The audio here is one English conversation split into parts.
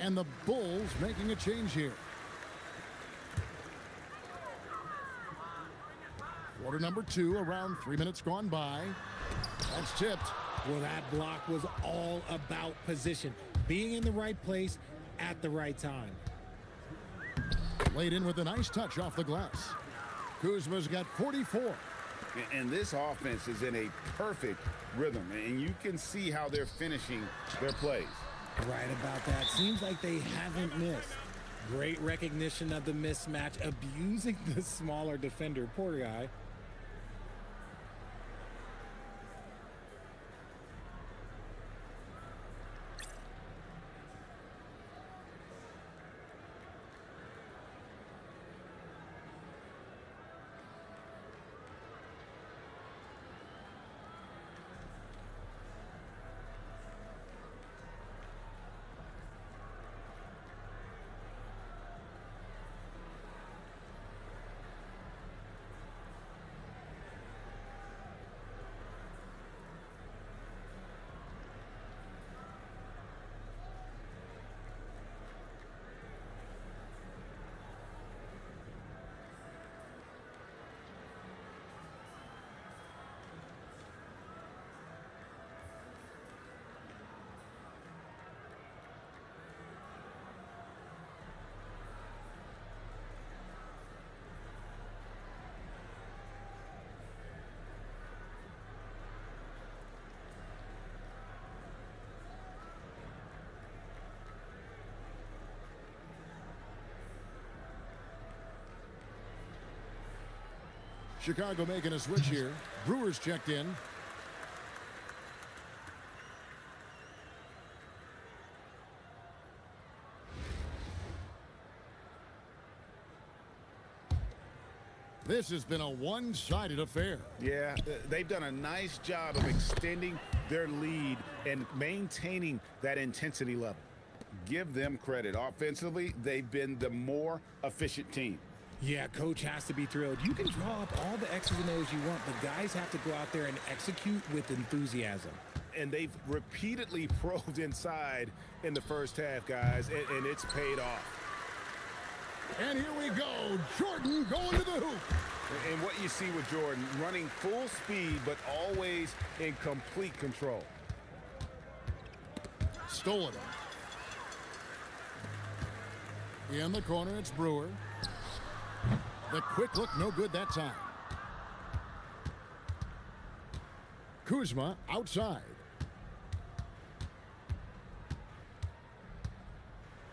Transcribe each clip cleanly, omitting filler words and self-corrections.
And the Bulls making a change here. Quarter number 2, around 3 minutes gone by. That's tipped. Well, that block was all about position. Being in the right place at the right time. Laid in with a nice touch off the glass. Kuzma's got 44. And this offense is in a perfect rhythm, and you can see how they're finishing their plays. Right about that. Seems like they haven't missed. Great recognition of the mismatch, abusing the smaller defender. Poor guy. Chicago making a switch here. Brewers checked in. This has been a one-sided affair. Yeah, they've done a nice job of extending their lead and maintaining that intensity level. Give them credit. Offensively, they've been the more efficient team. Yeah, coach has to be thrilled. You can draw up all the X's and O's you want, but guys have to go out there and execute with enthusiasm. And they've repeatedly probed inside in the first half, guys, and it's paid off. And here we go. Jordan going to the hoop. And what you see with Jordan, running full speed, but always in complete control. Stolen. In the corner, it's Brewer. The quick look, no good that time. Kuzma outside.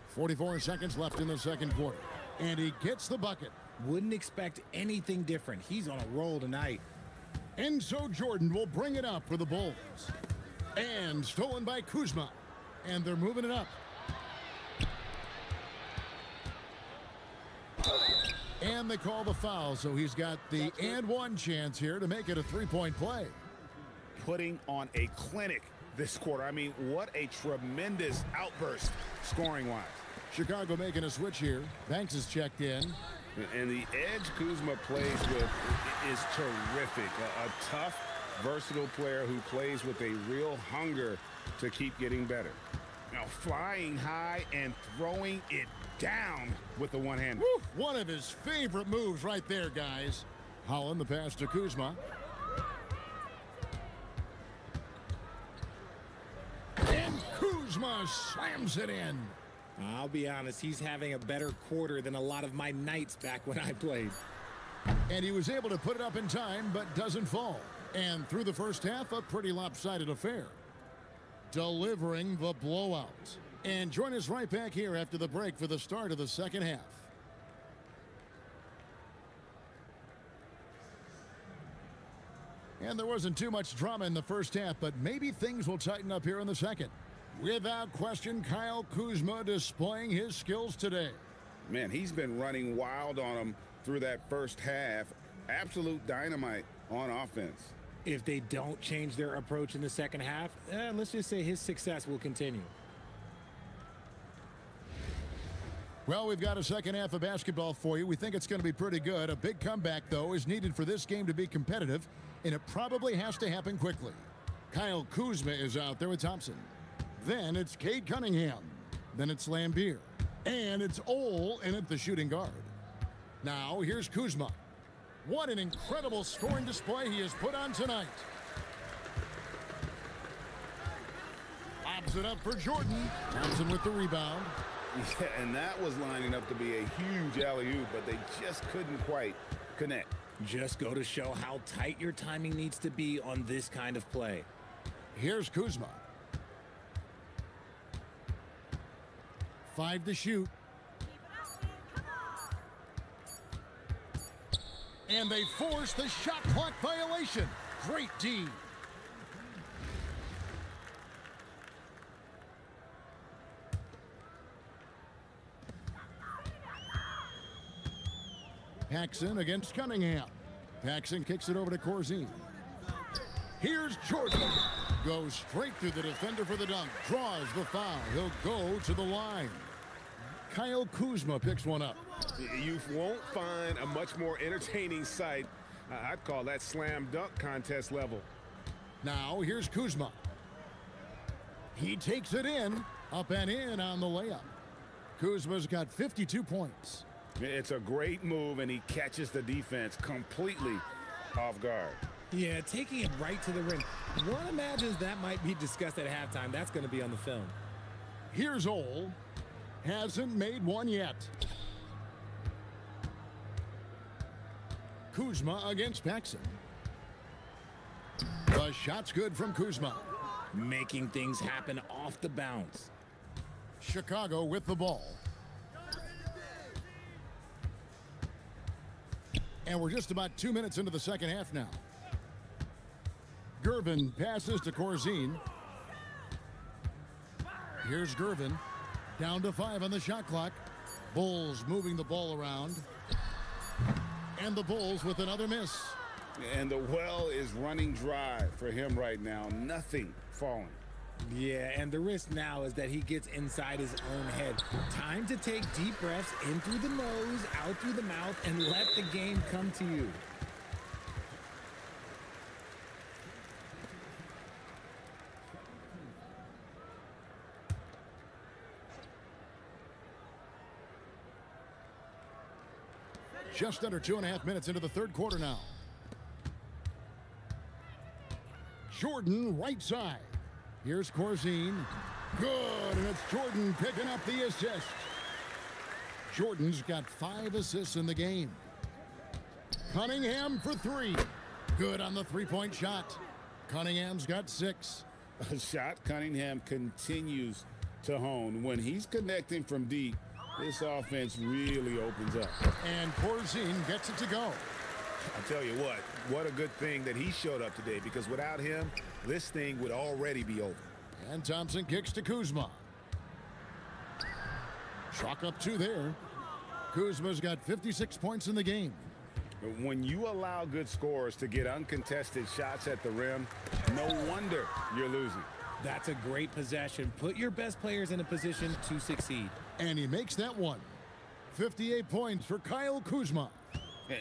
44 seconds left in the second quarter. And he gets the bucket. Wouldn't expect anything different. He's on a roll tonight. And so Jordan will bring it up for the Bulls. And stolen by Kuzma. And they're moving it up. And they call the foul, so he's got the and one chance here to make it a three-point play. Putting on a clinic this quarter. I mean, what a tremendous outburst scoring-wise. Chicago making a switch here. Banks is checked in. And the edge Kuzma plays with is terrific. A tough, versatile player who plays with a real hunger to keep getting better. Now, flying high and throwing it down with the one-hand. One of his favorite moves right there, guys. Holland the pass to Kuzma. And Kuzma slams it in. I'll be honest, he's having a better quarter than a lot of my nights back when I played. And he was able to put it up in time, but doesn't fall. And through the first half, a pretty lopsided affair. Delivering the blowout. And join us right back here after the break for the start of the second half. And there wasn't too much drama in the first half, but maybe things will tighten up here in the second. Without question, Kyle Kuzma displaying his skills today. Man, he's been running wild on them through that first half. Absolute dynamite on offense. If they don't change their approach in the second half, let's just say his success will continue. Well, we've got a second half of basketball for you. We think it's going to be pretty good. A big comeback, though, is needed for this game to be competitive, and it probably has to happen quickly. Kyle Kuzma is out there with Thompson. Then it's Cade Cunningham. Then it's Lambeer. And it's Ole in at the shooting guard. Now here's Kuzma. What an incredible scoring display he has put on tonight. Lobs it up for Jordan. Thompson with the rebound. Yeah, and that was lining up to be a huge alley-oop, but they just couldn't quite connect. Just go to show how tight your timing needs to be on this kind of play. Here's Kuzma. 5 to shoot. And they force the shot clock violation. Great D. Paxson against Cunningham. Paxson kicks it over to Corzine. Here's Jordan. Goes straight through the defender for the dunk. Draws the foul. He'll go to the line. Kyle Kuzma picks one up. You won't find a much more entertaining sight. I'd call that slam dunk contest level. Now here's Kuzma. He takes it in. Up and in on the layup. Kuzma's got 52 points. It's a great move, and he catches the defense completely off guard. Yeah, taking it right to the rim. One imagines that might be discussed at halftime. That's going to be on the film. Here's Ole. Hasn't made one yet. Kuzma against Paxson. The shot's good from Kuzma. Making things happen off the bounce. Chicago with the ball. And we're just about 2 minutes into the second half now. Gervin passes to Corzine. Here's Gervin. Down to 5 on the shot clock. Bulls moving the ball around. And the Bulls with another miss. And the well is running dry for him right now. Nothing falling. Yeah, and the risk now is that he gets inside his own head. Time to take deep breaths in through the nose, out through the mouth, and let the game come to you. Just under 2.5 minutes into the third quarter now. Jordan right side. Here's Corzine. Good, and it's Jordan picking up the assist. Jordan's got 5 assists in the game. Cunningham for 3. Good on the three-point shot. Cunningham's got 6. A shot Cunningham continues to hone. When he's connecting from deep, this offense really opens up. And Corzine gets it to go. I'll tell you what a good thing that he showed up today, because without him, this thing would already be over. And Thompson kicks to Kuzma. Chalk up 2 there. Kuzma's got 56 points in the game. When you allow good scorers to get uncontested shots at the rim, no wonder you're losing. That's a great possession. Put your best players in a position to succeed. And he makes that one. 58 points for Kyle Kuzma.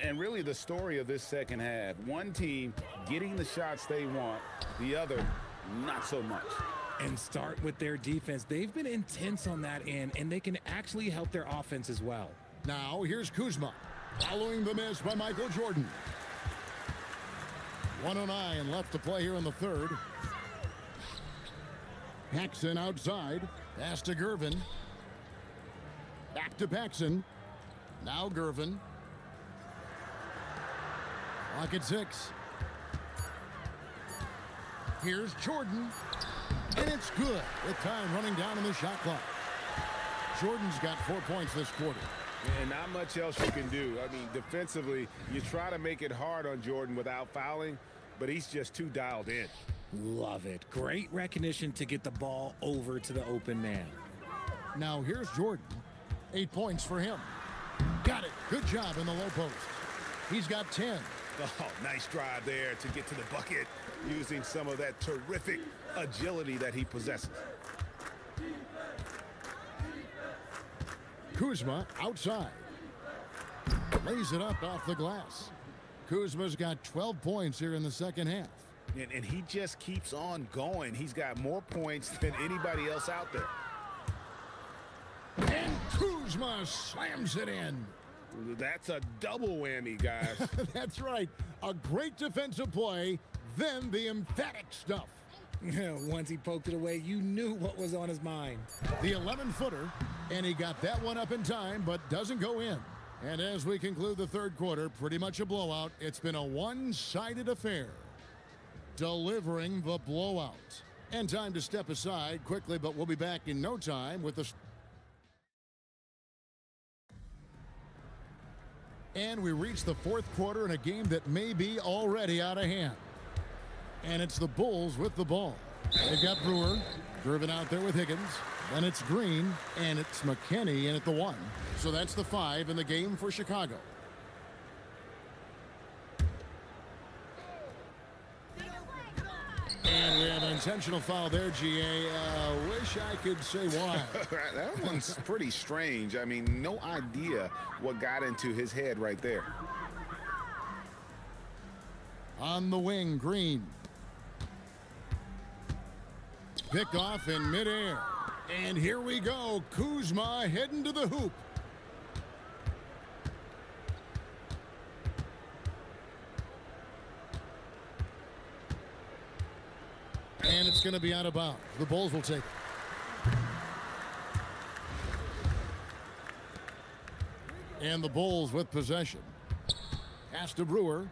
And really the story of this second half, one team getting the shots they want, the other not so much. And start with their defense. They've been intense on that end, and they can actually help their offense as well. Now here's Kuzma, following the miss by Michael Jordan. 1:09 left to play here in the third. Paxson outside. Pass to Gervin. Back to Paxson. Now Gervin. Clock at 6. Here's Jordan. And it's good with time running down in the shot clock. Jordan's got 4 points this quarter. And not much else you can do. I mean, defensively, you try to make it hard on Jordan without fouling, but he's just too dialed in. Love it. Great recognition to get the ball over to the open man. Now here's Jordan. 8 points for him. Got it. Good job in the low post. He's got 10. Oh, nice drive there to get to the bucket, using some of that terrific agility that he possesses. Kuzma outside. Lays it up off the glass. Kuzma's got 12 points here in the second half. And he just keeps on going. He's got more points than anybody else out there. Kuzma slams it in. That's a double whammy, guys. That's right. A great defensive play, then the emphatic stuff. Once he poked it away, you knew what was on his mind. The 11-footer, and he got that one up in time, but doesn't go in. And as we conclude the third quarter, pretty much a blowout. It's been a one-sided affair. Delivering the blowout. And time to step aside quickly, but we'll be back in no time with the... And we reach the fourth quarter in a game that may be already out of hand. And it's the Bulls with the ball. They've got Brewer driven out there with Higgins. Then it's Green, and it's McKinney in at the 1. So that's the 5 in the game for Chicago. And we have an intentional foul there, GA. Wish I could say why. That one's pretty strange. I mean, no idea what got into his head right there. On the wing, Green. Pick off in midair. And here we go. Kuzma heading to the hoop. And it's going to be out of bounds. The Bulls will take it. And the Bulls with possession. Pass to Brewer.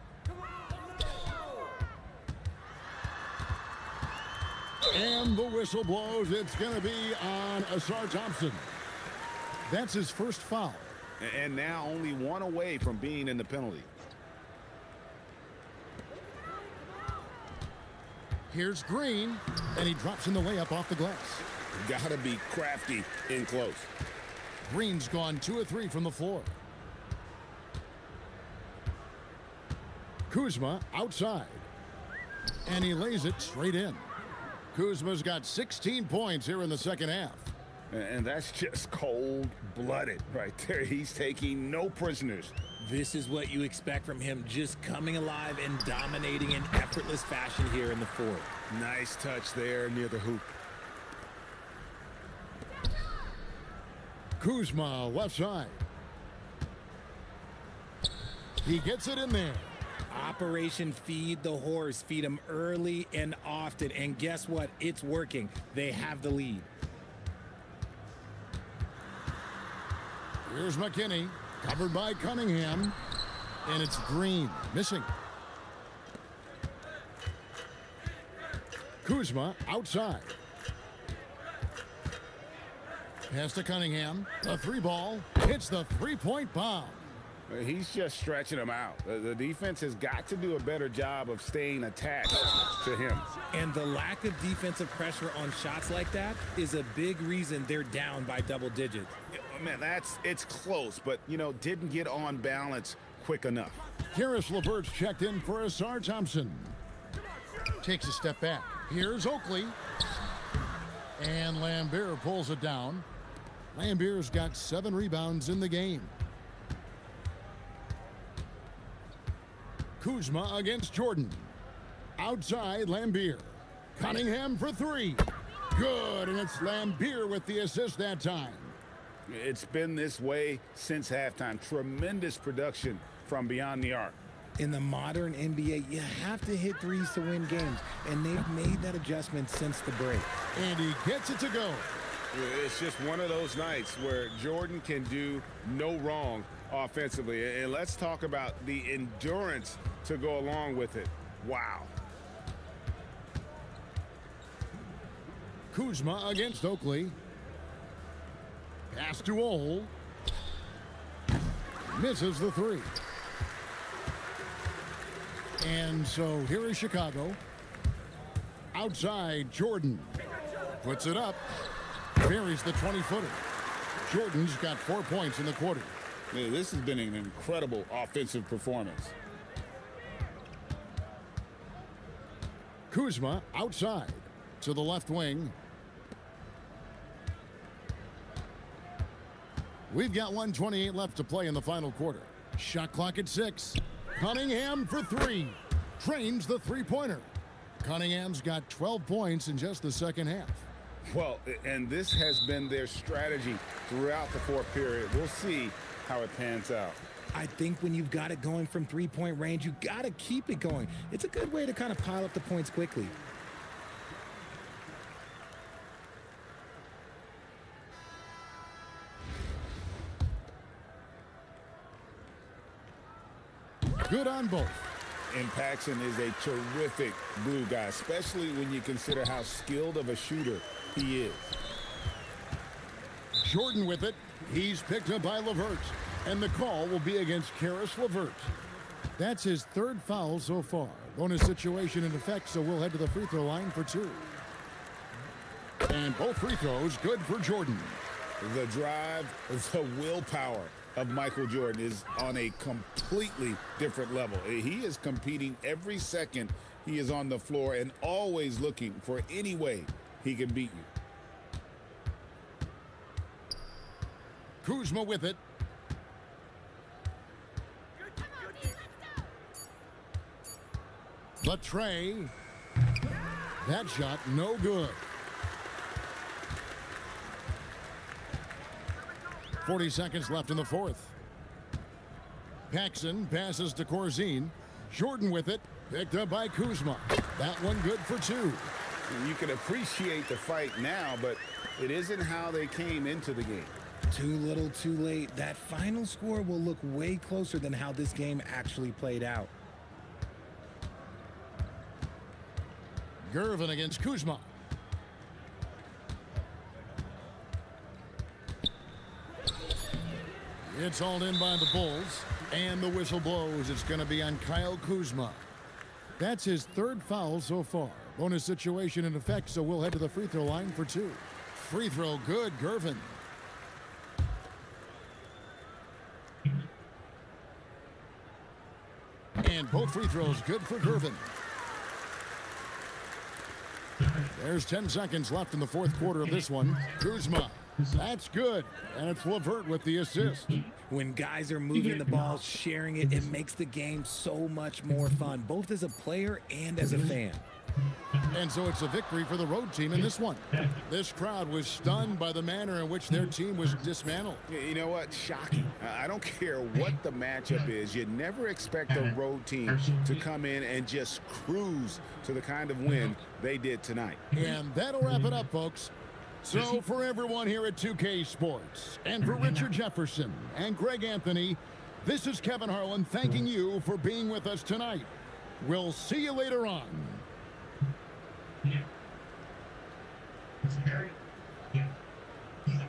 And the whistle blows. It's going to be on Asar Thompson. That's his first foul. And now only one away from being in the penalty. Here's Green, and he drops in the layup off the glass. Gotta be crafty in close. Green's gone 2 of 3 from the floor. Kuzma outside, and he lays it straight in. Kuzma's got 16 points here in the second half. And that's just cold-blooded right there. He's taking no prisoners. This is what you expect from him, just coming alive and dominating in effortless fashion here in the fourth. Nice touch there near the hoop. Kuzma left side. He gets it in there. Operation Feed the Horse. Feed him early and often. And guess what? It's working. They have the lead. Here's McKinney, covered by Cunningham. And it's Green, missing. Kuzma outside. Pass to Cunningham. The 3-ball hits the 3-point bomb. He's just stretching him out. The defense has got to do a better job of staying attached to him. And the lack of defensive pressure on shots like that is a big reason they're down by double digits. Man, it's close, but, didn't get on balance quick enough. Karis LeVert's checked in for Asar Thompson. Takes a step back. Here's Oakley. And Lambeer pulls it down. Lambeer's got 7 rebounds in the game. Kuzma against Jordan. Outside, Lambeer. Cunningham for 3. Good, and it's Lambeer with the assist that time. It's been this way since halftime. Tremendous production from beyond the arc. In the modern NBA, you have to hit threes to win games, and they've made that adjustment since the break. And he gets it to go. It's just one of those nights where Jordan can do no wrong offensively. And let's talk about the endurance to go along with it. Wow. Kuzma against Oakley. Pass to Ole. Misses the 3. And so here is Chicago. Outside, Jordan. Puts it up. Buries the 20-footer. Jordan's got 4 points in the quarter. Man, this has been an incredible offensive performance. Kuzma outside to the left wing. We've got 1:28 left to play in the final quarter. Shot clock at 6. Cunningham for 3. Trains the 3-pointer. Cunningham's got 12 points in just the second half. Well, and this has been their strategy throughout the fourth period. We'll see how it pans out. I think when you've got it going from three-point range, you got to keep it going. It's a good way to kind of pile up the points quickly. Good on both. And Paxson is a terrific blue guy, especially when you consider how skilled of a shooter he is. Jordan with it. He's picked up by LeVert. And the call will be against Karis LeVert. That's his third foul so far. Bonus situation in effect, so we'll head to the free throw line for two. And both free throws good for Jordan. The drive, the willpower of Michael Jordan is on a completely different level. He is competing every second he is on the floor and always looking for any way he can beat you. Kuzma with it. The tray. That shot no good. 40 seconds left in the fourth. Paxson passes to Corzine. Jordan with it. Picked up by Kuzma. That one good for two. And you can appreciate the fight now, but it isn't how they came into the game. Too little, too late. That final score will look way closer than how this game actually played out. Gervin against Kuzma. It's hauled in by the Bulls, and the whistle blows. It's going to be on Kyle Kuzma. That's his third foul so far. Bonus situation in effect, so we'll head to the free throw line for two. Free throw good, Gervin. And both free throws good for Gervin. There's 10 seconds left in the fourth quarter of this one. Kuzma. That's good. And it's LeVert with the assist. When guys are moving the ball, sharing it, it makes the game so much more fun, both as a player and as a fan. And so it's a victory for the road team in this one. This crowd was stunned by the manner in which their team was dismantled. You know what? Shocking. I don't care what the matchup is. You never expect a road team to come in and just cruise to the kind of win they did tonight. And that'll wrap it up, folks. So for everyone here at 2K Sports, and for Richard Jefferson and Greg Anthony, this is Kevin Harlan thanking you for being with us tonight. We'll see you later on. Yeah. It's very, yeah. Yeah.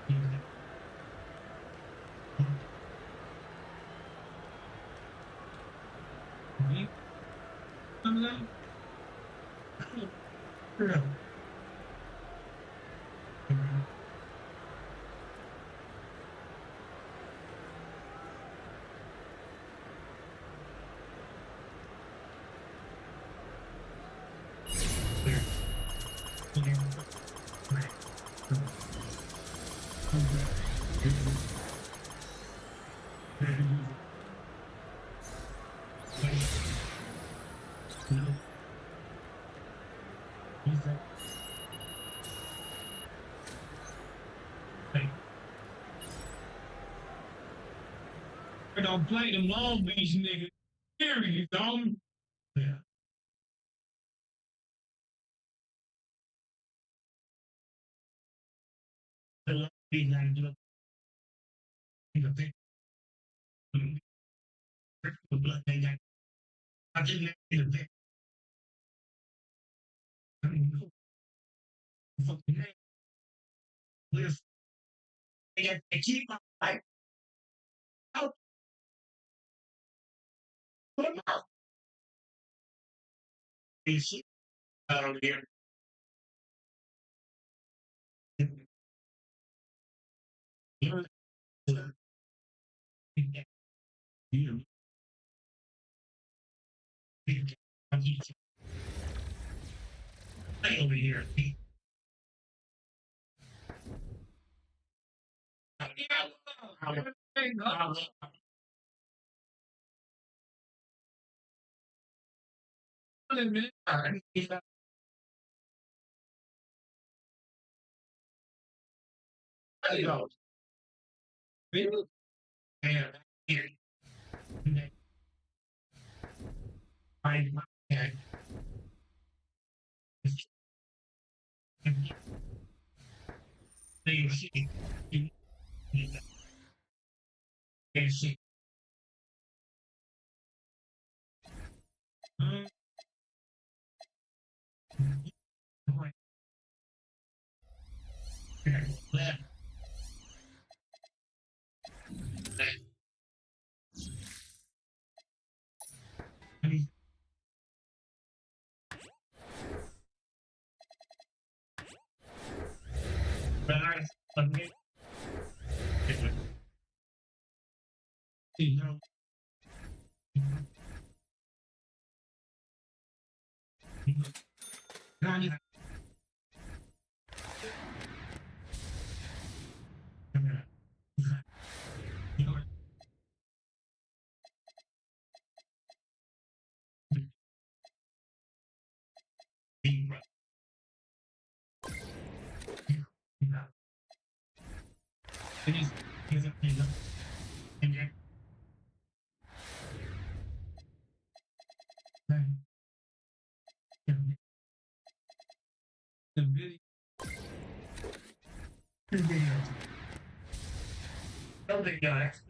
Yeah. Yeah. Comes out. No. No. He's like, hey. I don't play them Long Beach niggas. Period, dog. Yeah. The Long Beach niggas look. You know, they. The blood they got. I just let it be. I mean, fucking name. Listen, they keep my life out. Put them out. They shit out on here. Stay over here. I go. Really? And here. I and they see. They see. But I admit, you know, not the video. Something guys.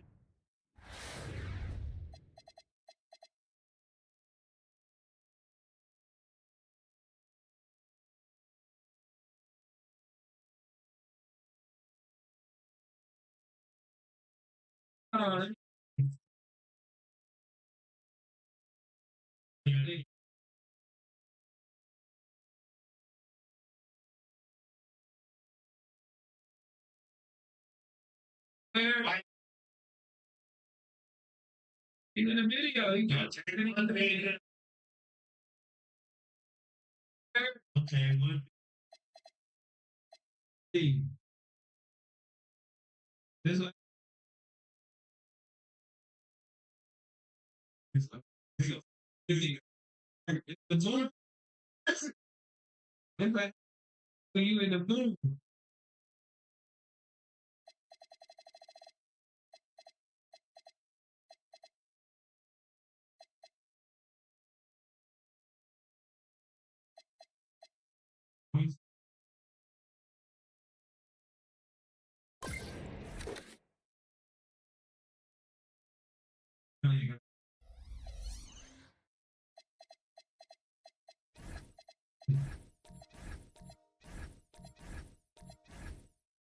Uh, in the video, you got everything on the video. Okay, would be this one. This one. This one. It's one. In fact, when you in the blue,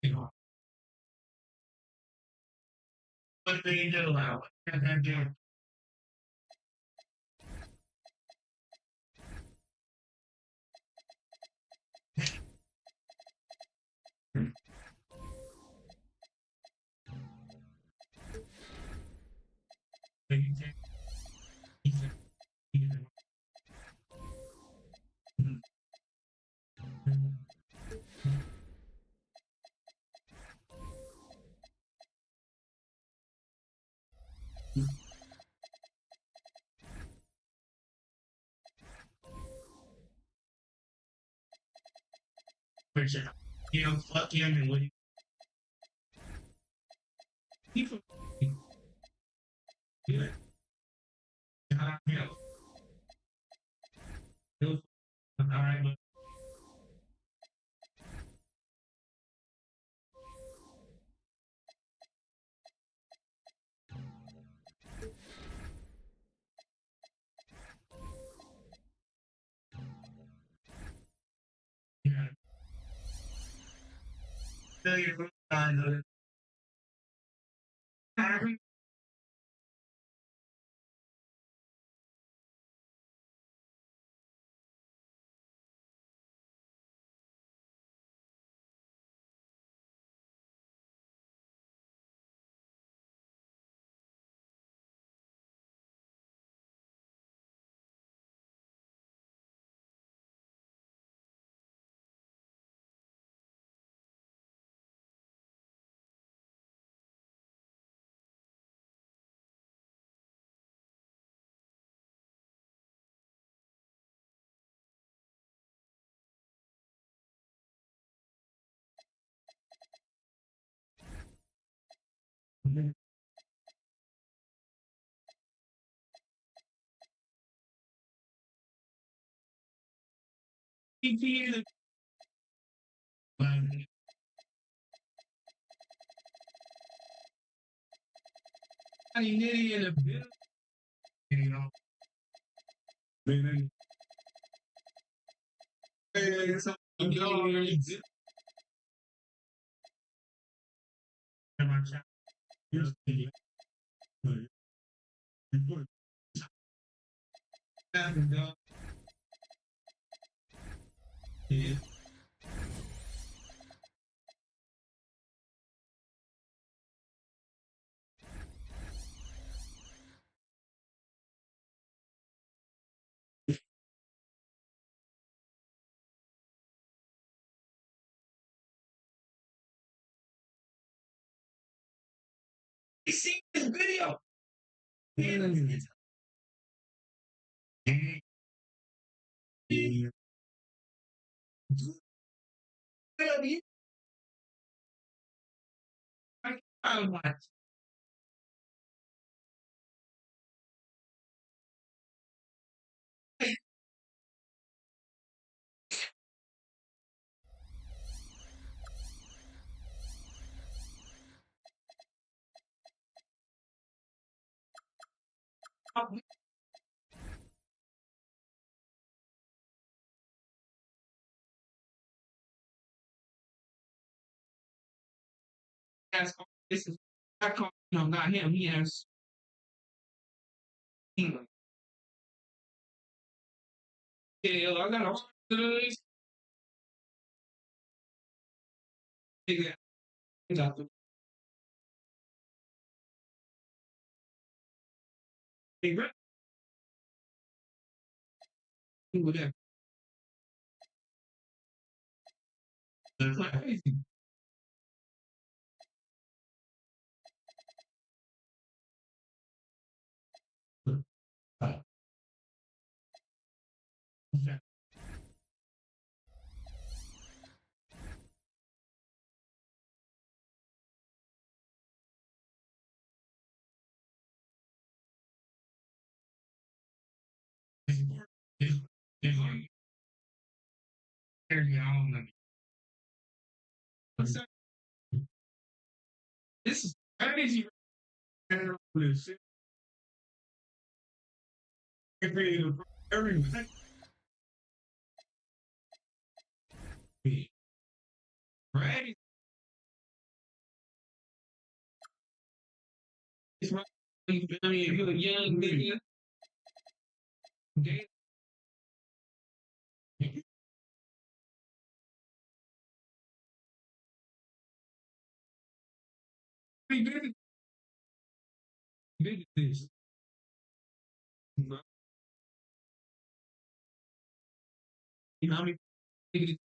you know, what they do now, and then do. You know, fuck him and what people do it. All right, but yeah. So you're fine, See this video. I watch. This is I call not him. He has England. Yeah, I got a figure out the figure whatever. That's not crazy. This is crazy. Everything. Right? It's right. I mean, if you're a young nigga, okay? Pretty good at this. You know how many niggas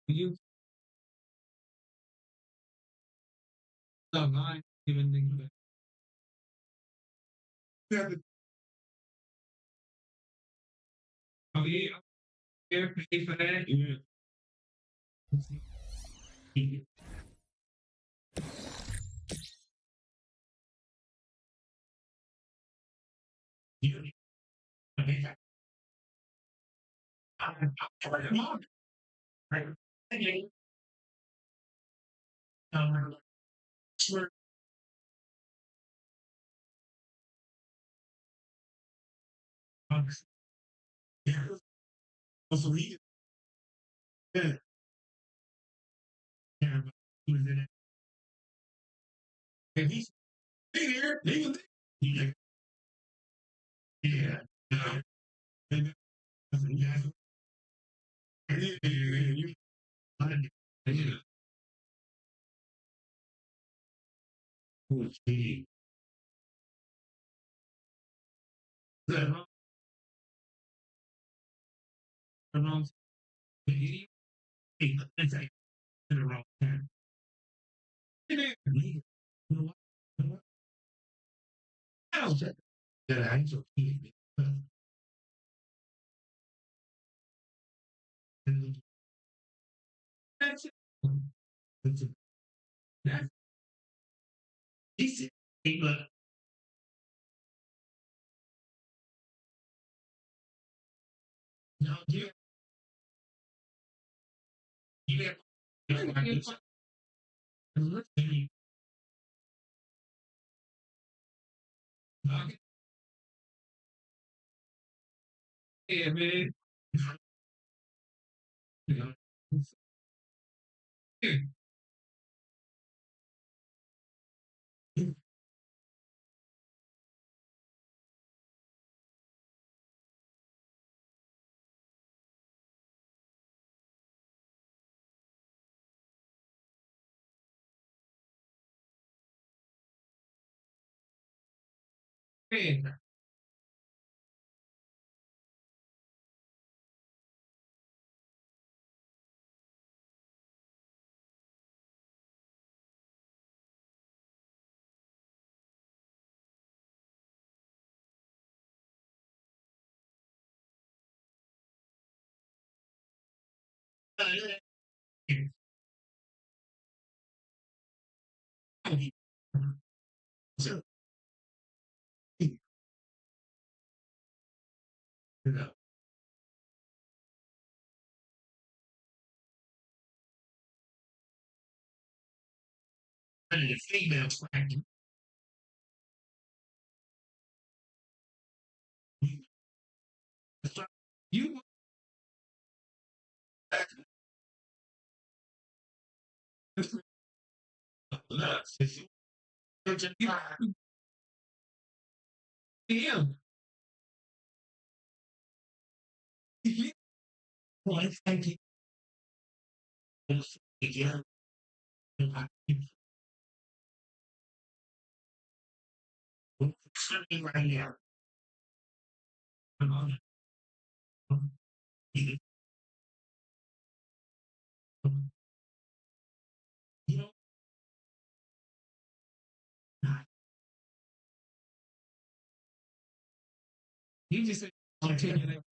you line giving niggas that. Yeah, oh yeah, yeah, pay for that. Yeah. Also, he was in it. And he's there. He was there. Yeah. And yeah. That's it. That's it. But no, you have yeah, man. You know, man. So, you know, and the female practice, you love him. Well, thank you. Again, sitting right here. You know, you just said, I'll tell you that.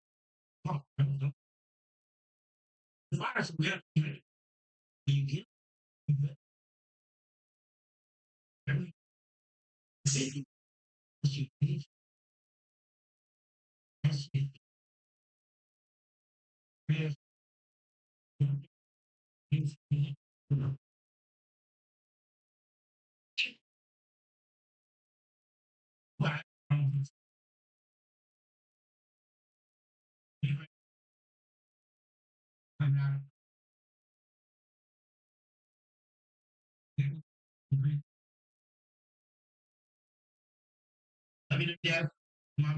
As far as you get every city, you need that's it. Yes, you know, but, I'm not, I mean, yeah, my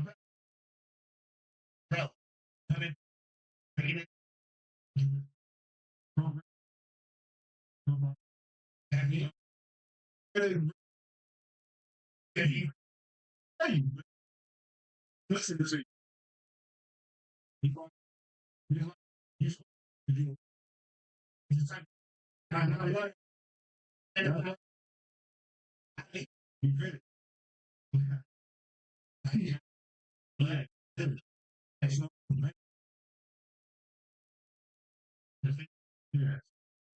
bro, I mean, I mean, have you, hey, listen to me. You know, you you you say, I know what, and you ready. Yeah, but, that's not, yeah,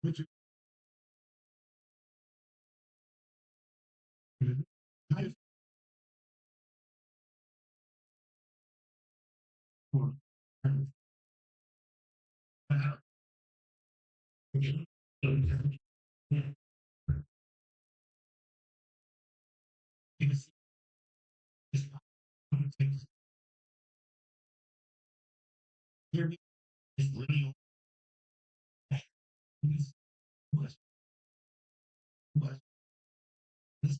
what you, I, for, hear me? It's real. Was, was, this,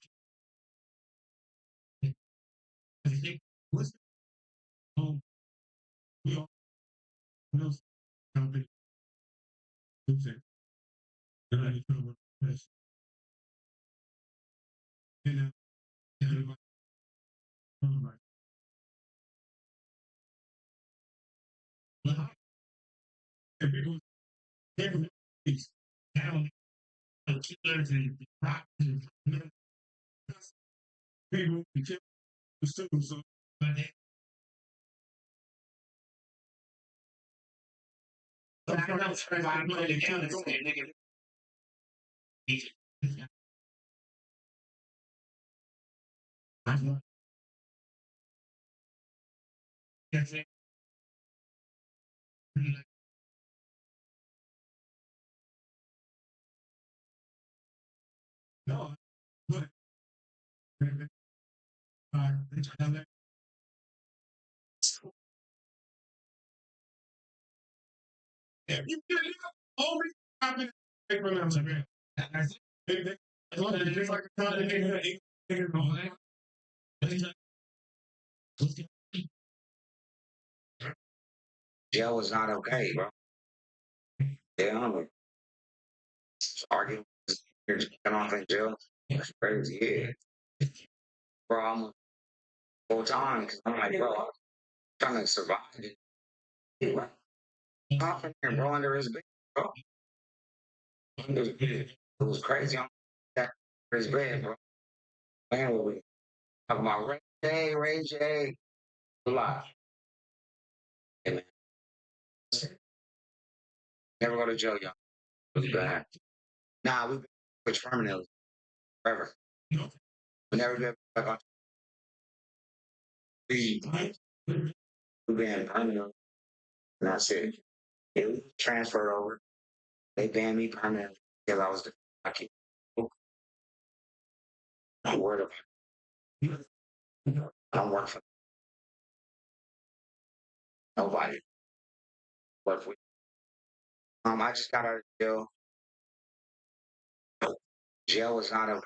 I think, was, we all know something, that I need to work with, and, everybody, right. Well, everyone, everyone is down, killers and rock and people, we kill the students, so, but they, so I don't know, I'm not in town, nigga. I thought that's it. No, but yeah, you always have been remember. I think it's like a kind of Jail was not okay, bro. Yeah, I'm arguing. You're getting off in jail. That's crazy. Yeah, bro. I'm full time because I'm like, bro, I'm trying to survive it. Off in there, bro, under his bed, bro. Under his bed. It was crazy. I'm under his bed, bro. Man, we talking about Ray J, a lot. Hey, man, never go to jail, y'all. It was bad. Nah, we've been switched permanently forever. We never been back on. We've been permanent. And that's it. It was transferred over. They banned me permanently because I was the I keep I'm worried about it. I don't work for nobody. Work for I just got out of jail. Jail was not a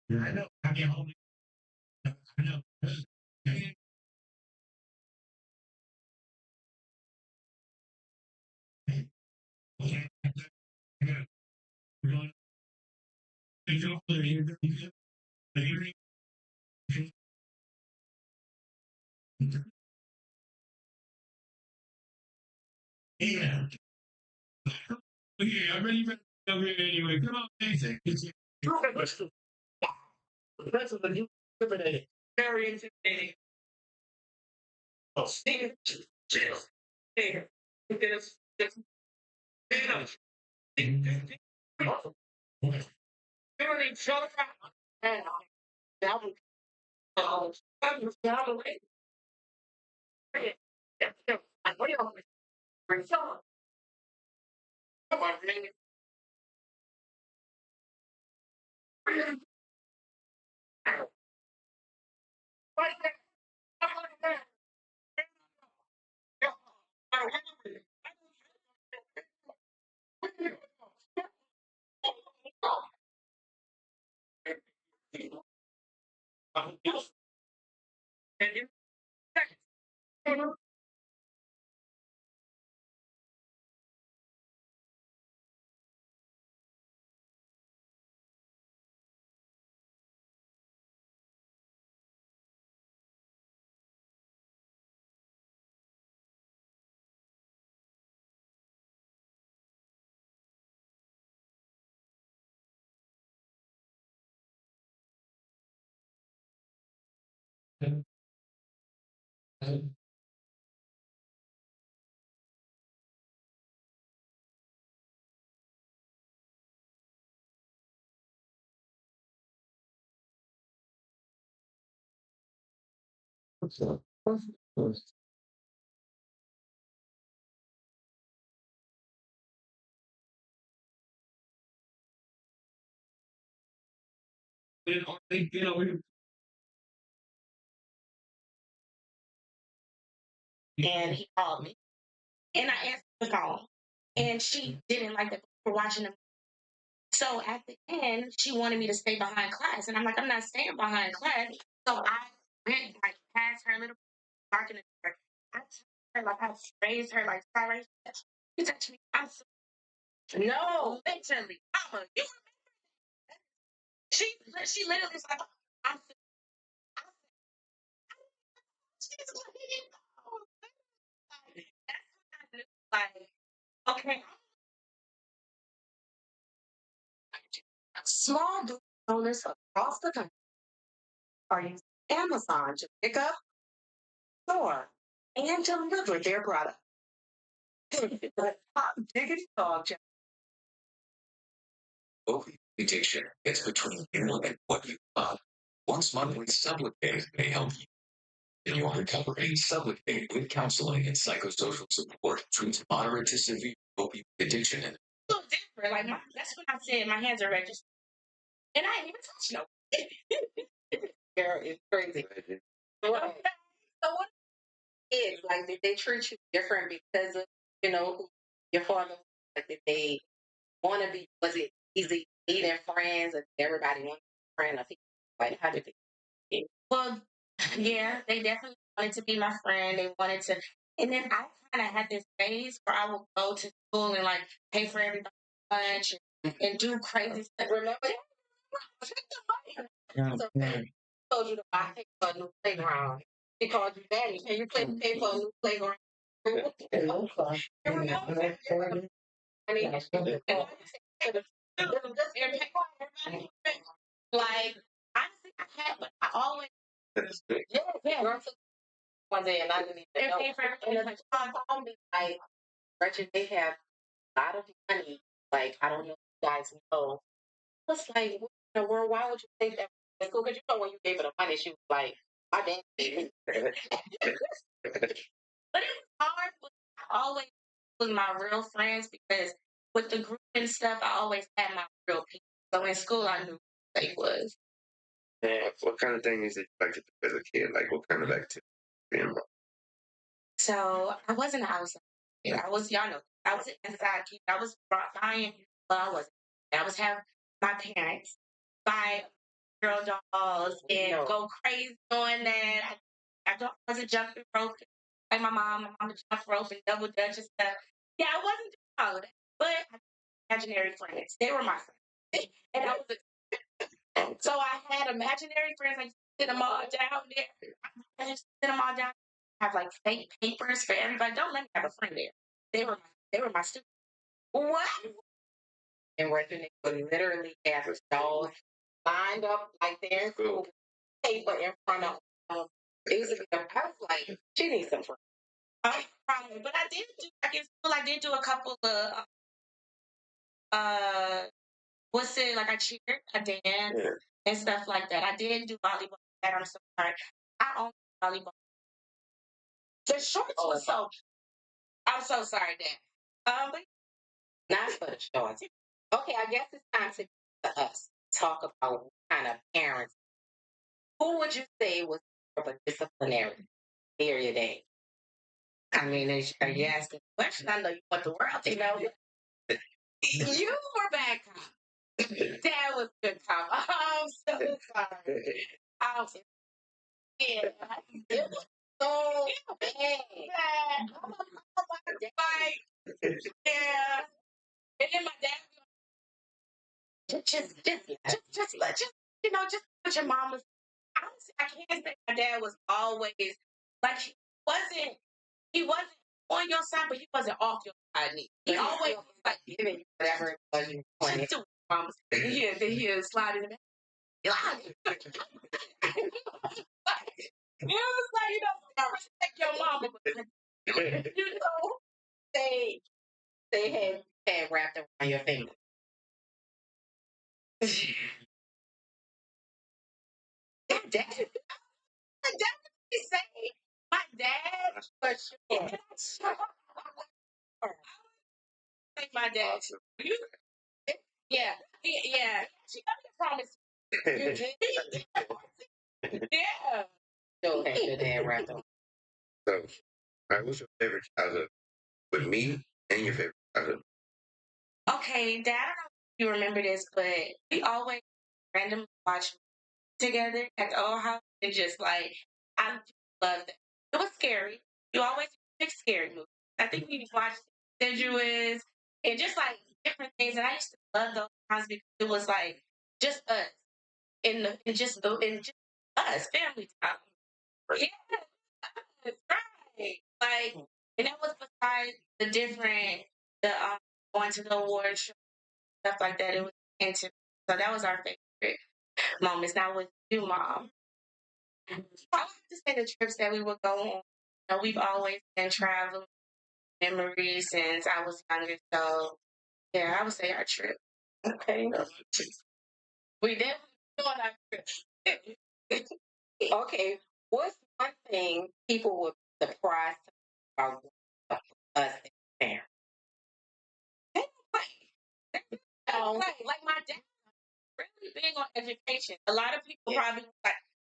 I know. I get home. I know. Yeah. Okay, I'm ready for okay, anyway. Come on, amazing. That's what you intimidating. Very intimidating. Oh, Steve. Hey, this, doing each other. And that was down the way. What do you bring someone? Come on, man. And he called me. And I asked the phone. And she didn't like that we were watching them. So at the end, she wanted me to stay behind class. And I'm like, I'm not staying behind class. So I went like past her little park in the door. I touched her like I raised her like sorry. You touched me. I'm so no, literally. Mama, you she literally was like, I'm so she's like, okay. Small business owners across the country are using Amazon to pick up, store, and deliver their product. The top biggest dog check. Addiction is between you and what you love. Once monthly Sublocade may help you in your recovery. Sublocade with counseling and psychosocial support treats moderate to severe opioid addiction. And so different. Like that's when I said my hands are registered, and I ain't even touched no. Girl, it's crazy. Right. So what is like? Did they treat you different because of your father? Like did they want to be? Was it easy meeting friends, or did everybody want a friend? Like how did they? Well, yeah, they definitely wanted to be my friend. They wanted to, and then I kind of had this phase where I would go to school and like pay for everybody's lunch and do crazy stuff. Remember that? So they told you to buy pay for a new playground. They called you daddy. Can you pay for a new playground? Like honestly, I had, but I always yeah. One day, and I didn't even know. And like, told me, like, Gretchen, they have a lot of money. Like, I don't know if you guys know. It's like, what in the world, why would you take that from school? Because when you gave her the money, she was like, my dad gave me. But it was hard. But I always was my real friends because with the group and stuff, I always had my real people. So in school, I knew who they was. Yeah, what kind of things did you like to do as a kid? Like, what kind of activity? So I wasn't outside. I was, y'all know, I was an inside kid. I was buying, well, I wasn't. I was having my parents buy girl dolls and go crazy doing that. I wasn't jumping rope like my mom would jump rope and double dutch and stuff. Yeah, I wasn't doing all of that. But I had imaginary friends. They were my friends. And I was so I had imaginary friends. I used to sit them all down there. I just sit them all down. Have like fake papers for everybody. Don't let me have a friend there. They were my students. What? And where they would literally have dolls lined up like they're in school, paper in front of them. It was I was like, she needs some friends. But I did do like in school. I did do a couple of what's it like? I cheered, I danced, and stuff like that. I did do volleyball. And I'm so sorry. I own volleyball. The shorts was so. I'm so sorry, Dad. But not for the shorts. Okay, I guess it's time to us talk about what kind of parents. Who would you say was more of a disciplinary near your day? I mean, are you asking a question? I know you want the world to know. You were bad cop. Dad was good cop. I'm so sorry. I'm so yeah. It was so bad. Oh my God. Yeah. And then my dad just put your mama's. Honestly, I can't say my dad was always like he wasn't on your side, but he wasn't off your side. He always was like giving you whatever it was you wanted. Mama's he'll slide in the back. It was like I respect your mama, but they had wrapped around your finger. Dad, I definitely say my dad for sure. I think my dad. Awesome. Yeah, yeah. She promised. Yeah. So had your dad wrapped on. So, what's your favorite childhood? With me, And your favorite childhood. Okay, Dad, I don't know if you remember this, but we always randomly watch together at the old house and just like I love that. It was scary. You always pick scary movies. I think we watched Deciduous and just like different things, and I used to love those times because it was like just us in just us family time. Yeah, that's right. Like, and that was besides the different the going to the awards show, stuff like that. It was intimate. So that was our favorite moments. Now with you, Mom. I would have to say the trips that we would go on. You know, we've always been traveling memories since I was younger. So yeah, I would say our trip. Okay. We definitely doing our trip. Okay, what's one thing people would be surprised about us as parents? They don't play. They don't play. Like my dad, really big on education. A lot of people probably like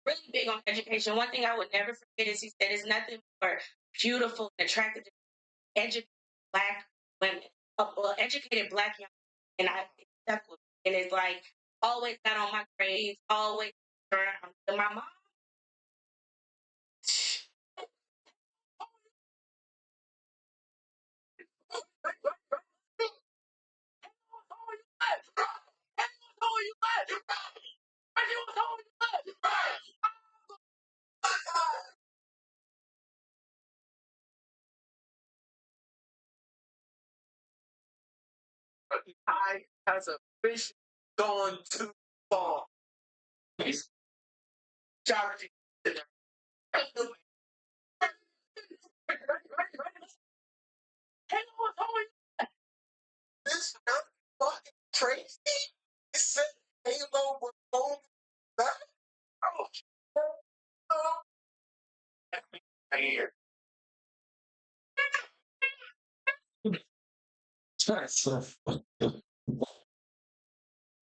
really big on education. One thing I would never forget is he said it's nothing more beautiful and attractive than educated black women, well, educated black young women. And I it stuck with me. And it's like always got on my grades, always around. And my mom, I has a fish gone too far. Charity. This not fucking crazy. He said Halo was home back. Oh, here.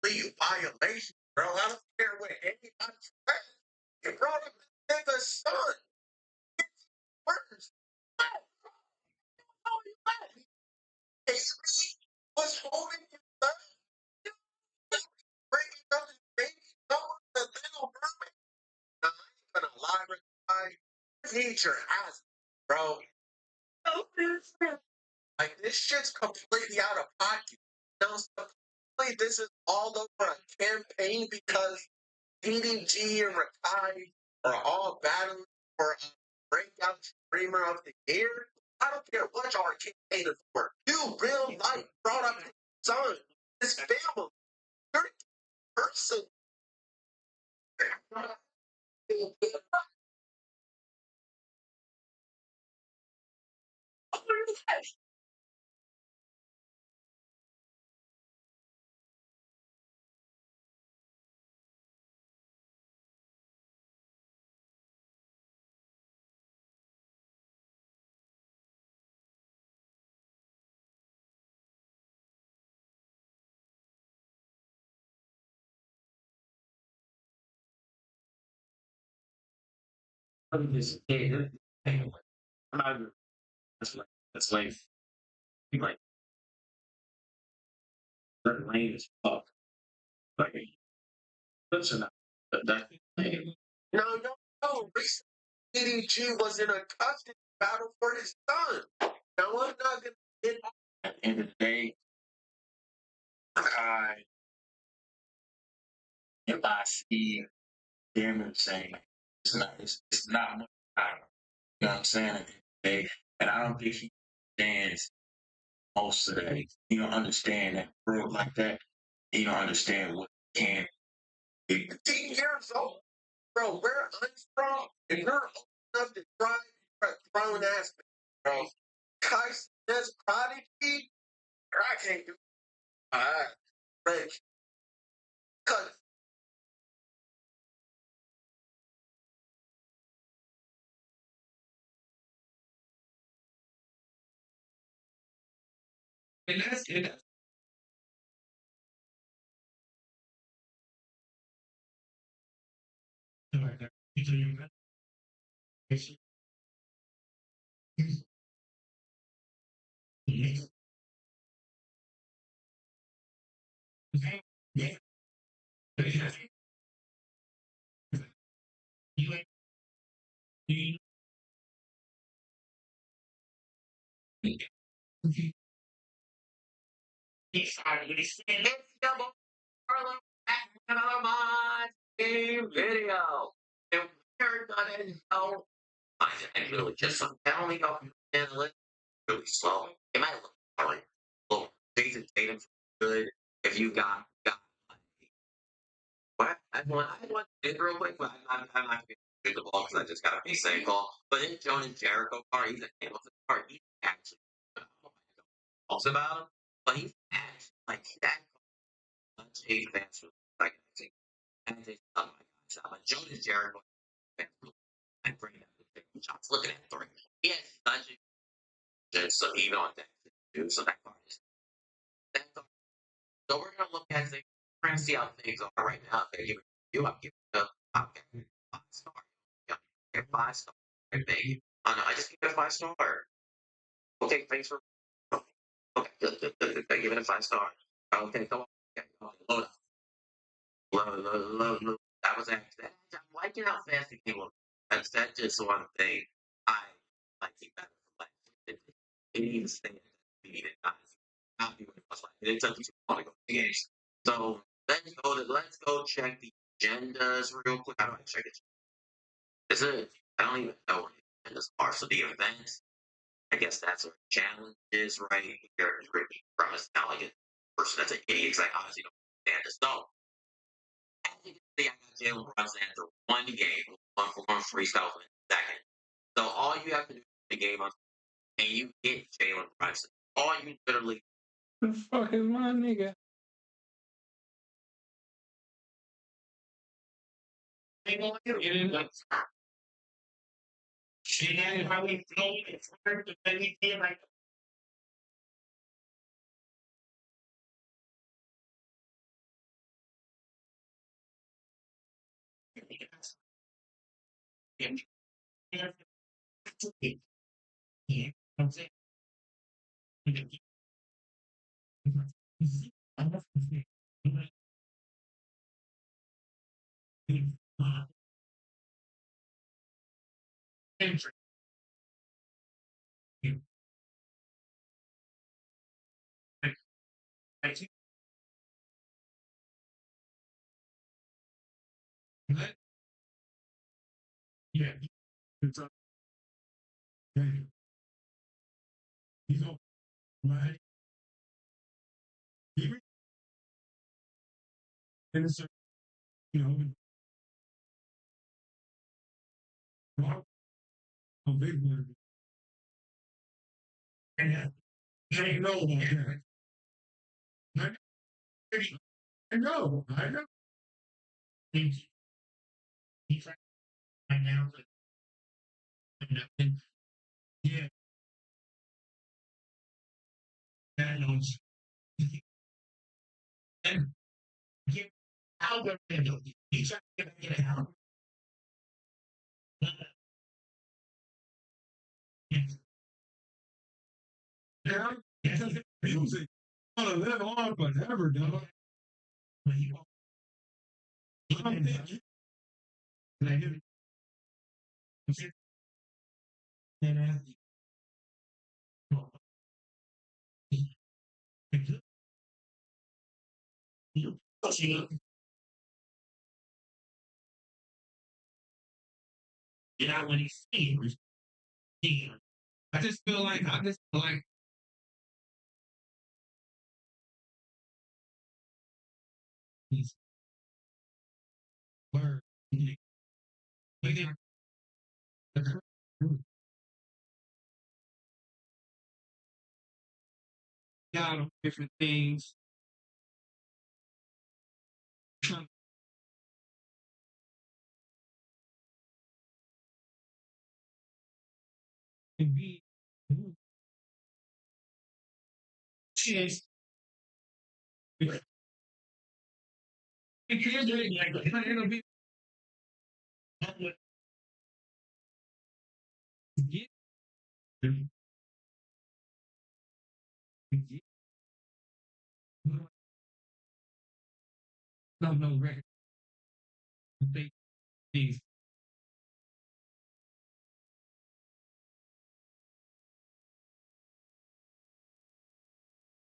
Leave violation, bro. I don't care what anybody says. You brought up the nigga's son. Words. Haley was holding you back. Breaking up his baby. No, the little mermaid. Now, I ain't gonna lie, Rick. Nature has it, bro. Like, this shit's completely out of pocket. Now, supposedly, this is all over a campaign because DDG and Rakai are all battling for a breakout streamer of the year. I don't care what y'all are campaigning for. You real life brought up his son, his family. You're a person. No, no, no. Recently, DDG was in a custody battle for his son. Now, I'm not going to get at the end of the day, if I see them saying it's not much time, you know what I'm saying? At the end of the day, and I don't think he understands most of that. You don't understand that world like that. You don't understand what can. 15 years old, bro. Where I'm from, if you're old enough to drive, you're a grown ass man, bro. Kyson, that's prodigy. I can't do. Right. Cause and that's it. Let's double Harlem back with another mod game video. And we're gonna go. I really just telling you, and let really slow. It might look like little Jason Tatum's good if you got what I want to do real quick, but I'm not gonna do the ball because I just got a base save call. But in Jonas Jericho car, he's a Hamilton car. He's actually talks about him, but he's actually like that much a fast like I think oh my gosh, I'm a Jonas Jericho fan. I bring that shots. Look at that three. He has such a good so even on that too. So that car is that car. So we're gonna look at things. We're gonna see how things are right now. They're giving you, I'm giving up. Okay, 5 star. Yeah, okay, 5 star. Okay, baby. Oh no, I just give it a 5 star. Okay, thanks for. Okay, good. Give it a 5 star. Okay, come on. Okay, load up. Load. That was actually. I'm liking how fast it came up. That's just one thing I like it better. Like it needs to stay. It needed not be what it was like. It took you too long to go to the games. So let's go check the agendas real quick. How do I check it? Is it? I don't even know what the agendas are. So the events. I guess that's what challenge is right here. Ricky promise now like a person that's an idiot because I honestly don't understand this. So as you can see, I got Jalen Brunson after one game, one freestyle in second. So all you have to do is the game on and you get Jalen Brunson. All you literally The fuck is my nigga? No record. These.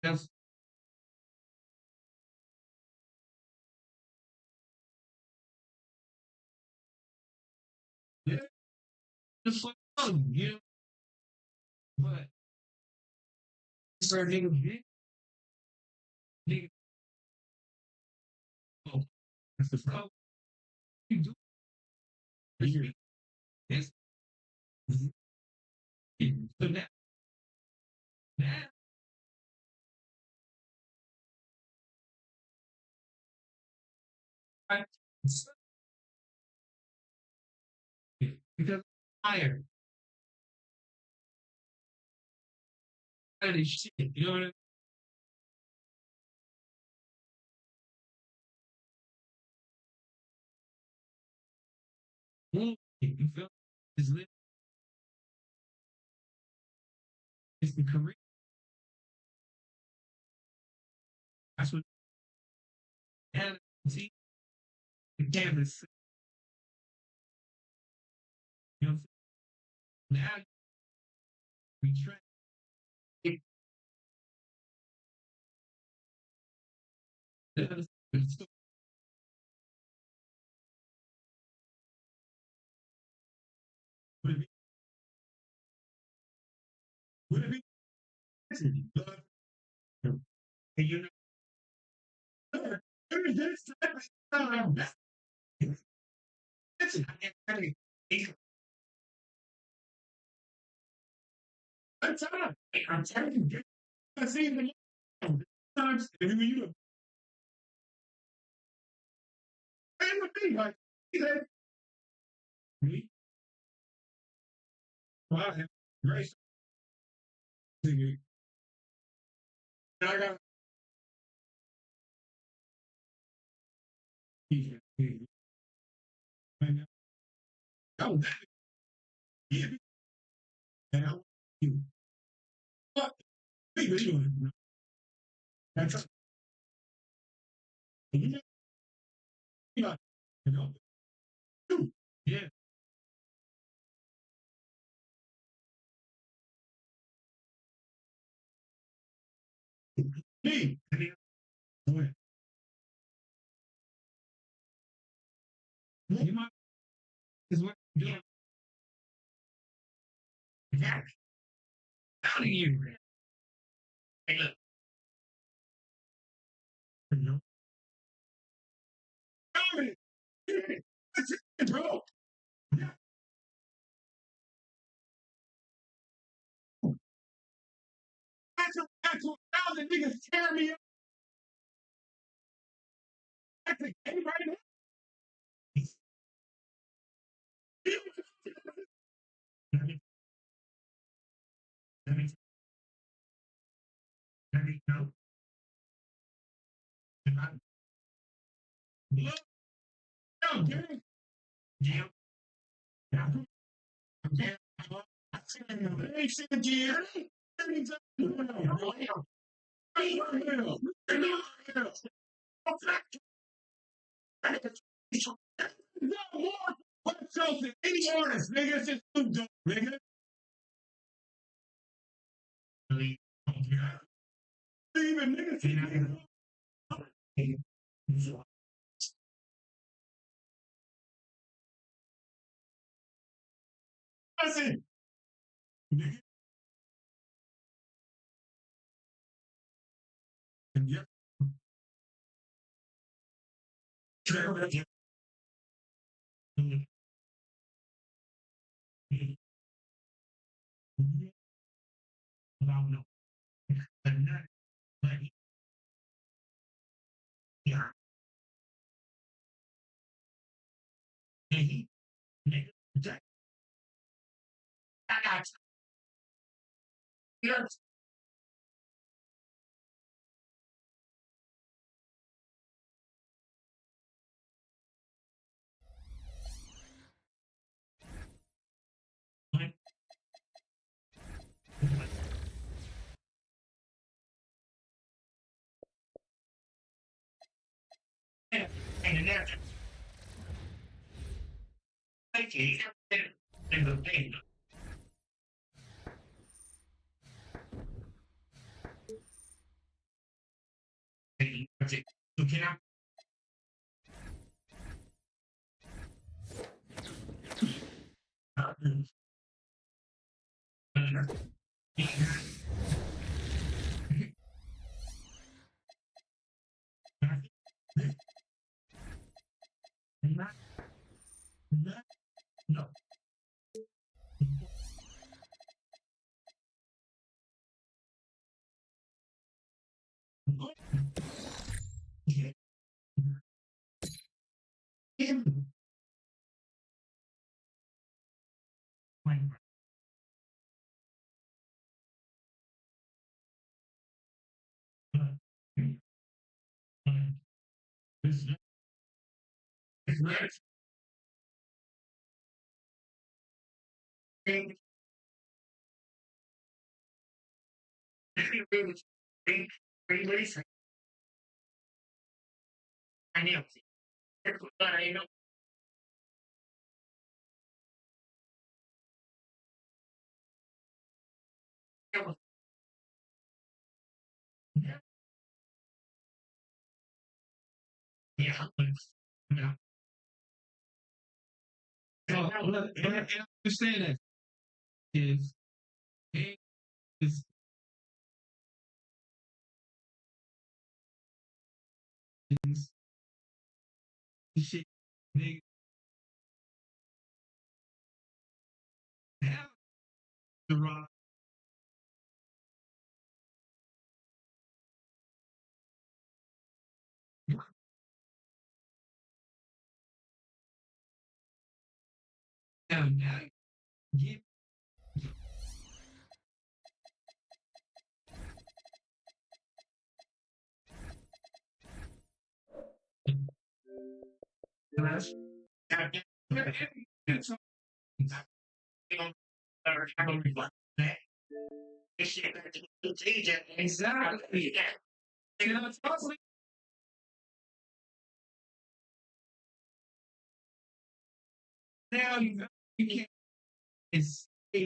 That's yeah. Just like yeah. But where niggas get niggas oh, that's the problem. You do here. This so now I because higher out of this shit. You know what I mean? You feel it's lit. It's the career. That's what and see the canvas. You know what I'm saying? Now we try it does it's still would it be and you know this listen, I can't tell you that's time. I'm telling you, I see the times and when you and with me like he said me, well, I have grace. And I got and I was yeah, and I you what people doing? That's you know, you know, yeah, me. You might is what you're doing. Yeah, out of you. Hey, look, you know, dominant. That's it, bro. Yeah, that's what now the niggas tear me up. That's a game right now. Let me, let me, let me know. And I love no, Jim. Jim. Jim. I see him. I see Jim. Anytime. No more West Coast than any artist, nigga. It's just Snoop Dogg, nigga. Even niggas. I said, nigga. And yep. I don't know. But not, but yeah. And he, nigga, I got you. And that's okay. And the thing. Okay. So can I? No. I know. But I know. Yeah. Yeah. So look, and I understand that is is is shit. They have the rock. Now get the rest. It's exactly. You know, it's possible. Now you can't. It's so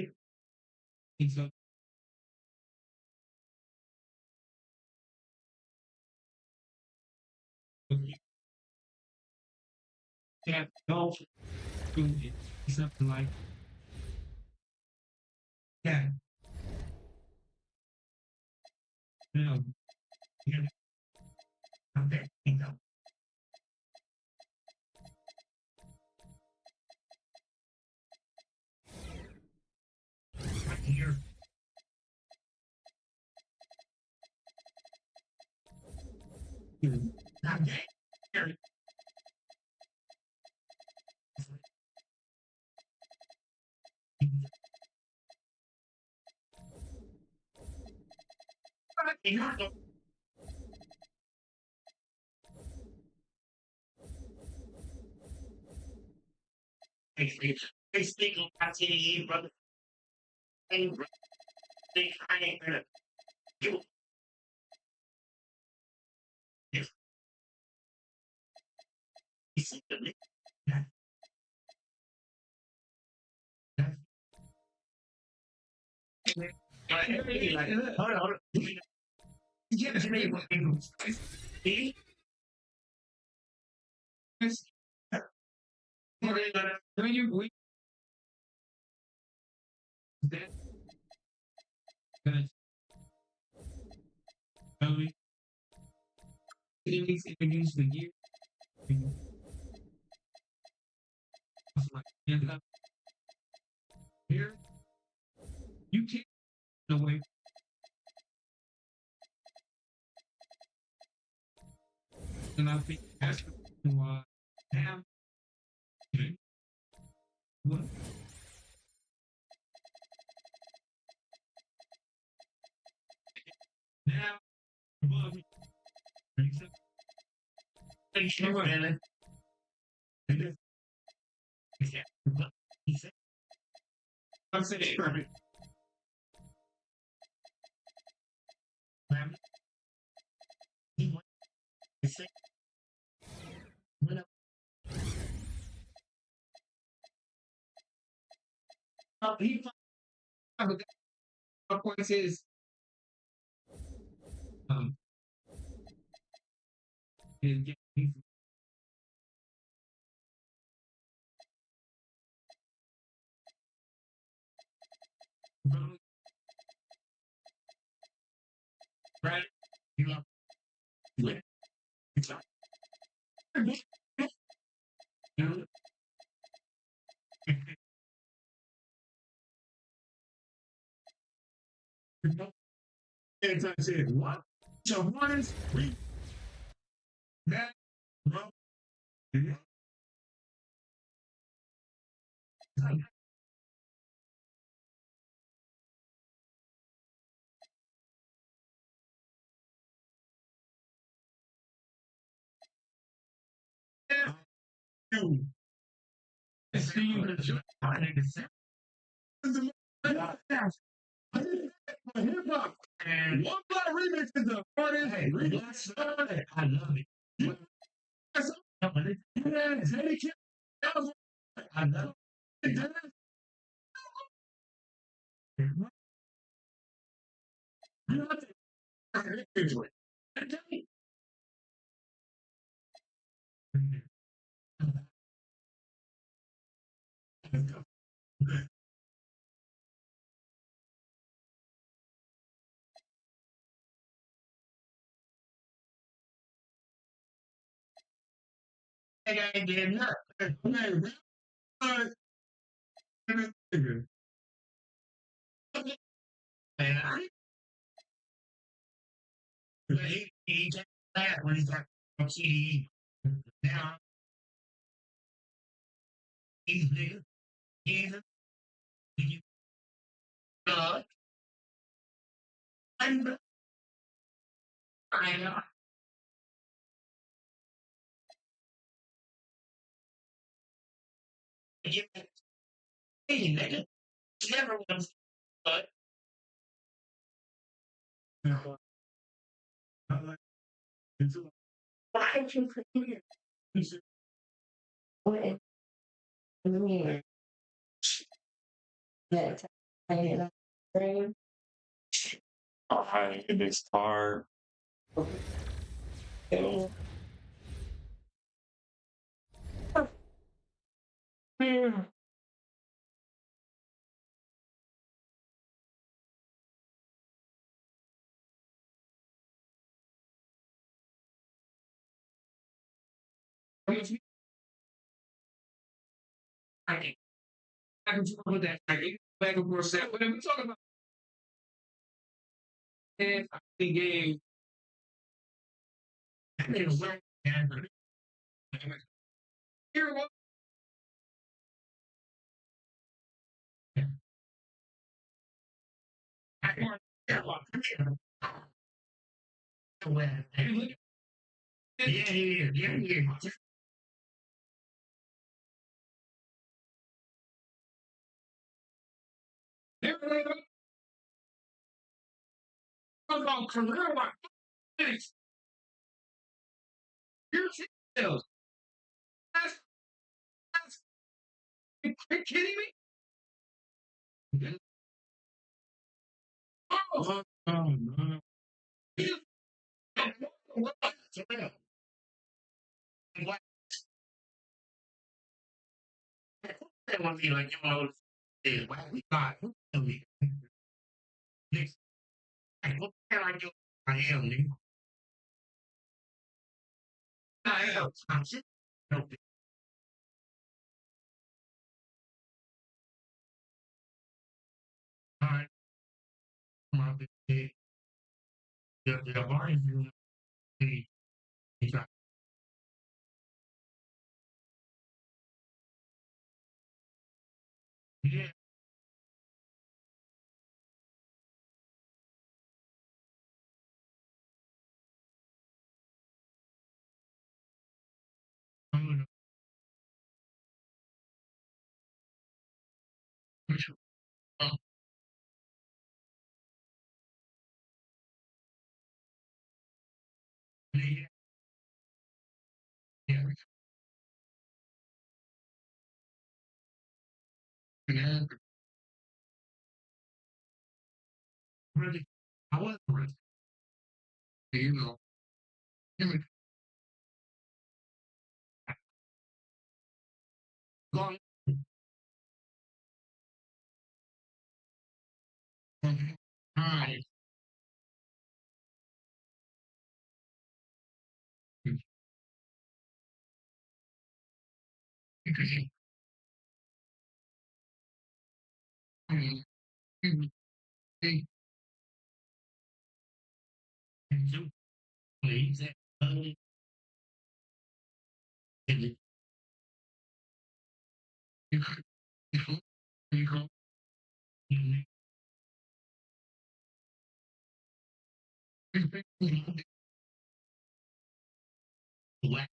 you can't go through it. Something like that. No. You know, okay. You know. Here. Okay. Here. They speak of you, brother. And they kind of you. If you see them, like, hold on. Yeah, see? When you that introduce the gear. And here you take it away. And I think that's why now what now above me. Thank you, man. I'm saying perfect. When He points is um, he- right. You know, and I said, what? So what is that? Hip hop and one black remix is the hardest remix. I love it. Yes, Zeddy Kid. I love it. You know what? I enjoy it. I ain't getting hurt. Man, and he just laughed when he got CD. Now he's nigga. He's uh, and I know. You hey, nigga. Never was, but why don't you put me in? What? Me. That time. I this hard. I think I can talk about that. I think back and forth set. But if we talk about it, the game, I mean, where here what I want yeah. They're about career like this. You're sales. That's you kidding me? Oh no. You what? What? They want to be like, you know, why we got next. What can I do? I am new. I am. I'm sitting. No, I, my big, the bar is yeah. I'm gonna push it up. Yeah. Yeah. really, I wasn't really, you know, him going high because he do please that you you go black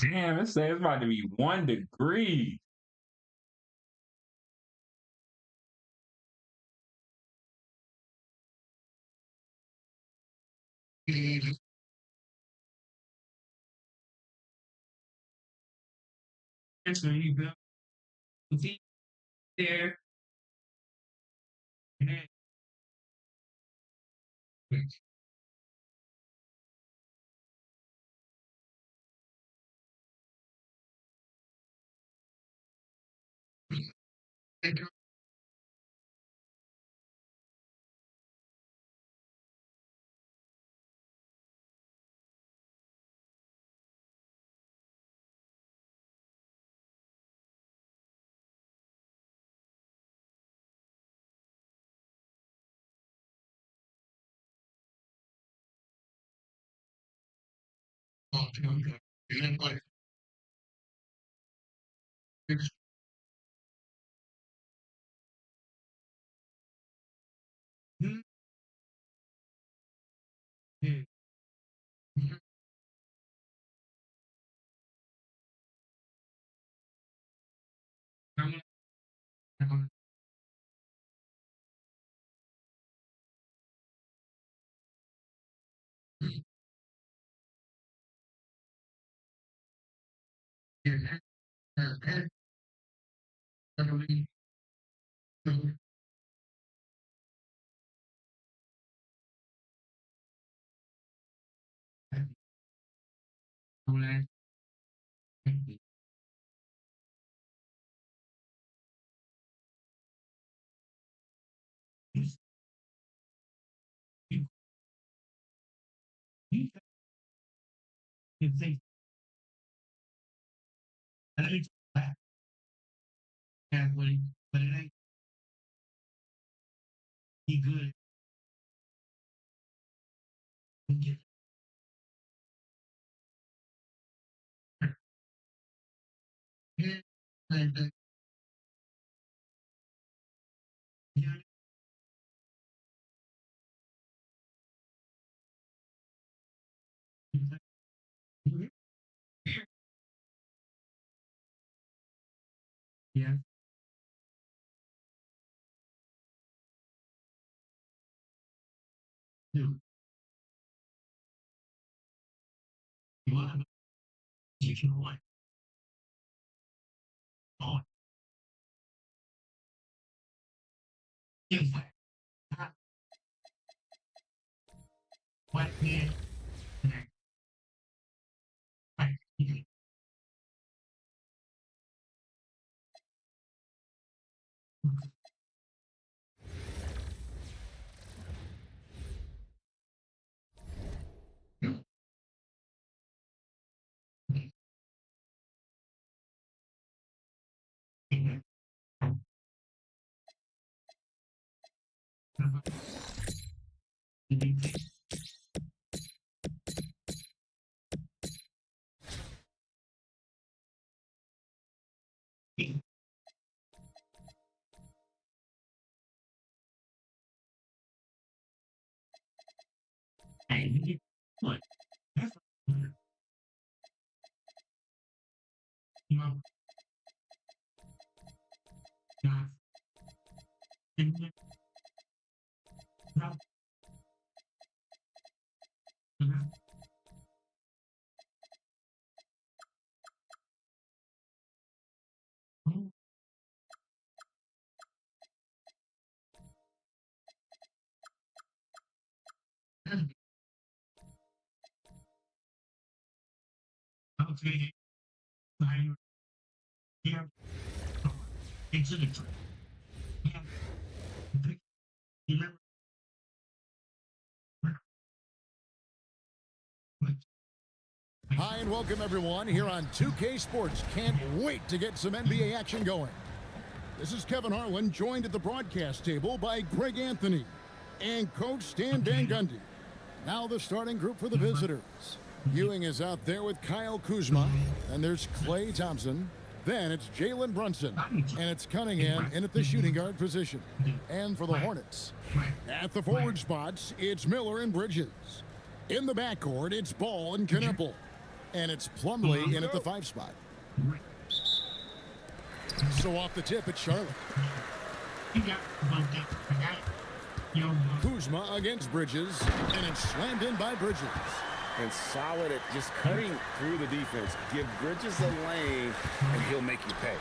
Damn, it says it's about to be 1 degree. so you go see there and then and then like it's it's a pathway, but it ain't be good. Yeah. You want you want oh yes what man and what that's Hi, and welcome everyone here on 2K Sports. Can't wait to get some NBA action going. This is Kevin Harlan, joined at the broadcast table by Greg Anthony and Coach Stan Van Gundy. Now the starting group for the visitors. Ewing is out there with Kyle Kuzma, and there's Klay Thompson. Then it's Jalen Brunson, and it's Cunningham in at the shooting guard position. And for the Hornets, at the forward spots, it's Miller and Bridges. In the backcourt, it's Ball and Knueppel. And it's Plumlee in at the 5 spot. So off the tip, it's Charlotte. Kuzma against Bridges, and it's slammed in by Bridges. And solid at just cutting through the defense. Give Bridges a lane, and he'll make you pay.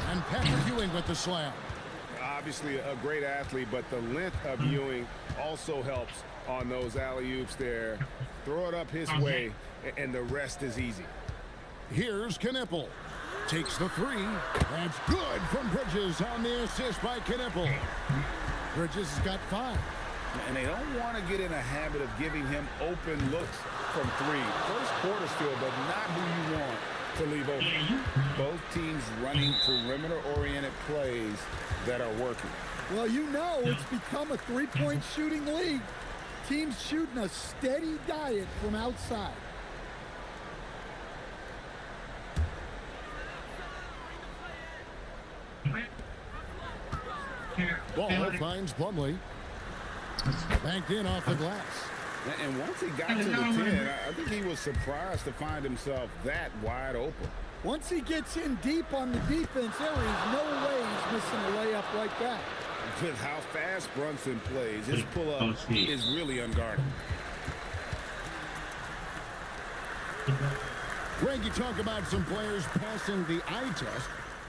And Patrick Ewing with the slam. Obviously a great athlete, but the length of Ewing also helps on those alley-oops there. Throw it up his way, and the rest is easy. Here's Knueppel. Takes the 3. That's good from Bridges on the assist by Knueppel. Bridges has got 5. And they don't want to get in a habit of giving him open looks from 3. First quarter still, but not who you want to leave open. Both teams running perimeter-oriented plays that are working. Well, you know it's become a three-point shooting league. Teams shooting a steady diet from outside. Ball finds Plumlee. Banked in off the glass. And once he got to the 10, I think he was surprised to find himself that wide open. Once he gets in deep on the defense, there is no way he's missing a layup like that. With how fast Brunson plays, his pull-up is really unguarded. Greg, you talk about some players passing the eye test.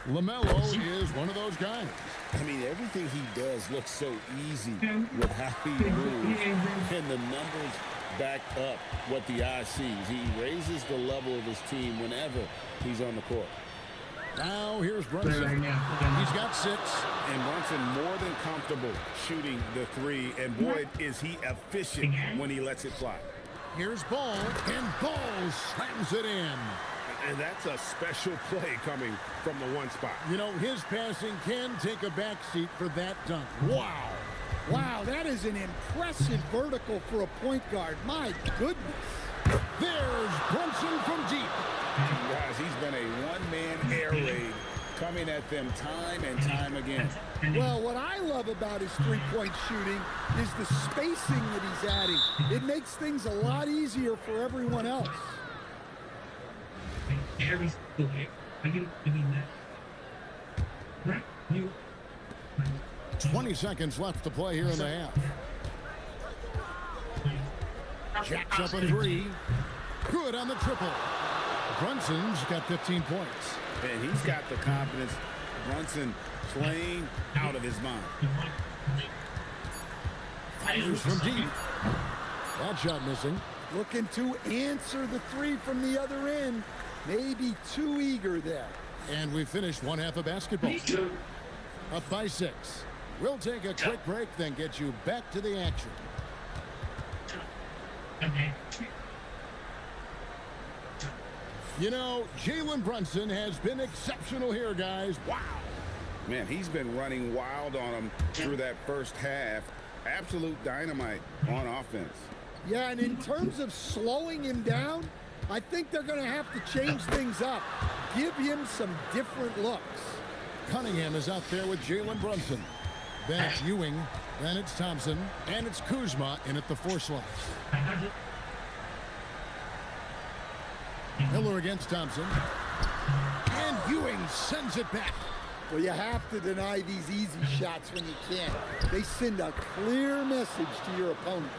LaMelo is one of those guys. I mean, everything he does looks so easy with how he moves. And the numbers back up what the eye sees. He raises the level of his team whenever he's on the court. Now here's Brunson. He's got 6. And Brunson more than comfortable shooting the 3. And boy, is he efficient when he lets it fly. Here's Ball, and Ball slams it in. And that's a special play coming from the 1 spot. You know, his passing can take a backseat for that dunk. Wow. Wow, that is an impressive vertical for a point guard. My goodness. There's Brunson from deep. Guys, he's been a one-man air raid coming at them time and time again. Well, what I love about his three-point shooting is the spacing that he's adding. It makes things a lot easier for everyone else. 20 seconds left to play here in the half. Jacks up a 3. Good on the triple. Brunson's got 15 points. And he's got the confidence. Brunson playing out of his mind. Fires from deep. That shot missing. Looking to answer the 3 from the other end. Maybe too eager there. And we finished one half of basketball. Up by 6. We'll take a quick break, then get you back to the action. You know, Jalen Brunson has been exceptional here, guys. Wow. Man, he's been running wild on him through that first half. Absolute dynamite on offense. Yeah, and in terms of slowing him down, I think they're going to have to change things up. Give him some different looks. Cunningham is out there with Jalen Brunson. Then it's Ewing. Then it's Thompson. And it's Kuzma in at the 4 slots. Miller against Thompson. And Ewing sends it back. Well, you have to deny these easy shots when you can. They send a clear message to your opponents.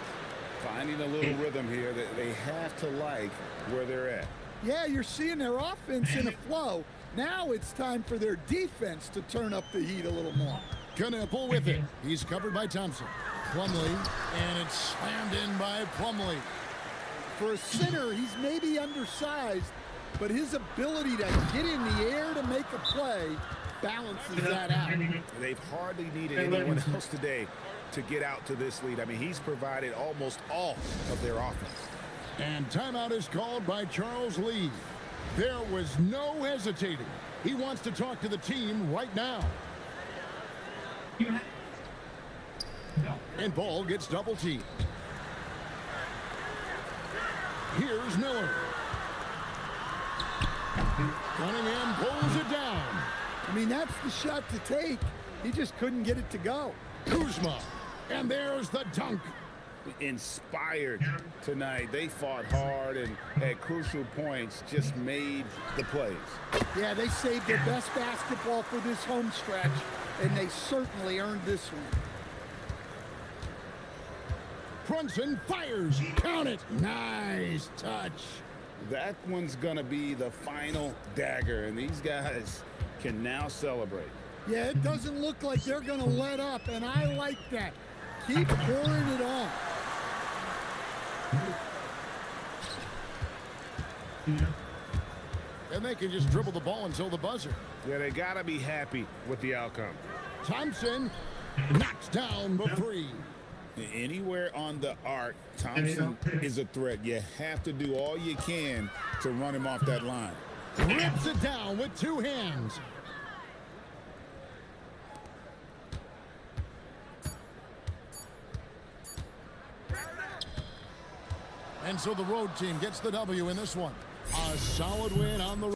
Finding a little rhythm here that they have to like where they're at. Yeah, you're seeing their offense in a flow. Now it's time for their defense to turn up the heat a little more. Knipple with it. He's covered by Thompson. Plumlee, and it's slammed in by Plumlee. For a center, he's maybe undersized, but his ability to get in the air to make a play balances that out. They've hardly needed anyone else today to get out to this lead. I mean, he's provided almost all of their offense. And timeout is called by Charles Lee. There was no hesitating. He wants to talk to the team right now. And ball gets double teamed. Here's Miller. Cunningham pulls it down. I mean, that's the shot to take. He just couldn't get it to go. Kuzma. And there's the dunk. Inspired tonight. They fought hard and at crucial points just made the plays. Yeah, they saved their best basketball for this home stretch, and they certainly earned this one. Brunson fires. Count it. Nice touch. That one's going to be the final dagger, and these guys can now celebrate. Yeah, it doesn't look like they're going to let up, and I like that. Keep pouring it on. And they can just dribble the ball until the buzzer. Yeah, they got to be happy with the outcome. Thompson knocks down the three. Anywhere on the arc, Thompson is a threat. You have to do all you can to run him off that line. Rips it down with two hands. And so the road team gets the W in this one. A solid win on the road.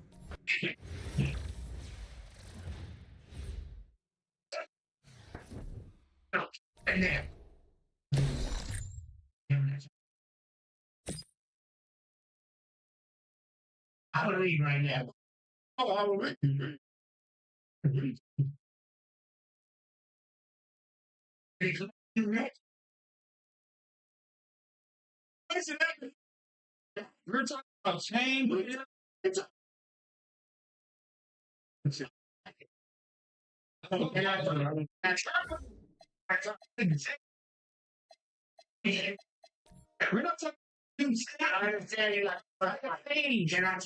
I want to leave right now. Oh, I will make you. Listen, we're talking about change. We're not talking. I understand you like change, and I'm.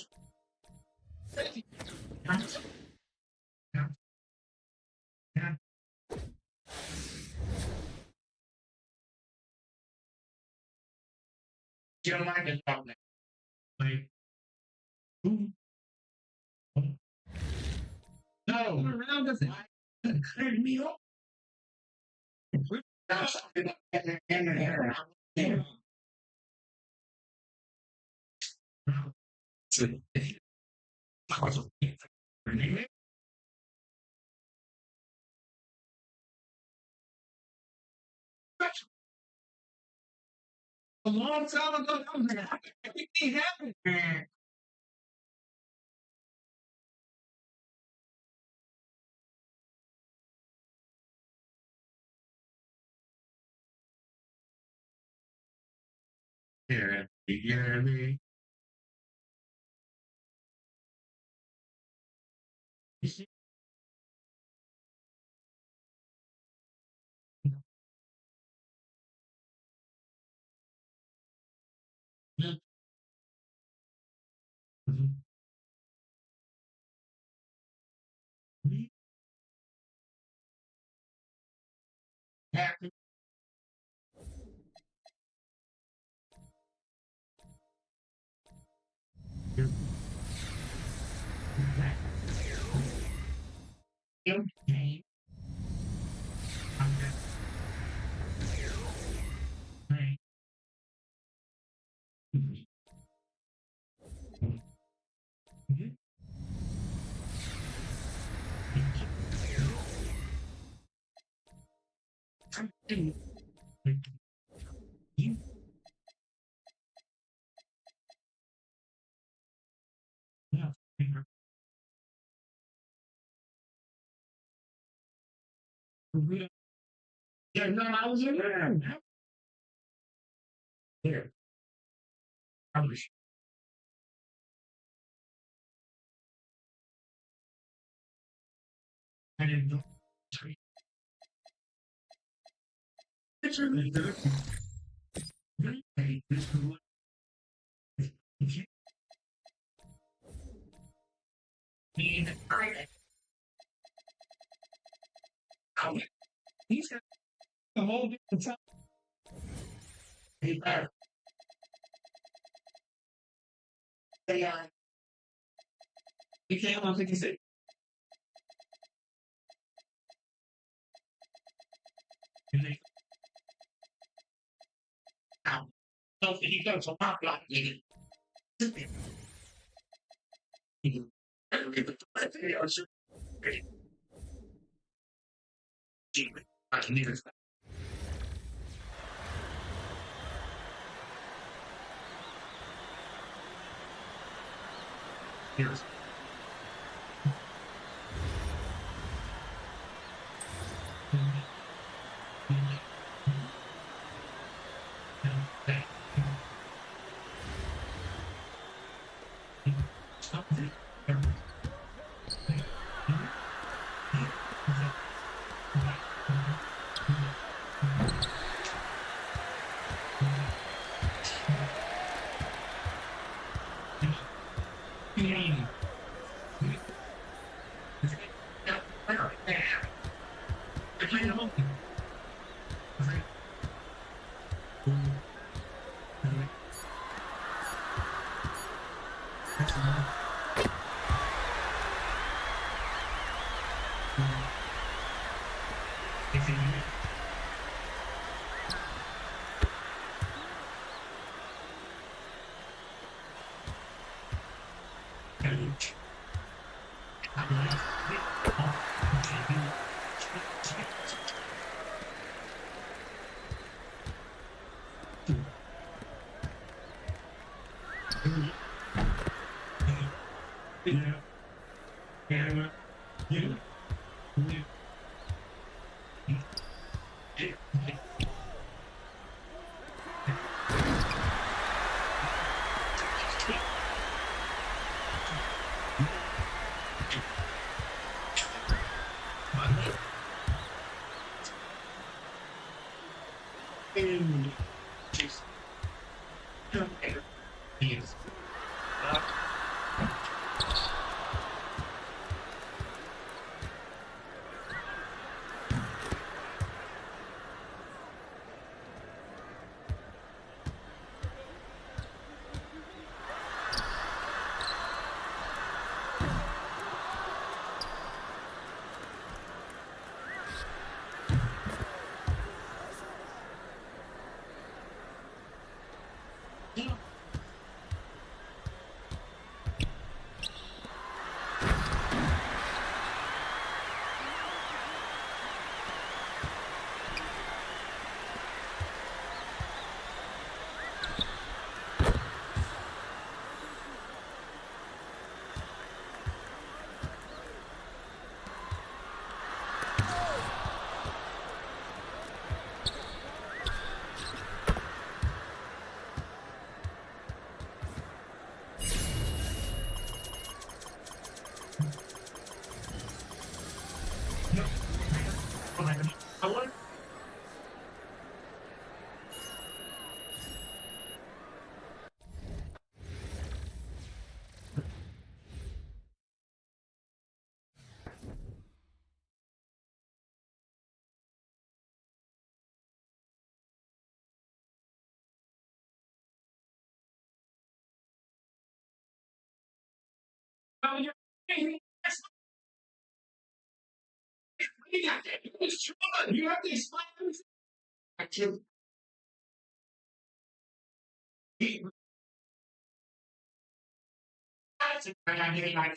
You don't mind the problem. Like, no, around the thing. Cleared me up. A long time ago, everything happened, man. Yeah, you know what I mean? Happy. Okay. Yeah, no, I was in there. Here. I was. I didn't know. It's really good. Hey, this is what. Need I. He's got the whole different time. Hey, Barry. Hey, you can't want to think it. Now, so he goes a lot like you. I can even. Here's. You have to explain everything. I can't. I'm getting my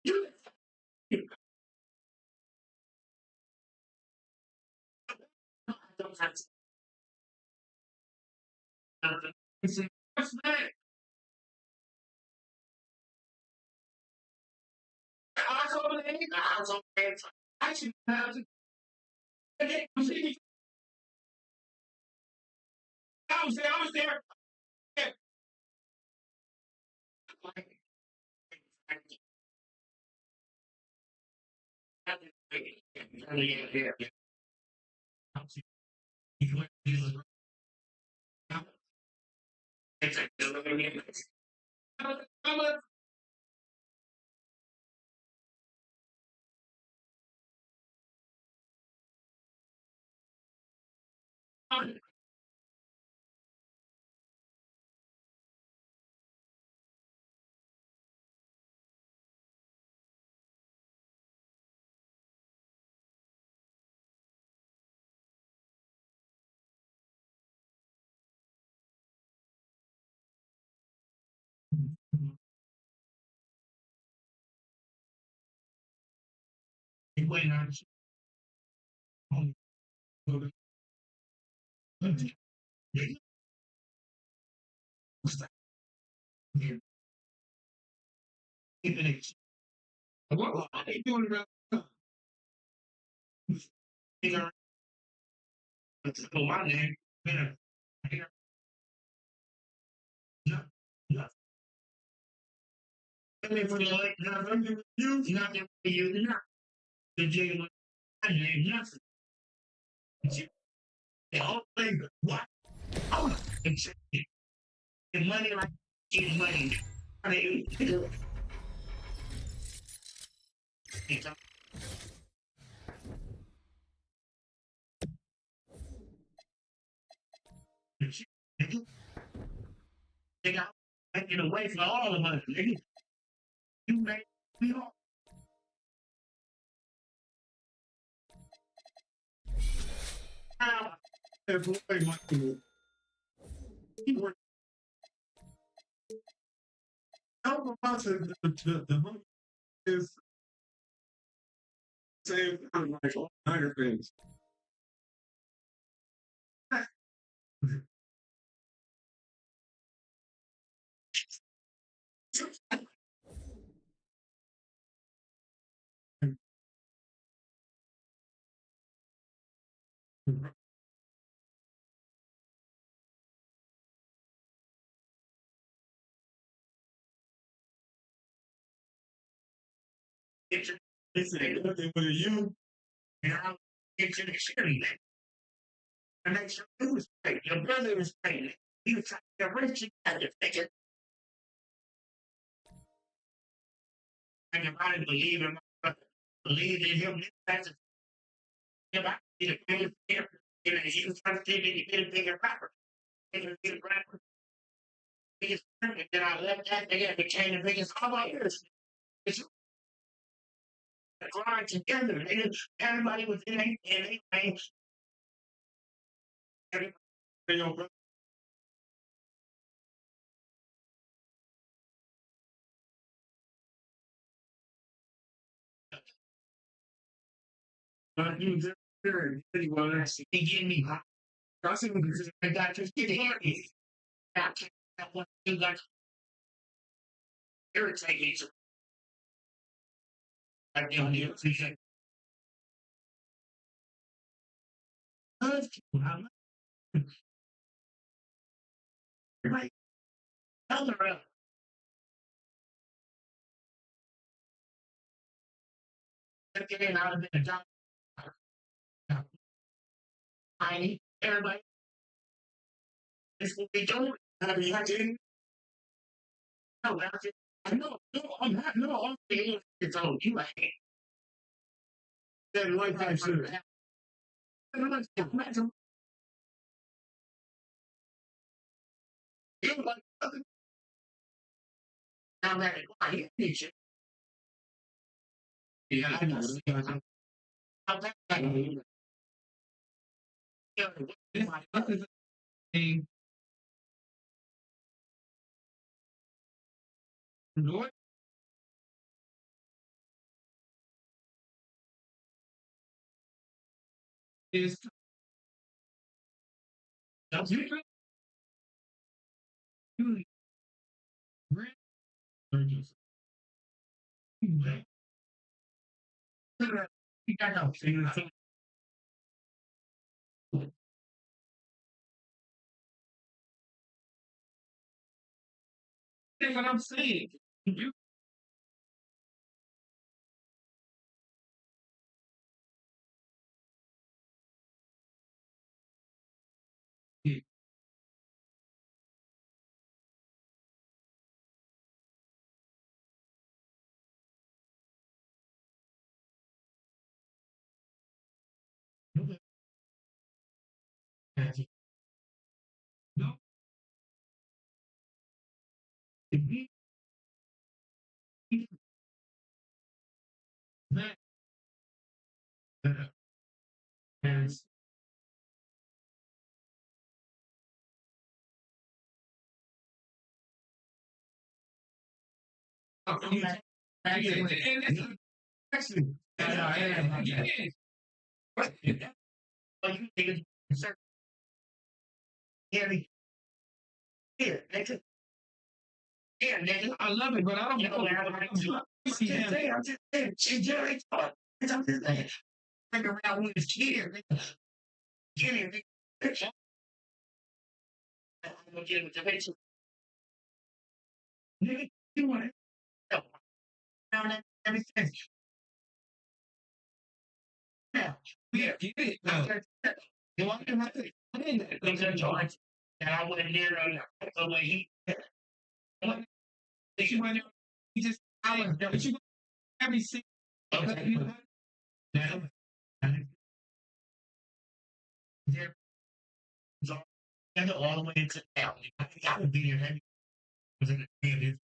you don't have to. What's that? was there. What are they doing about my name? You not you not the Jalen name nothing. The whole thing, what? Oh, it's money like it's money. I mean, they got taken away from all of us. Nigga. You made me all. That's way much more. He worked. How about the money is same like all other things. It's a nothing but you and I'll get you the cheerleading. And make sure you was playing. Your brother was playing. You was trying to reach each other, thinking, and if I didn't believe in my brother, believe in him, that's if I be the biggest player, you know, he was trying to see me to be the bigger rapper. Bigger rapper. Biggest player, and then I left that nigga and became the biggest all my years. It's a grind together. Everybody was in their lane. Everybody, you know, he was there. He was. He gave me hot. I said, I got to get here. That one thing got irritating. I don't appreciate it. Right. Other getting out of the job. I everybody is what we do. I mean, I didn't know. I know. No, I'm not. No, I'm saying it's on you. I ain't. Then one time soon. Imagine you like other. Now that I need you. Yeah, I know. I'm not saying. My other thing. Lord is. Don't you really resurgence. You got no figure. That's what I'm saying. You no. That is and it's actually like you think it's here, nigga. Yeah, nigga. I love it, but I don't know. I'm just saying, Jerry, I'm just saying, bring around with his kid, nigga. Get him, nigga. I'm gonna get him to make some. Nigga, you want it? Down everything. Yeah, get it. You want to have it? Things are George. And I went in there on the way he. You went there, he just. But you every single. There. All the way to now. I gotta be here. Heavy. Was in the game.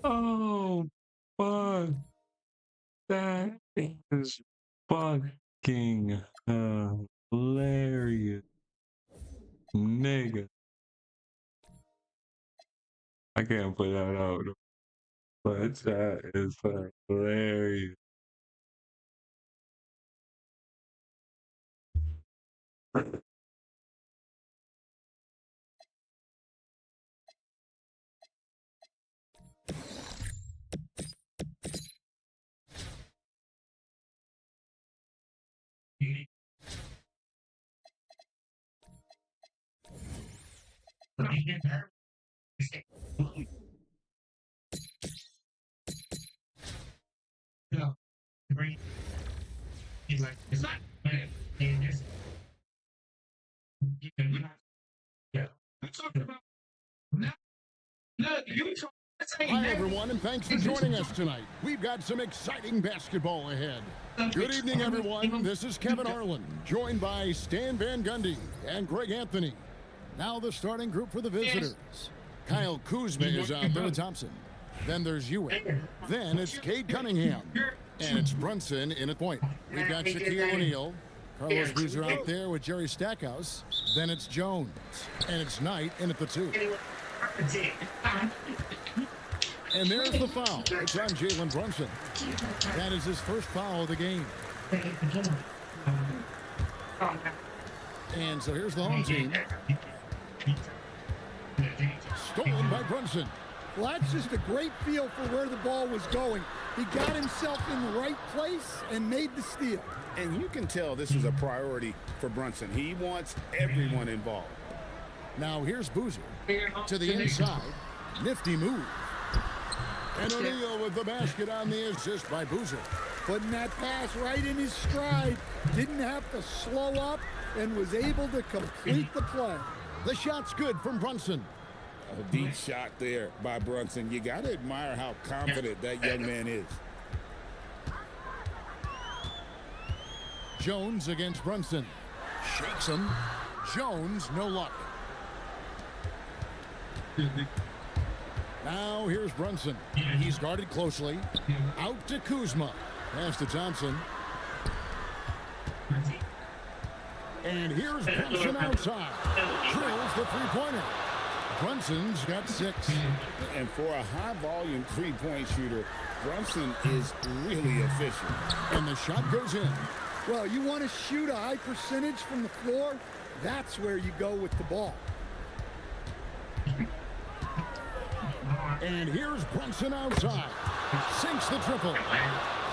Oh, fuck. That is fucking hilarious. Nigga. I can't put that out, but that is hilarious. He's like, it's not. Yeah. I'm talking about. No, you talk. Hi, everyone, and thanks for joining us tonight. We've got some exciting basketball ahead. Good evening, everyone. This is Kevin Harlan, joined by Stan Van Gundy and Greg Anthony. Now the starting group for the visitors. Kyle Kuzma is out there with Thompson. Then there's Ewing. Then it's Cade Cunningham. And it's Brunson in at point. We've got Shaquille O'Neal. Carlos Boozer out there with Jerry Stackhouse. Then it's Jones. And it's Knight in at the 2. And there's the foul. It's on Jalen Brunson. That is his first foul of the game. And so here's the home team. Stolen by Brunson. Well, that's just a great feel for where the ball was going. He got himself in the right place and made the steal. And you can tell this is a priority for Brunson. He wants everyone involved. Now here's Boozer to the inside. Nifty move. And O'Neal with the basket on the assist by Boozer. Putting that pass right in his stride. Didn't have to slow up and was able to complete the play. The shot's good from Brunson. A deep shot there by Brunson. You got to admire how confident that young man is. Jones against Brunson. Shakes him. Jones, no luck. Now here's Brunson. He's guarded closely. Out to Kuzma. Pass to Thompson. And here's Brunson outside. Drills the three-pointer. Brunson's got 6. And for a high-volume three-point shooter, Brunson is really efficient. And the shot goes in. Well, you want to shoot a high percentage from the floor? That's where you go with the ball. And here's Brunson outside. Sinks the triple.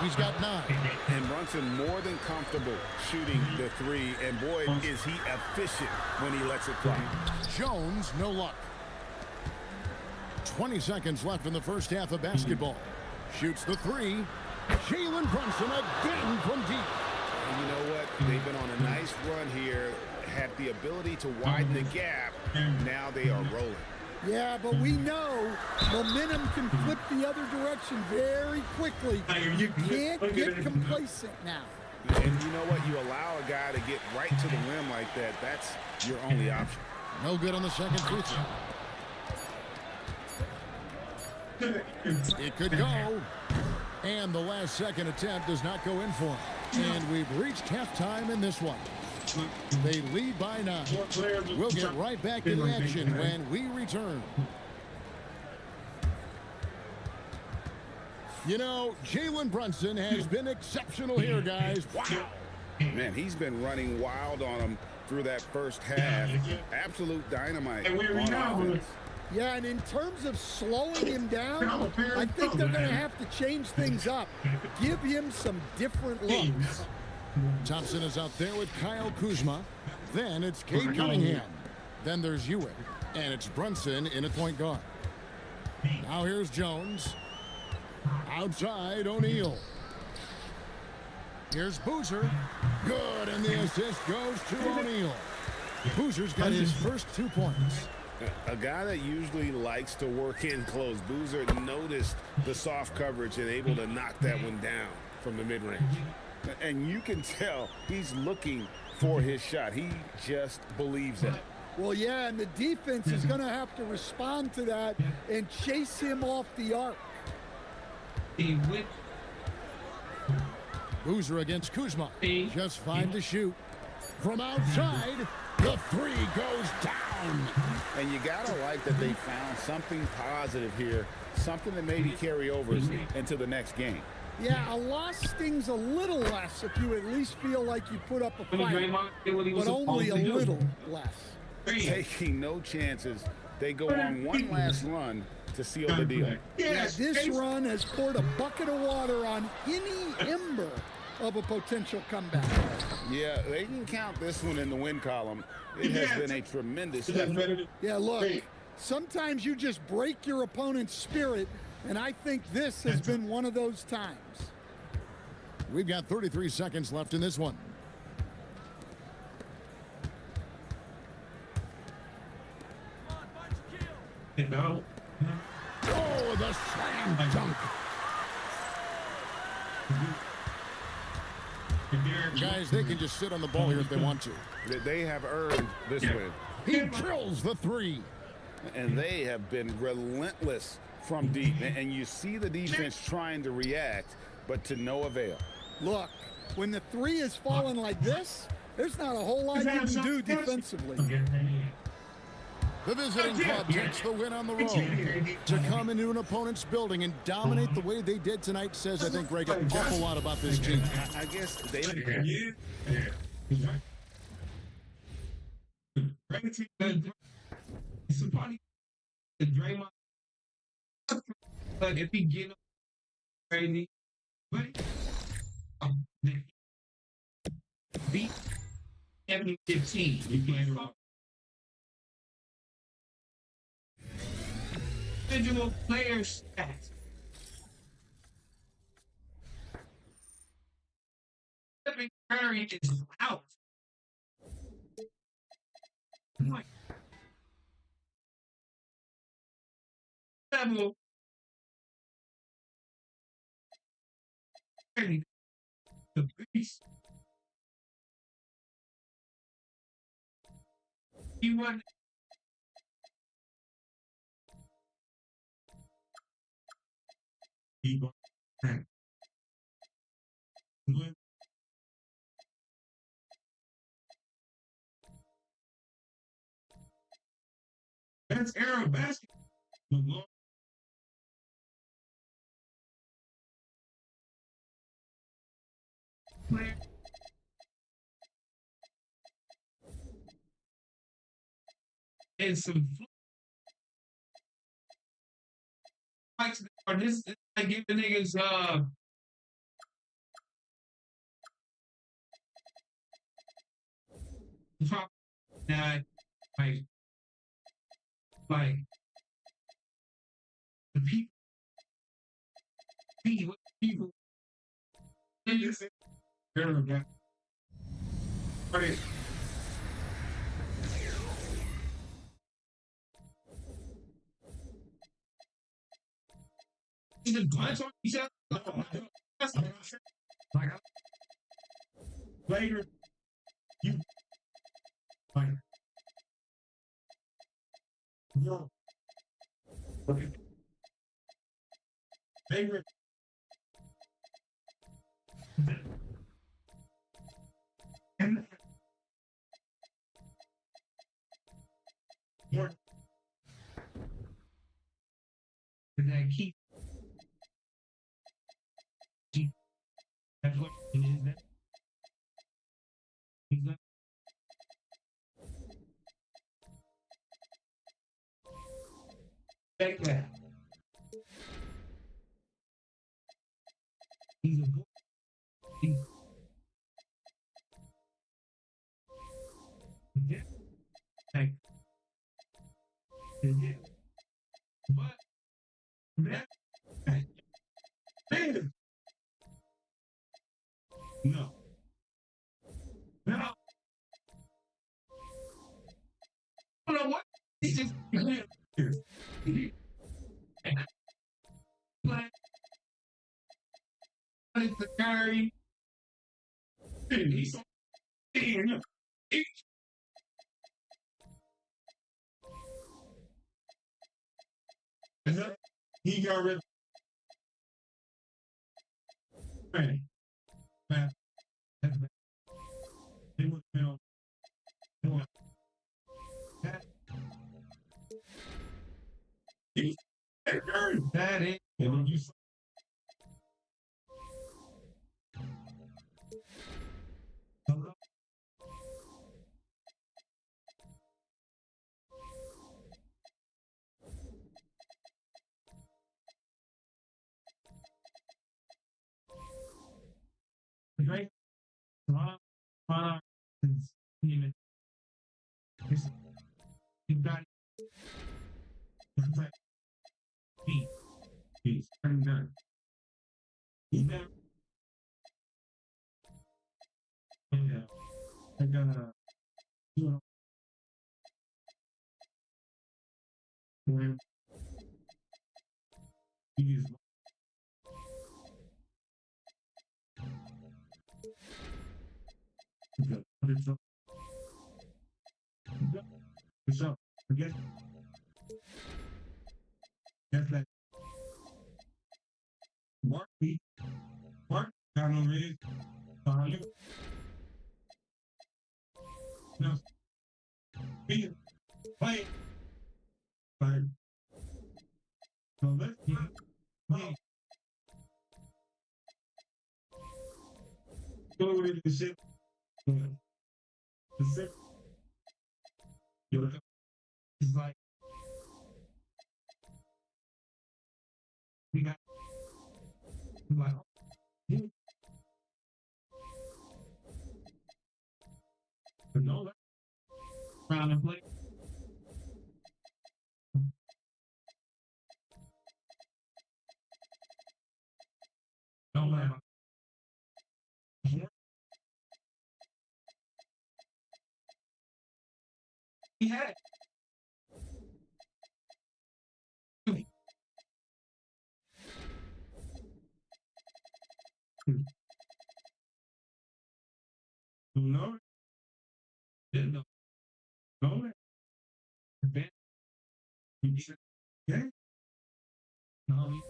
He's got 9. And Brunson more than comfortable shooting the 3. And boy, is he efficient when he lets it fly. Jones, no luck. 20 seconds left in the first half of basketball. Shoots the 3. Jalen Brunson again from deep. And you know what? They've been on a nice run here. Had the ability to widen the gap. Now they are rolling. Yeah, but we know momentum can flip the other direction very quickly. You can't get complacent now. And you know what? You allow a guy to get right to the rim like that. That's your only option. No good on the second free throw. It could go. And the last second attempt does not go in for him. And we've reached halftime in this one. They lead by 9. We'll get right back to the action when we return. You know, Jalen Brunson has been exceptional here, guys. Wow. Man, he's been running wild on him through that first half. Absolute dynamite on offense. Yeah, and in terms of slowing him down, I think they're going to have to change things up. Give him some different looks. Thompson is out there with Kyle Kuzma. Then it's Cade Cunningham. Then there's Ewing. And it's Brunson in at point guard. Now here's Jones. Outside, O'Neal. Here's Boozer. Good, and the assist goes to O'Neal. Boozer's got his first 2 points. A guy that usually likes to work in close. Boozer noticed the soft coverage and able to knock that one down from the mid-range. And you can tell he's looking for his shot. He just believes in it. Well, yeah, and the defense is going to have to respond to that and chase him off the arc. Boozer against Kuzma. Just 5 to shoot. From outside, the 3 goes down. And you got to like that they found something positive here, something that maybe carry over into the next game. Yeah, a loss stings a little less if you at least feel like you put up a fight, but only a little less. Taking no chances. They go on one last run to seal the deal. Yeah, this run has poured a bucket of water on any ember of a potential comeback. Yeah, they can count this one in the win column. It has been a tremendous effort. Yeah, look, sometimes you just break your opponent's spirit, and I think this has been one of those times. We've got 33 seconds left in this one. Oh, the slam dunk. Guys, they can just sit on the ball here if they want to. They have earned this win. He drills the 3. And they have been relentless from deep. And you see the defense trying to react, but to no avail. Look, when the 3 is falling like this, there's not a whole lot you can do defensively. The visiting club gets the win on the road. To come into an opponent's building and dominate the way they did tonight says, I think, Greg, an awful lot about this team. I guess they... But if he get crazy, beat 70-15. You can't wrong. Individual player stats. Stephen Curry is out. Level. The beast. He won. He won. That's Arrow basketball. Player. And some flex or this I give the niggas that like the people in this area. Right. Even glance on each other. That's not like later you like no favorite and more that keep that's what it is that he's not like that. He's a boy. He's yeah. Like yeah. But that man, no. No. I don't know what he's just here. Like it's the guy he's so he got rid of man. Man. He was that is and then you right? Even you got he's turning down. He's never yeah. I gotta you know when he's so forget that's like work down on it. No, be play, but so let's play. Go with the ship. The ship. It's like we got like no round and play. Don't let him. He had it. No, didn't know. No, Ben, yeah, no,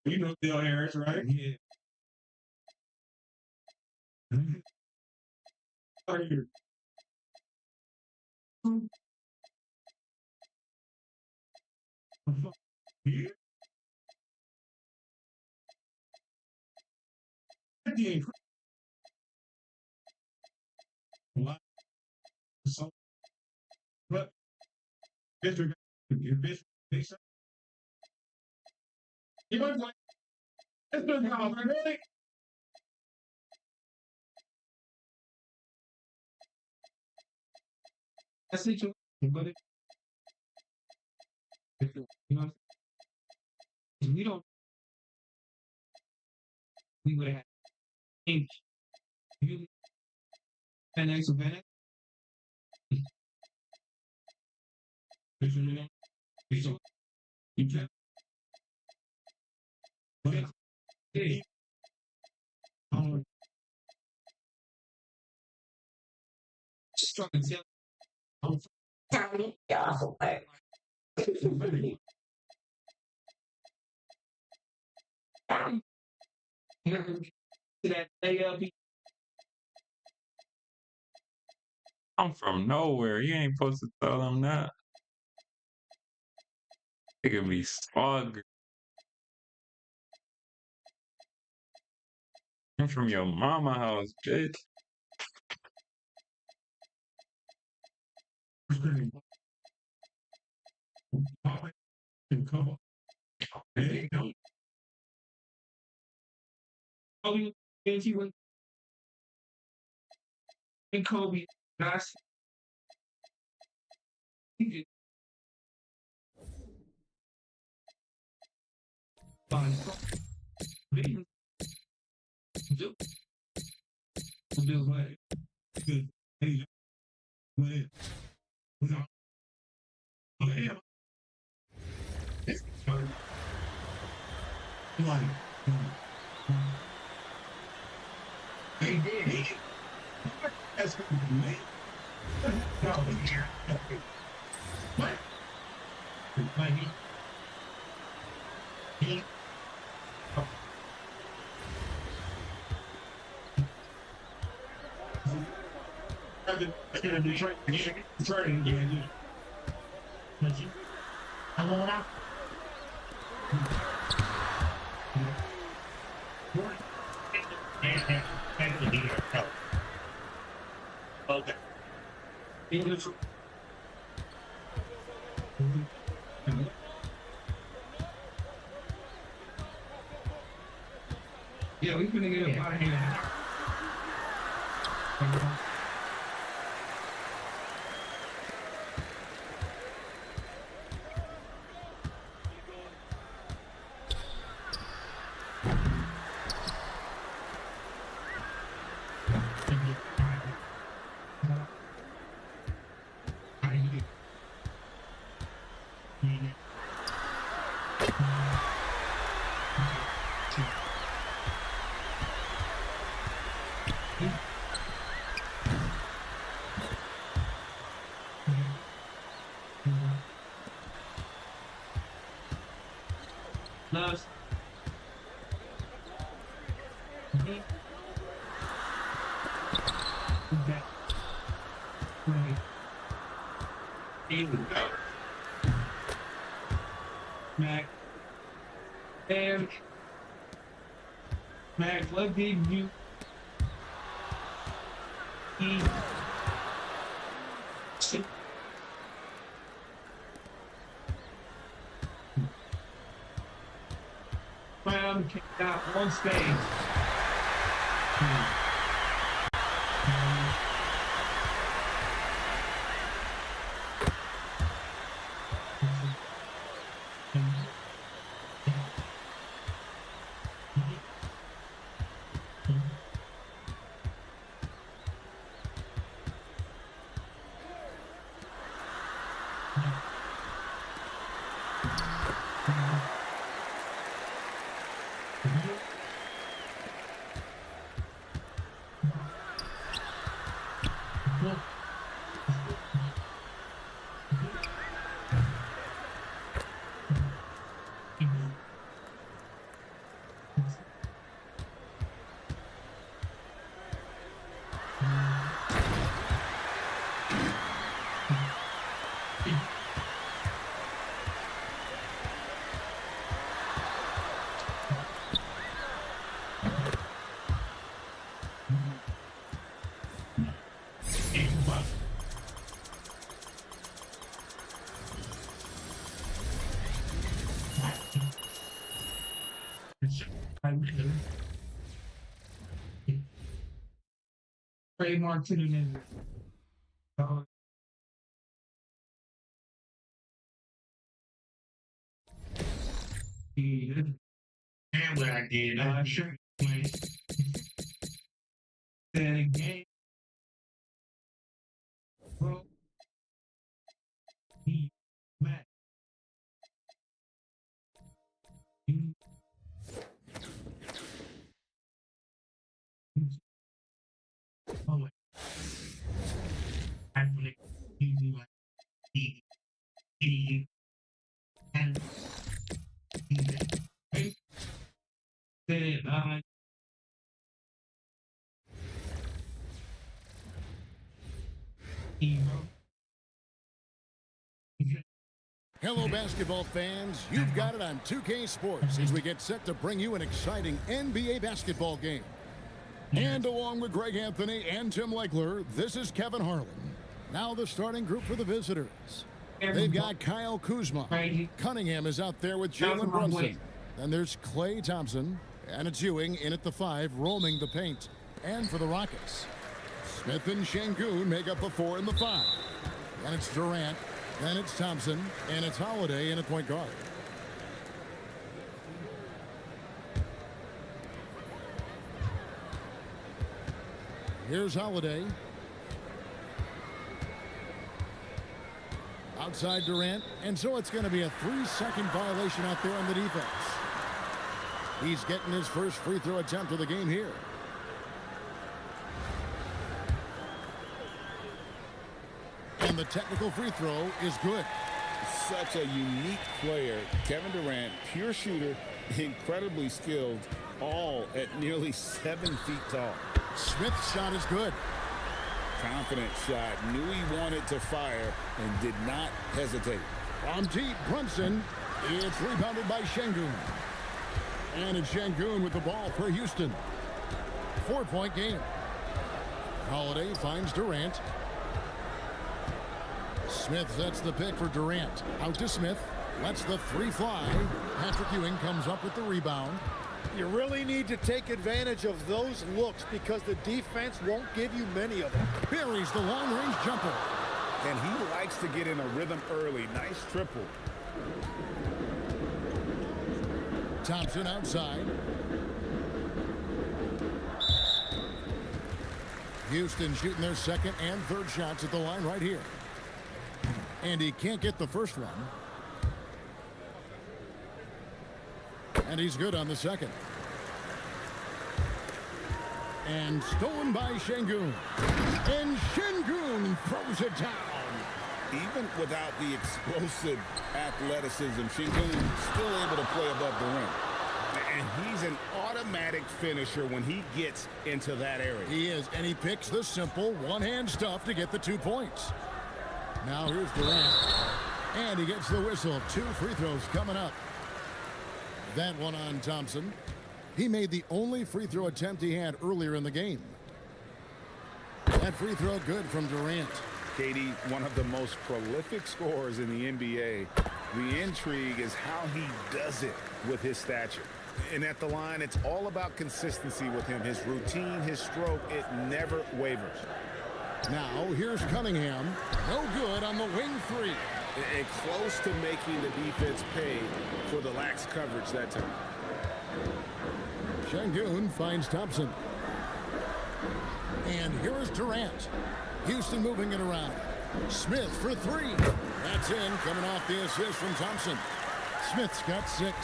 You know Bill Harris, right? Yeah. Are you? Yeah. Yeah. What? So, but Mr. Mr. You want to Mr. Calvin, really? I see you, but you know, we don't. We would have changed. You and X of N. So you can. But hey, struck and tell. Tiny, y'all. That I'm from nowhere. You ain't supposed to tell them that. It could be smug. I'm from your mama house, bitch. There you go. Kobe, and Kobe, nice. Fine. Do what? Good. Hey, what? No. Yeah. It's fun. Like, he did. That's what he made. What? Like, he. Detroit again. Okay. English. Yeah, we're gonna get a lot of here. Loves. Okay. Right. Mac. And Mac, what did you eat? Brown kicked out one stage. Trey Martinez. And what I did, sure. Then again, bro, he met. Oh, actually, he and said, Hello, basketball fans. You've got it on 2K Sports as we get set to bring you an exciting NBA basketball game. And along with Greg Anthony and Tim Legler, this is Kevin Harlan. Now the starting group for the visitors. They've got Kyle Kuzma. Cunningham is out there with Jalen Brunson. Then there's Klay Thompson. And it's Ewing in at the 5, roaming the paint. And for the Rockets, Smith and Şengün make up the 4 and the 5. And it's Durant. Then it's Thompson. And it's Holiday in at point guard. Here's Holiday. Outside Durant. And so it's going to be a 3-second violation out there on the defense. He's getting his first free throw attempt of the game here. And the technical free throw is good. Such a unique player. Kevin Durant, pure shooter, incredibly skilled, all at nearly 7 feet tall. Smith's shot is good. Confident shot. Knew he wanted to fire and did not hesitate. From deep, Brunson. It's rebounded by Şengün. And it's Şengün with the ball for Houston. 4-point game. Holiday finds Durant. Smith sets the pick for Durant. Out to Smith. Lets the 3 fly. Patrick Ewing comes up with the rebound. You really need to take advantage of those looks because the defense won't give you many of them. Buries the long-range jumper. And he likes to get in a rhythm early. Nice triple. Thompson outside. Houston shooting their second and third shots at the line right here. And he can't get the first one. And he's good on the second. And stolen by Şengün. And Şengün throws it down. Even without the explosive athleticism, Şengün still able to play above the rim. And he's an automatic finisher when he gets into that area. He is, and he picks the simple one-hand stuff to get the 2 points. Now here's Durant. And he gets the whistle. 2 free throws coming up. That one on Thompson. He made the only free throw attempt he had earlier in the game. That free throw good from Durant. KD, one of the most prolific scorers in the NBA. The intrigue is how he does it with his stature. And at the line, it's all about consistency with him. His routine, his stroke, it never wavers. Now here's Cunningham. No good on the wing 3. And close to making the defense pay for the lax coverage that time. Şengün finds Thompson. And here is Durant. Houston moving it around. Smith for 3. That's in, coming off the assist from Thompson. Smith's got 6.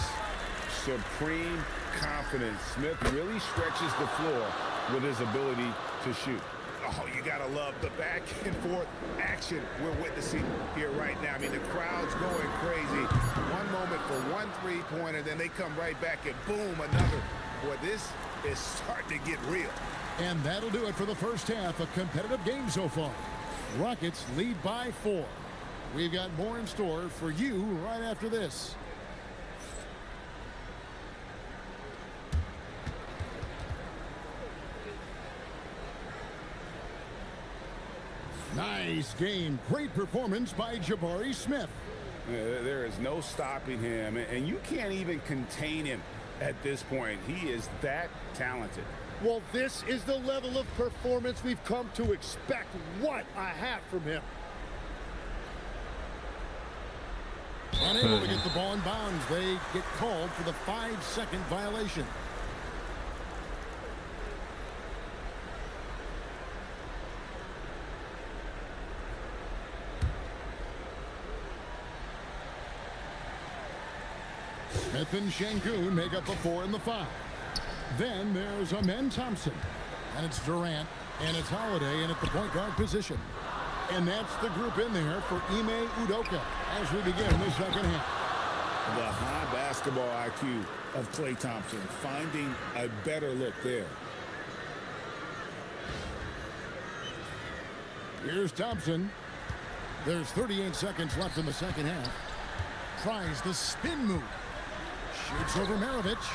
Supreme confidence. Smith really stretches the floor with his ability to shoot. Oh, you gotta love the back and forth action we're witnessing here right now. I mean, the crowd's going crazy. One moment for one 3-pointer, then they come right back and boom, another. Boy, this is starting to get real. And that'll do it for the first half. A competitive game so far. Rockets lead by 4. We've got more in store for you right after this. Nice game. Great performance by Jabari Smith. There is no stopping him, and you can't even contain him at this point. He is that talented. Well, this is the level of performance we've come to expect. What a hat from him. Unable to get the ball in bounds. They get called for the 5-second violation. Smith and Şengün make up the 4 and the 5. Then there's Amen Thompson. And it's Durant. And it's Holiday in at the point guard position. And that's the group in there for Ime Udoka as we begin the second half. The high basketball IQ of Klay Thompson, finding a better look there. Here's Thompson. There's 38 seconds left in the second half. Tries the spin move. Shoots over Maravich.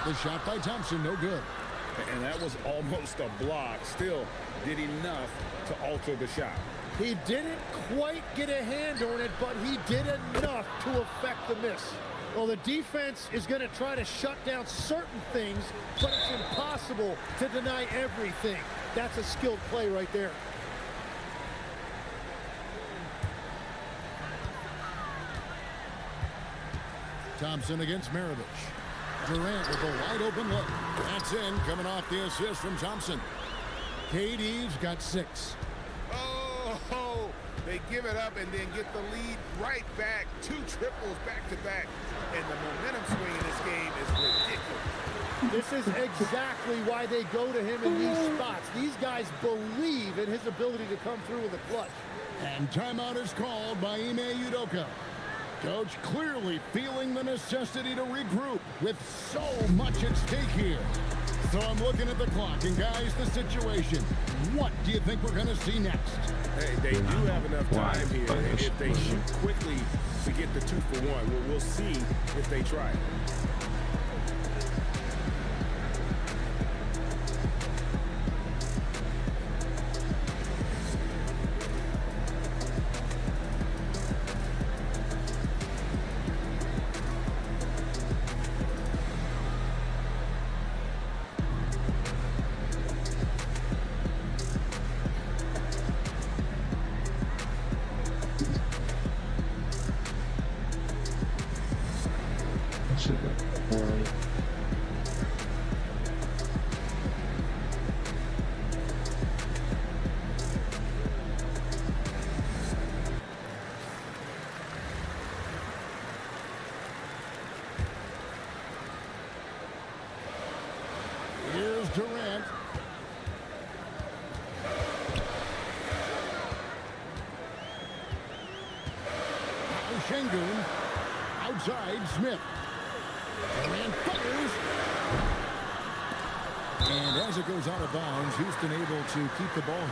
The shot by Thompson, no good. And that was almost a block. Still did enough to alter the shot. He didn't quite get a hand on it, but he did enough to affect the miss. Well, the defense is going to try to shut down certain things, but it's impossible to deny everything. That's a skilled play right there. Thompson against Maravich. Durant with a wide open look. That's in, coming off the assist from Thompson. KD's got 6. Oh, they give it up and then get the lead right back. 2 triples back to back. And the momentum swing in this game is ridiculous. This is exactly why they go to him in these spots. These guys believe in his ability to come through in the clutch. And timeout is called by Ime Udoka. Coach clearly feeling the necessity to regroup with so much at stake here. So I'm looking at the clock, and guys, the situation. What do you think we're going to see next? Hey, they do have enough time here. If they shoot quickly to get the 2 for 1, we'll see if they try it. Here's Durant. Now Şengün. Outside, Smith. Durant fires. And as it goes out of bounds, Houston able to keep the ball.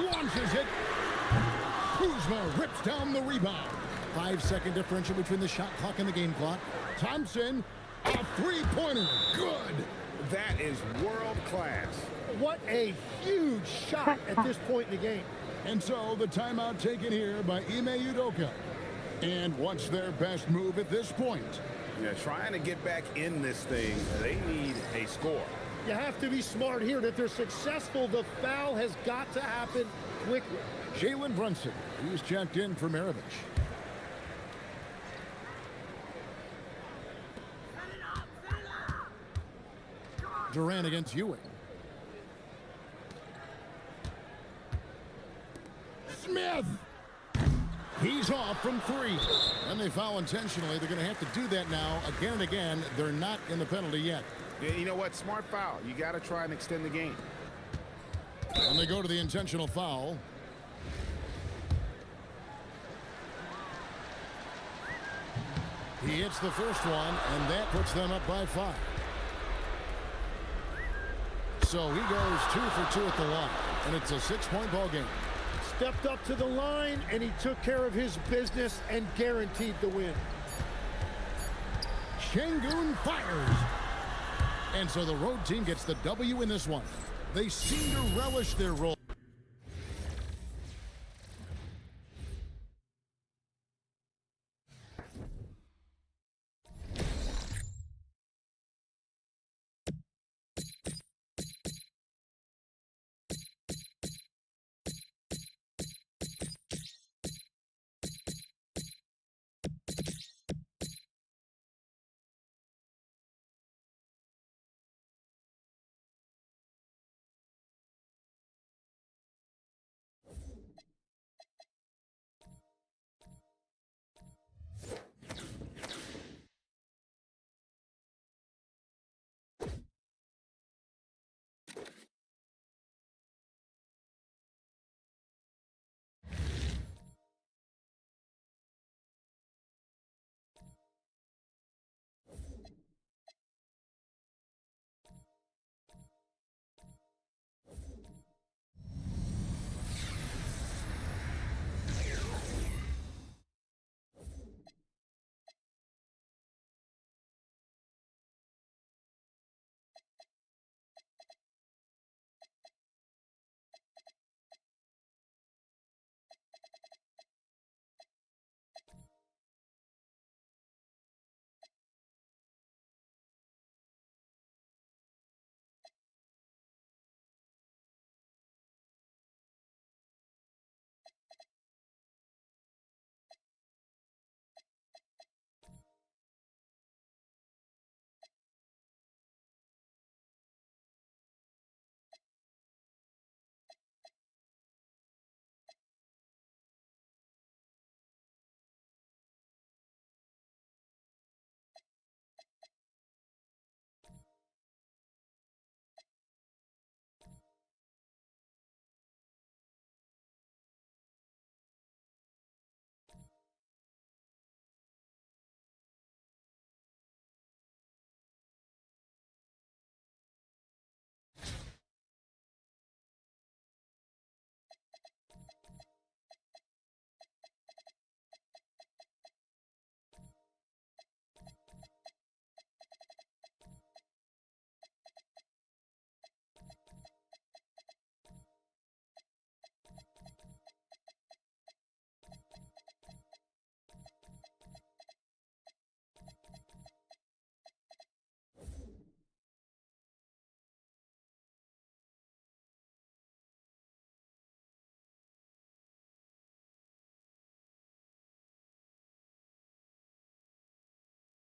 Launches it. Kuzma rips down the rebound. 5-second differential between the shot clock and the game clock. Thompson, a three-pointer. Good. That is world class. What a huge shot at this point in the game. And so the timeout taken here by Ime Udoka. And what's their best move at this point? Yeah, trying to get back in this thing, they need a score. You have to be smart here. If they're successful, the foul has got to happen quickly. Jalen Brunson, he's checked in for Maravich. Duren against Ewing. Smith! He's off from 3. And they foul intentionally. They're going to have to do that now again and again. They're not in the penalty yet. Yeah, you know what? Smart foul. You got to try and extend the game. And they go to the intentional foul. He hits the first one, and that puts them up by 5. So he goes 2 for 2 at the line, and it's a 6-point ball game. Stepped up to the line, and he took care of his business and guaranteed the win. Şengün fires. And so the road team gets the W in this one. They seem to relish their role.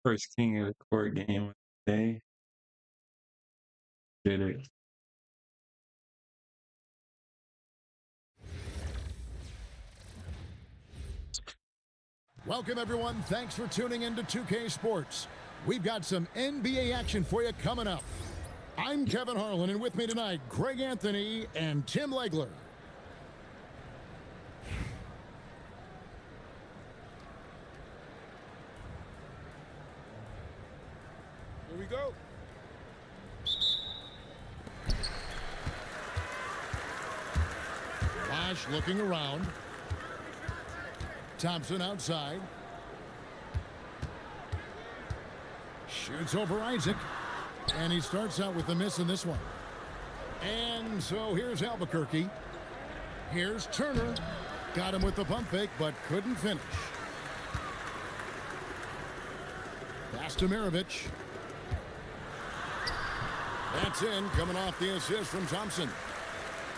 First king of the court game of the day. Did it. Welcome, everyone. Thanks for tuning in to 2K Sports. We've got some NBA action for you coming up. I'm Kevin Harlan, and with me tonight, Greg Anthony and Tim Legler. Here we go. Bosh looking around. Thompson outside. Shoots over Isaac. And he starts out with a miss in this one. And so here's Albuquerque. Here's Turner. Got him with the pump fake, but couldn't finish. Pass to Maravich. That's in, coming off the assist from Thompson.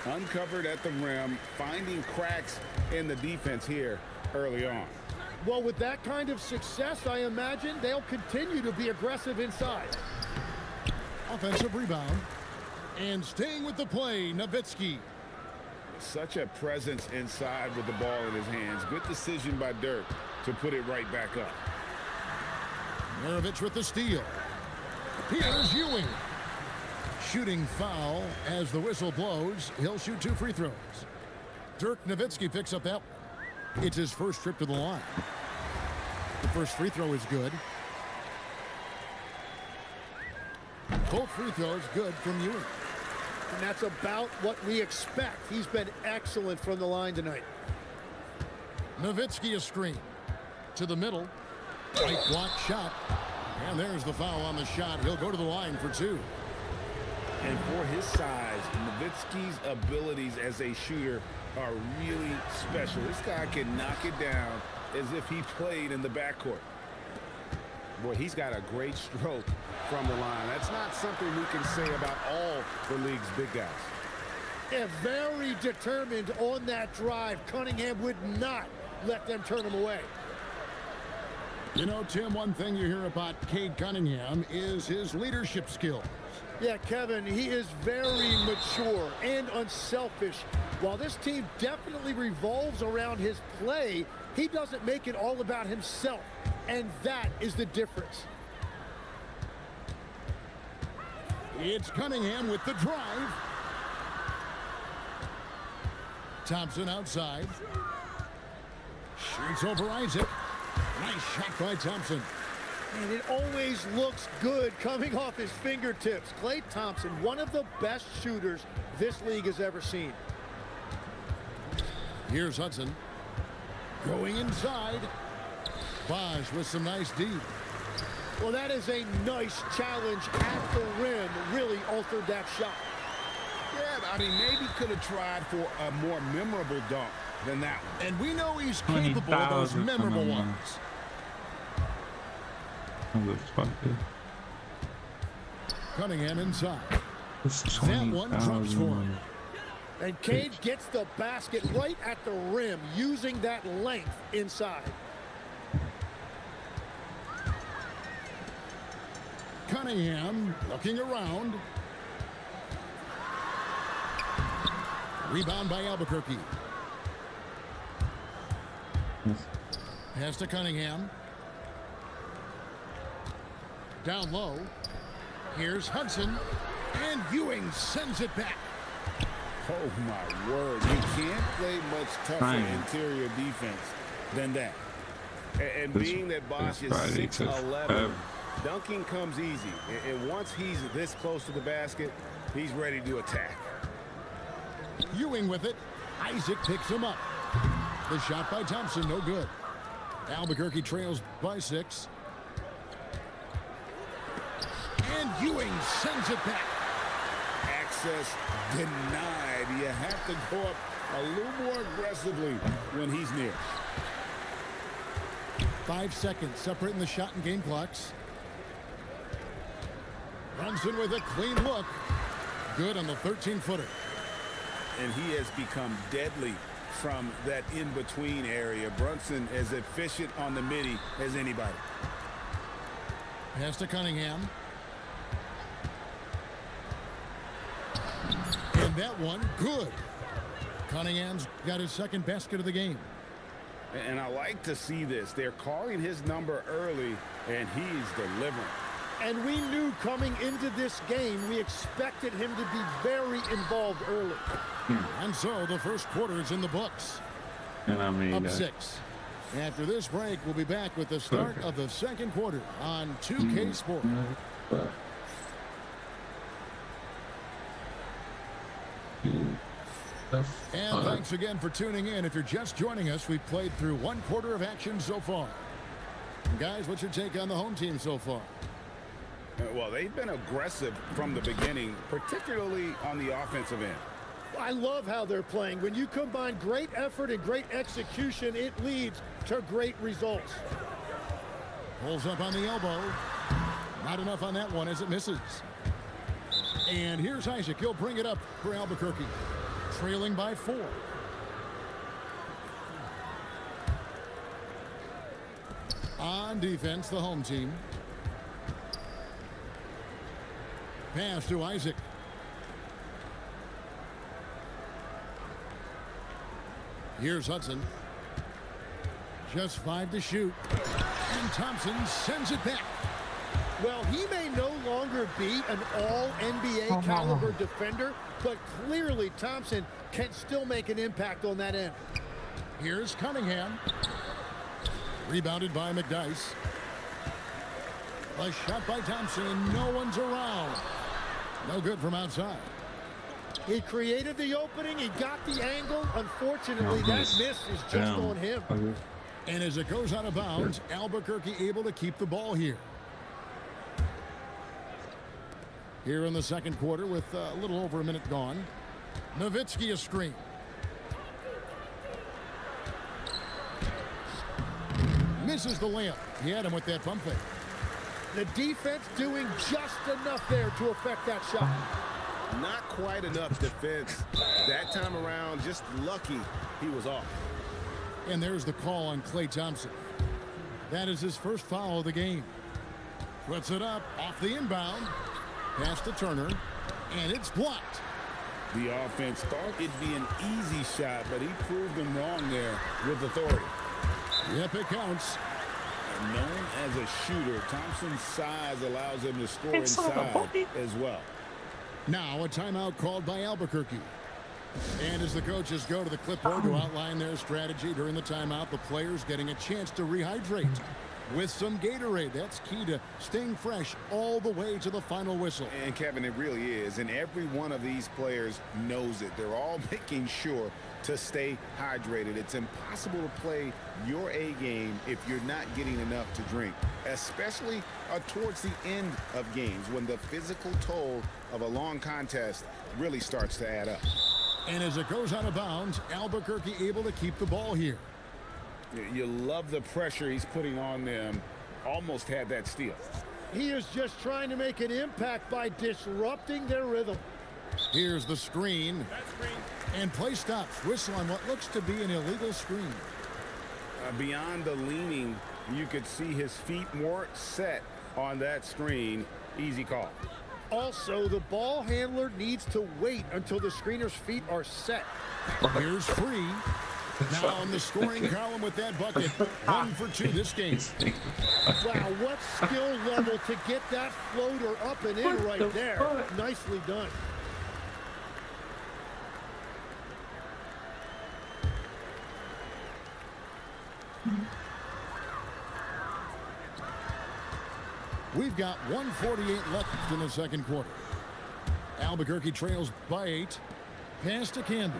Uncovered at the rim, finding cracks in the defense here early on. Well, with that kind of success, I imagine they'll continue to be aggressive inside. Offensive rebound. And staying with the play, Nowitzki. Such a presence inside with the ball in his hands. Good decision by Dirk to put it right back up. Maravich with the steal. Here's Ewing. Shooting foul as the whistle blows. He'll shoot 2 free throws. Dirk Nowitzki picks up that one. It's his first trip to the line. The first free throw is good. Both free throws good from Ewing. And that's about what we expect. He's been excellent from the line tonight. Nowitzki a screen. To the middle. Right block shot. And there's the foul on the shot. He'll go to the line for 2. And for his size, Nowitzki's abilities as a shooter are really special. This guy can knock it down as if he played in the backcourt. Boy, he's got a great stroke from the line. That's not something we can say about all the league's big guys. Yeah, very determined on that drive. Cunningham would not let them turn him away. You know, Tim, one thing you hear about Cade Cunningham is his leadership skills. Yeah, Kevin, he is very mature and unselfish. While this team definitely revolves around his play, he doesn't make it all about himself, and that is the difference. It's Cunningham with the drive. Thompson outside. Shoots over Isaac. Nice shot by Thompson. And it always looks good coming off his fingertips. Klay Thompson, one of the best shooters this league has ever seen. Here's Hudson. Going inside. Bosch with some nice D. Well, that is a nice challenge at the rim. Really altered that shot. Yeah, I mean, maybe could have tried for a more memorable dunk than that one. And we know he's capable of those memorable ones. Cunningham inside. That one drops for him. And Cade gets the basket right at the rim, using that length inside. Cunningham looking around. Rebound by Albuquerque. Pass to Cunningham. Down low. Here's Hudson. And Ewing sends it back. Oh, my word. You can't play much tougher interior defense than that. And being that Bosch is 6'11", dunking comes easy. And once he's this close to the basket, he's ready to attack. Ewing with it. Isaac picks him up. The shot by Thompson, no good. Albuquerque trails by 6. And Ewing sends it back. Access denied. You have to go up a little more aggressively when he's near. 5 seconds separating the shot and game clocks. Brunson with a clean look. Good on the 13-footer. And he has become deadly from that in-between area. Brunson as efficient on the midi as anybody. Pass to Cunningham. And that one, good. Cunningham's got his second basket of the game. And I like to see this. They're calling his number early, and he's delivering. And we knew coming into this game, we expected him to be very involved early. And so the first quarter is in the books. And I mean, up 6. After this break, we'll be back with the start of the second quarter on 2K Sports. And thanks again for tuning in. If you're just joining us, we've played through one quarter of action so far. Guys, what's your take on the home team so far? Well, they've been aggressive from the beginning, particularly on the offensive end. I love how they're playing. When you combine great effort and great execution, it leads to great results. Pulls up on the elbow. Not enough on that one as it misses. And here's Isaac. He'll bring it up for Albuquerque. Trailing by 4. On defense, the home team. Pass to Isaac. Here's Hudson. Just 5 to shoot. And Thompson sends it back. Well, he may no longer be an all-NBA caliber defender, but clearly Thompson can still make an impact on that end. Here's Cunningham. Rebounded by McDyess. A shot by Thompson, and no one's around. No good from outside. He created the opening. He got the angle. Unfortunately, that miss is just on him. And as it goes out of bounds, Albuquerque able to keep the ball here. Here in the second quarter with a little over a minute gone. Nowitzki a screen. Misses the layup. He had him with that pump fake. The defense doing just enough there to affect that shot. Not quite enough defense. That time around, just lucky he was off. And there's the call on Klay Thompson. That is his first foul of the game. Puts it up off the inbound. Pass to Turner. And it's blocked. The offense thought it'd be an easy shot, but he proved them wrong there with authority. Yep, it counts. And known as a shooter, Thompson's size allows him to score inside as well. Now a timeout called by Albuquerque. And as the coaches go to the clipboard to outline their strategy during the timeout, the players getting a chance to rehydrate with some Gatorade. That's key to staying fresh all the way to the final whistle. And Kevin, it really is. And every one of these players knows it. They're all making sure to stay hydrated. It's impossible to play your A game if you're not getting enough to drink, especially towards the end of games when the physical toll of a long contest really starts to add up. And as it goes out of bounds, Albuquerque able to keep the ball here. You love the pressure he's putting on them. Almost had that steal. He is just trying to make an impact by disrupting their rhythm. Here's the screen. And play stops. Whistle on what looks to be an illegal screen. Beyond the leaning, you could see his feet more set on that screen. Easy call. Also, the ball handler needs to wait until the screener's feet are set. Here's Free. Now on the scoring column with that bucket. 1 for 2 this game. Wow, what skill level to get that floater up and in right there. Nicely done. We've got 1:48 left in the second quarter. Albuquerque trails by 8. Pass to Camby.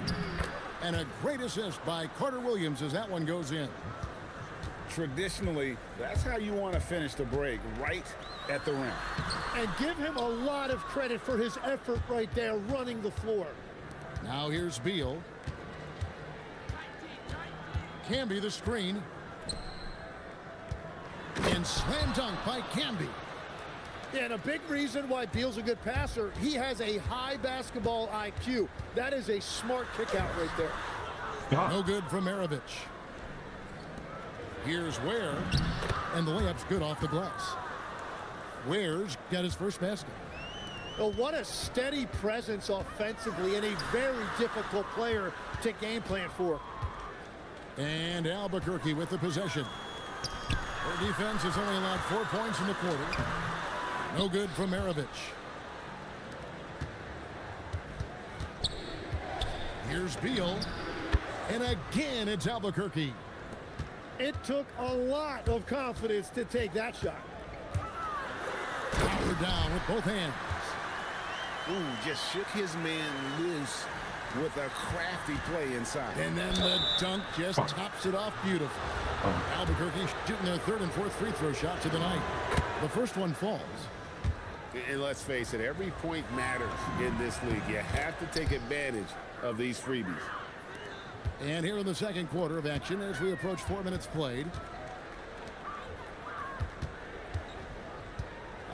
And a great assist by Carter Williams as that one goes in. Traditionally, that's how you want to finish the break, right at the rim. And give him a lot of credit for his effort right there running the floor. Now here's Beal. Camby the screen. And slam dunk by Camby. And a big reason why Beal's a good passer, he has a high basketball IQ. That is a smart kick out right there. No good from Maravich. Here's Ware. And the layup's good off the glass. Ware's got his first basket. Well, what a steady presence offensively and a very difficult player to game plan for. And Albuquerque with the possession. Their defense has only allowed 4 points in the quarter. No good from Maravich. Here's Beal. And again, it's Albuquerque. It took a lot of confidence to take that shot. Power down with both hands. Ooh, just shook his man loose with a crafty play inside. And then the dunk just tops it off beautiful. Albuquerque shooting their 3rd and 4th free throw shots of the night. The first one falls. And let's face it, every point matters in this league. You have to take advantage of these freebies. And here in the second quarter of action as we approach 4 minutes played.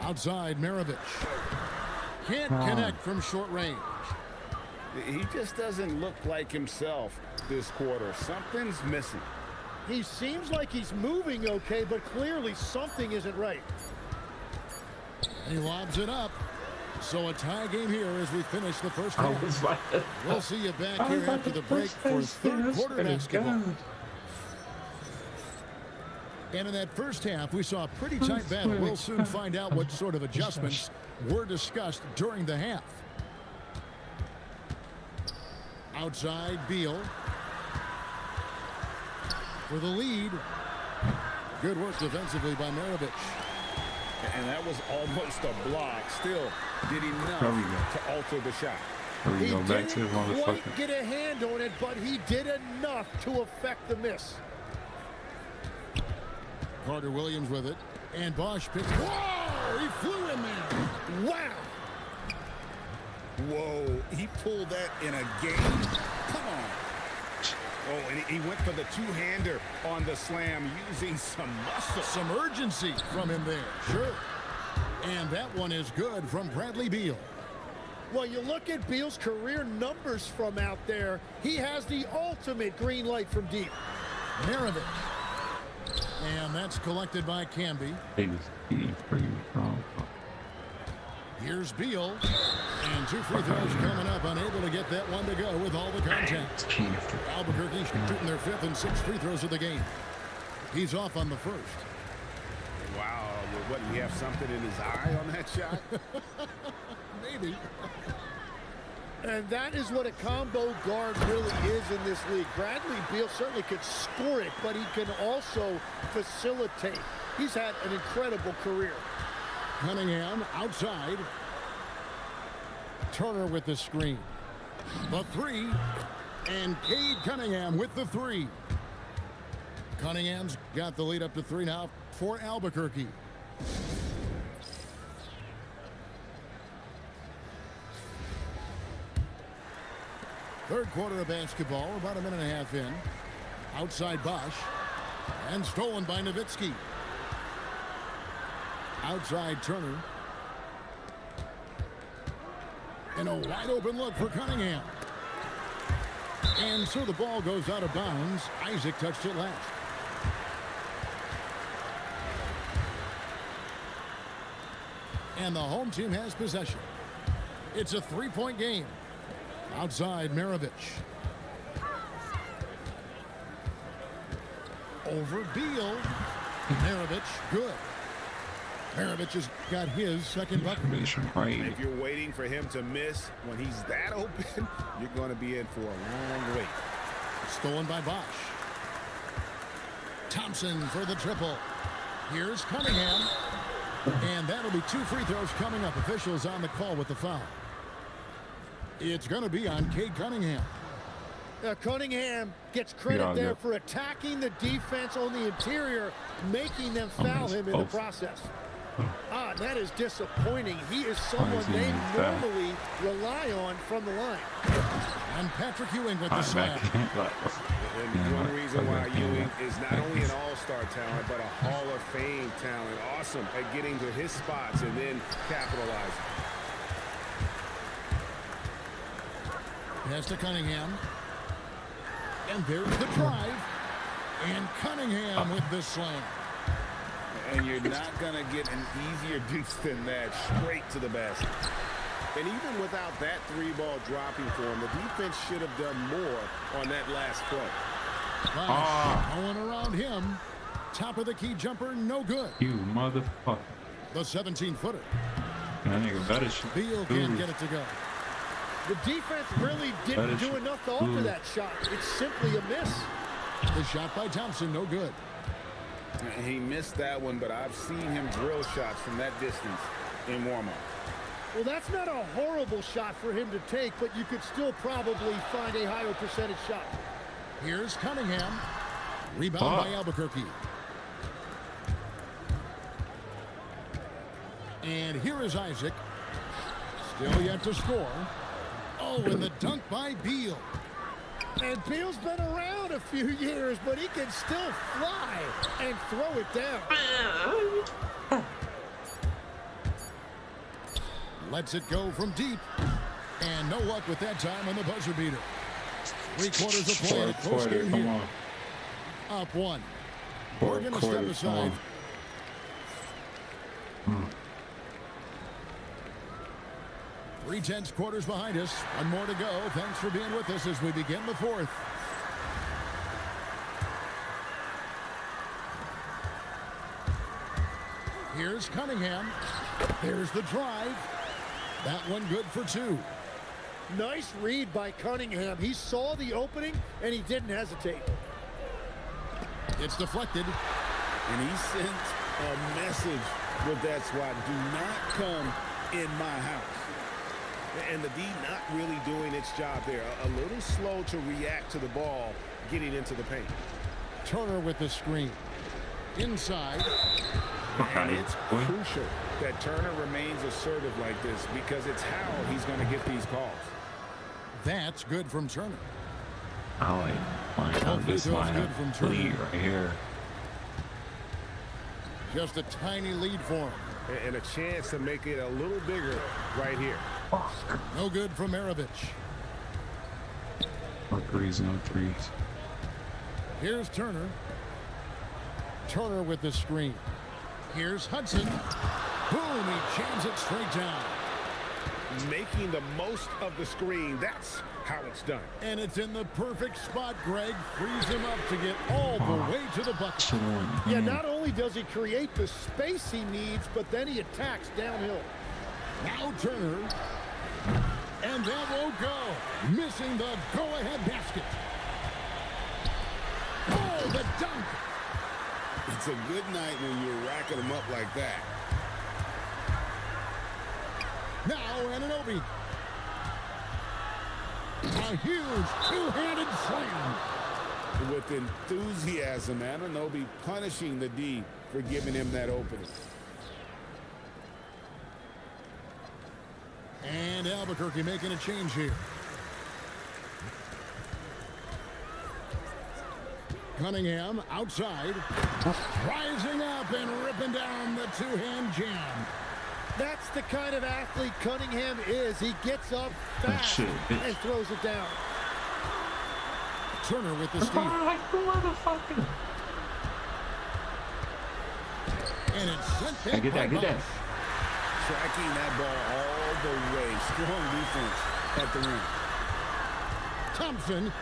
Outside, Maravich. Can't connect from short range. He just doesn't look like himself this quarter. Something's missing. He seems like he's moving okay, but clearly something isn't right. He lobs it up. So a tie game here as we finish the first half. We'll see you back here after the break for third quarter basketball. And in that first half, we saw a pretty tight battle. We'll soon find out what sort of adjustments were discussed during the half. Outside, Beal. For the lead. Good work defensively by Maravich. And that was almost a block. Still did enough to alter the shot. He didn't quite get a hand on it, but he did enough to affect the miss. Carter Williams with it. And Bosch picks. Whoa! He flew in there. Wow! Whoa, he pulled that in a game. Come on. Oh, and he went for the two-hander on the slam using some muscle. Some urgency from him there. Sure. And that one is good from Bradley Beal. Well, you look at Beal's career numbers from out there. He has the ultimate green light from deep. Maravich. And that's collected by Camby. Here's Beal. And 2 free throws coming up. Unable to get that one to go with all the contact. Albuquerque shooting their 5th and 6th free throws of the game. He's off on the first. Wow, what, do you have something in his eye on that shot? Maybe. And that is what a combo guard really is in this league. Bradley Beal certainly could score it, but he can also facilitate. He's had an incredible career. Cunningham outside. Turner with the screen. The 3. And Cade Cunningham with the 3. Cunningham's got the lead up to 3 now for Albuquerque. Third quarter of basketball, about a minute and a half in. Outside Bosch. And stolen by Nowitzki. Outside Turner. And a wide open look for Cunningham. And so the ball goes out of bounds. Isaac touched it last. And the home team has possession. It's a 3-point game. Outside Maravich. Over Beal. Maravich, good. Maravich has got his second bucket. If you're waiting for him to miss when he's that open, you're going to be in for a long wait. Stolen by Bosch. Thompson for the triple. Here's Cunningham. And that'll be 2 free throws coming up. Officials on the call with the foul. It's going to be on Cade Cunningham. Cunningham gets credit there for attacking the defense on the interior, making them foul him in the process. That is disappointing. He is someone they normally rely on from the line. And Patrick Ewing with the slam. And one reason why Ewing is not only an all-star talent, but a Hall of Fame talent. Awesome at getting to his spots and then capitalizing. Pass to Cunningham. And there's the drive. And Cunningham with the slam. And you're not going to get an easier deuce than that, straight to the basket. And even without that 3-ball dropping for him, the defense should have done more on that last play. Going around him. Top of the key jumper, no good. You motherfucker. The 17-footer. That nigga better shoot. Beal can't get it to go. The defense really didn't do enough to alter that shot. It's simply a miss. The shot by Thompson, no good. He missed that one, but I've seen him drill shots from that distance in warm-up. Well, that's not a horrible shot for him to take, but you could still probably find a higher percentage shot. Here's Cunningham. Rebound by Albuquerque. And here is Isaac. Still yet to score. Oh, and the dunk by Beal. And Beal's been around a few years, but he can still fly and throw it down. Lets it go from deep. And no luck with that time on the buzzer beater. 3/4 of play. Close game here. Up 1. We're going to step aside. 3/10 quarters behind us. 1 more to go. Thanks for being with us as we begin the 4th. Here's Cunningham. There's the drive. That one good for 2. Nice read by Cunningham. He saw the opening, and he didn't hesitate. It's deflected. And he sent a message with that swat. Do not come in my house. And the D not really doing its job there. A little slow to react to the ball getting into the paint. Turner with the screen. Inside. And it's crucial that Turner remains assertive like this because it's how he's going to get these calls. That's good from Turner. Oh, this lineup lead right here. Just a tiny lead for him. And a chance to make it a little bigger right here. No good from Maravich. No threes, no threes. Here's Turner. Turner with the screen. Here's Hudson. Boom, he jams it straight down. Making the most of the screen. That's how it's done. And it's in the perfect spot, Greg. Frees him up to get all the way to the bucket. Yeah, not only does he create the space he needs, but then he attacks downhill. Now Turner. And that won't go. Missing the go-ahead basket. Oh, the dunk. It's a good night when you're racking them up like that. Now Anunoby. A huge two-handed slam. With enthusiasm, Anunoby punishing the D for giving him that opening. And Albuquerque making a change here. Cunningham outside. Rising up and ripping down the two-hand jam. That's the kind of athlete Cunningham is. He gets up fast and throws it down. Turner with the steal. And it's sent back. Get that. Tracking that ball all the way. Strong defense at the rim. Thompson.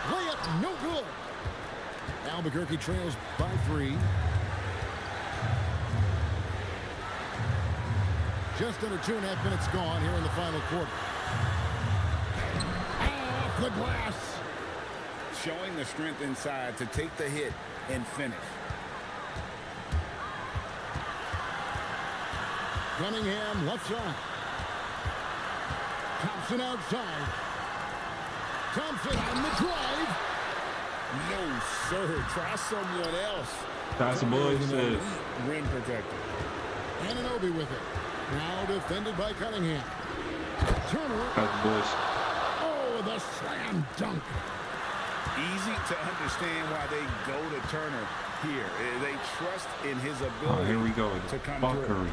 Layup no good. Albuquerque trails by 3. Just under 2.5 minutes gone here in the final quarter. Off the glass. Showing the strength inside to take the hit and finish. Cunningham left side. Thompson outside. Thompson on the drive. No, sir. Try someone else. That's a bullshit. Rim protector. Anunoby with it. Now defended by Cunningham. Turner. That's bullshit. Oh, the slam dunk. Easy to understand why they go to Turner here. They trust in his ability. Oh, here we go. To come Fuckery. through.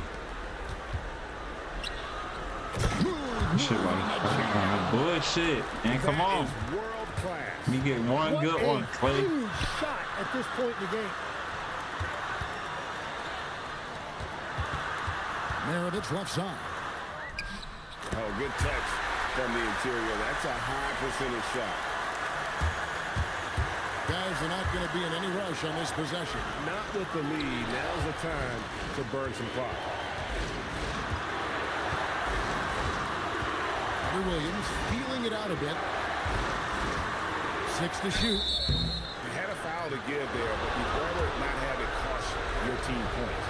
Shit, buddy. Bullshit. And come on. World class. You get one good one, Clay. Huge shot at this point in the game. Maravich left side. Oh, good touch from the interior. That's a high percentage shot. Guys are not going to be in any rush on this possession. Not with the lead. Now's the time to burn some clock. Williams feeling it out a bit. 6 to shoot. You had a foul to give there, but you'd rather not have it cost your team points.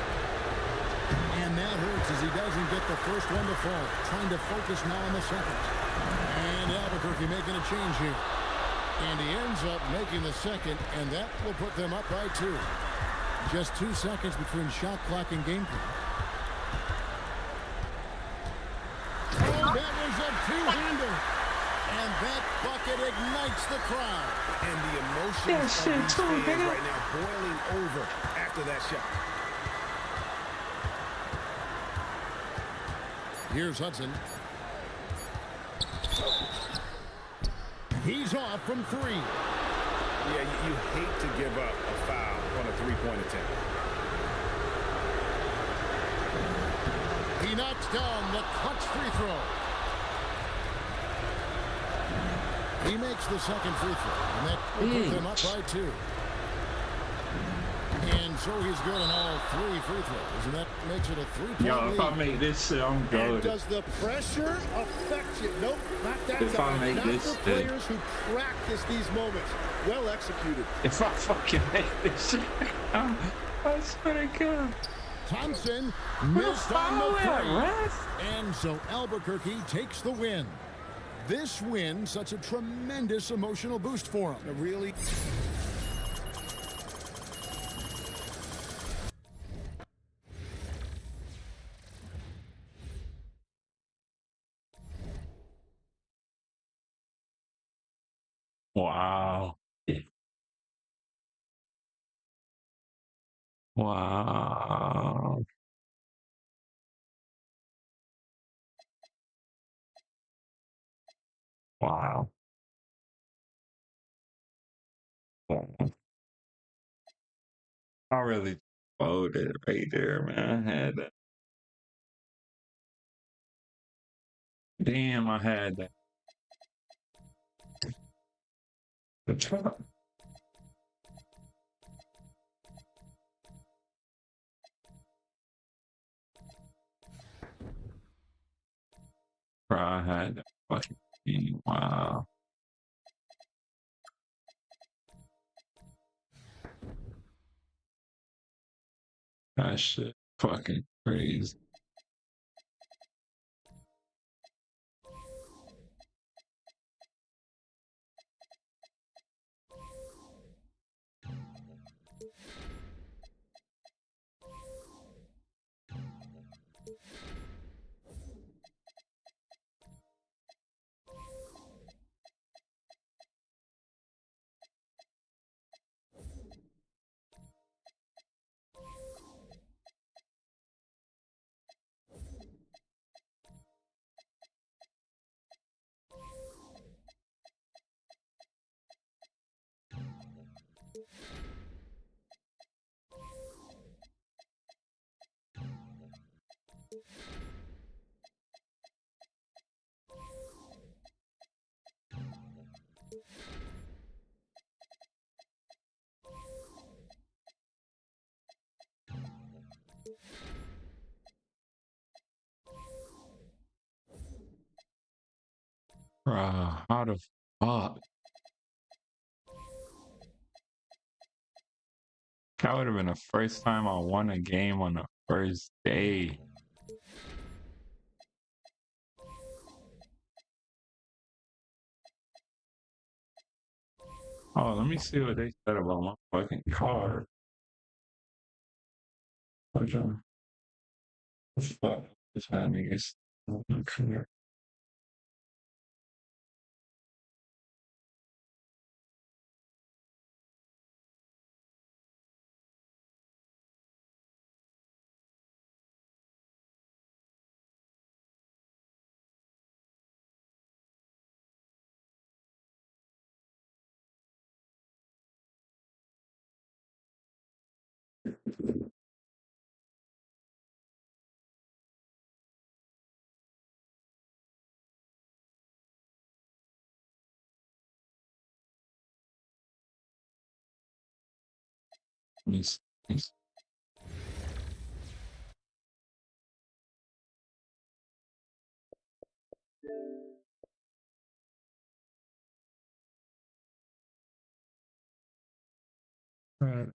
And that hurts as he doesn't get the first one to fall. Trying to focus now on the second. And Albuquerque making a change here. And he ends up making the second, and that will put them up by 2. Just 2 seconds between shot clock and game clock. Oh, that was a two-hander. And that bucket ignites the crowd. And the emotions of these fans right now boiling over after that shot. Here's Hudson. He's off from 3. Yeah, you hate to give up a foul on a three-point attempt. He knocks down the clutch free throw. He makes the second free throw, and that will put them up by 2. And so he's good on all 3 free throws, and that makes it a 3-point lead. Yo, if I make this shit, I'm And good. does the pressure affect you? Nope, not that If I time. make Not this for thing. players who practice these moments. Well executed. If I fucking make this shit, I swear to God. Thompson missed on the Foul, 3. ref. And so Albuquerque takes the win. This win, such a tremendous emotional boost for him. Really? Wow. Wow. Wow. I really voted right there, man. I had that. Damn, I had that. The truck. Bro, I had that fucking thing. Wow. That shit fucking crazy. Bro, how the fuck? That would have been the first time I won a game on the first day. Oh, let me see what they said about my fucking car. What's fuck? This man niggas. Let me see. Right.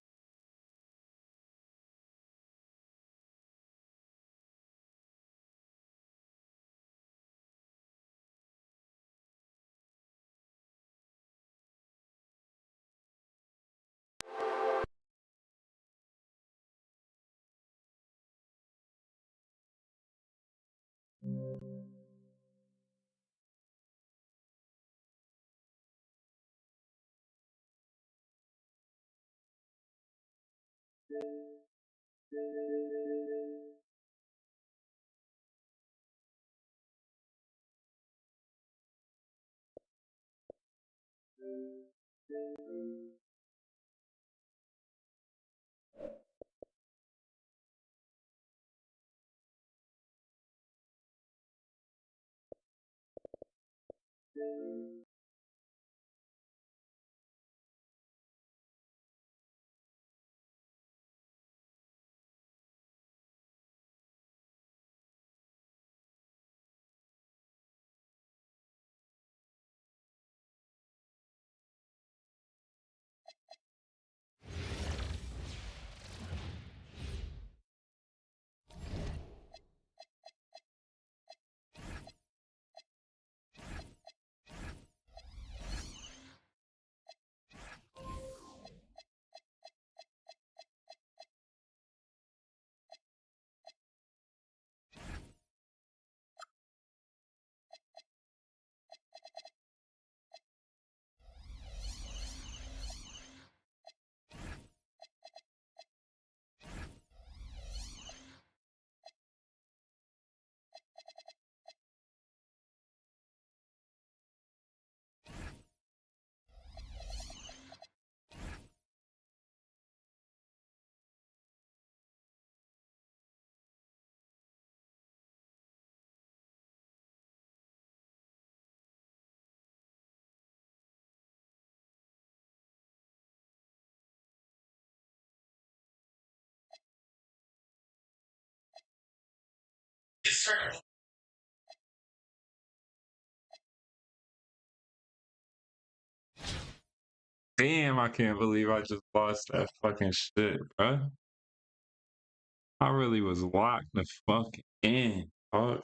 Damn, I can't believe I just lost that fucking shit, bro. I really was locked the fuck in. Fuck.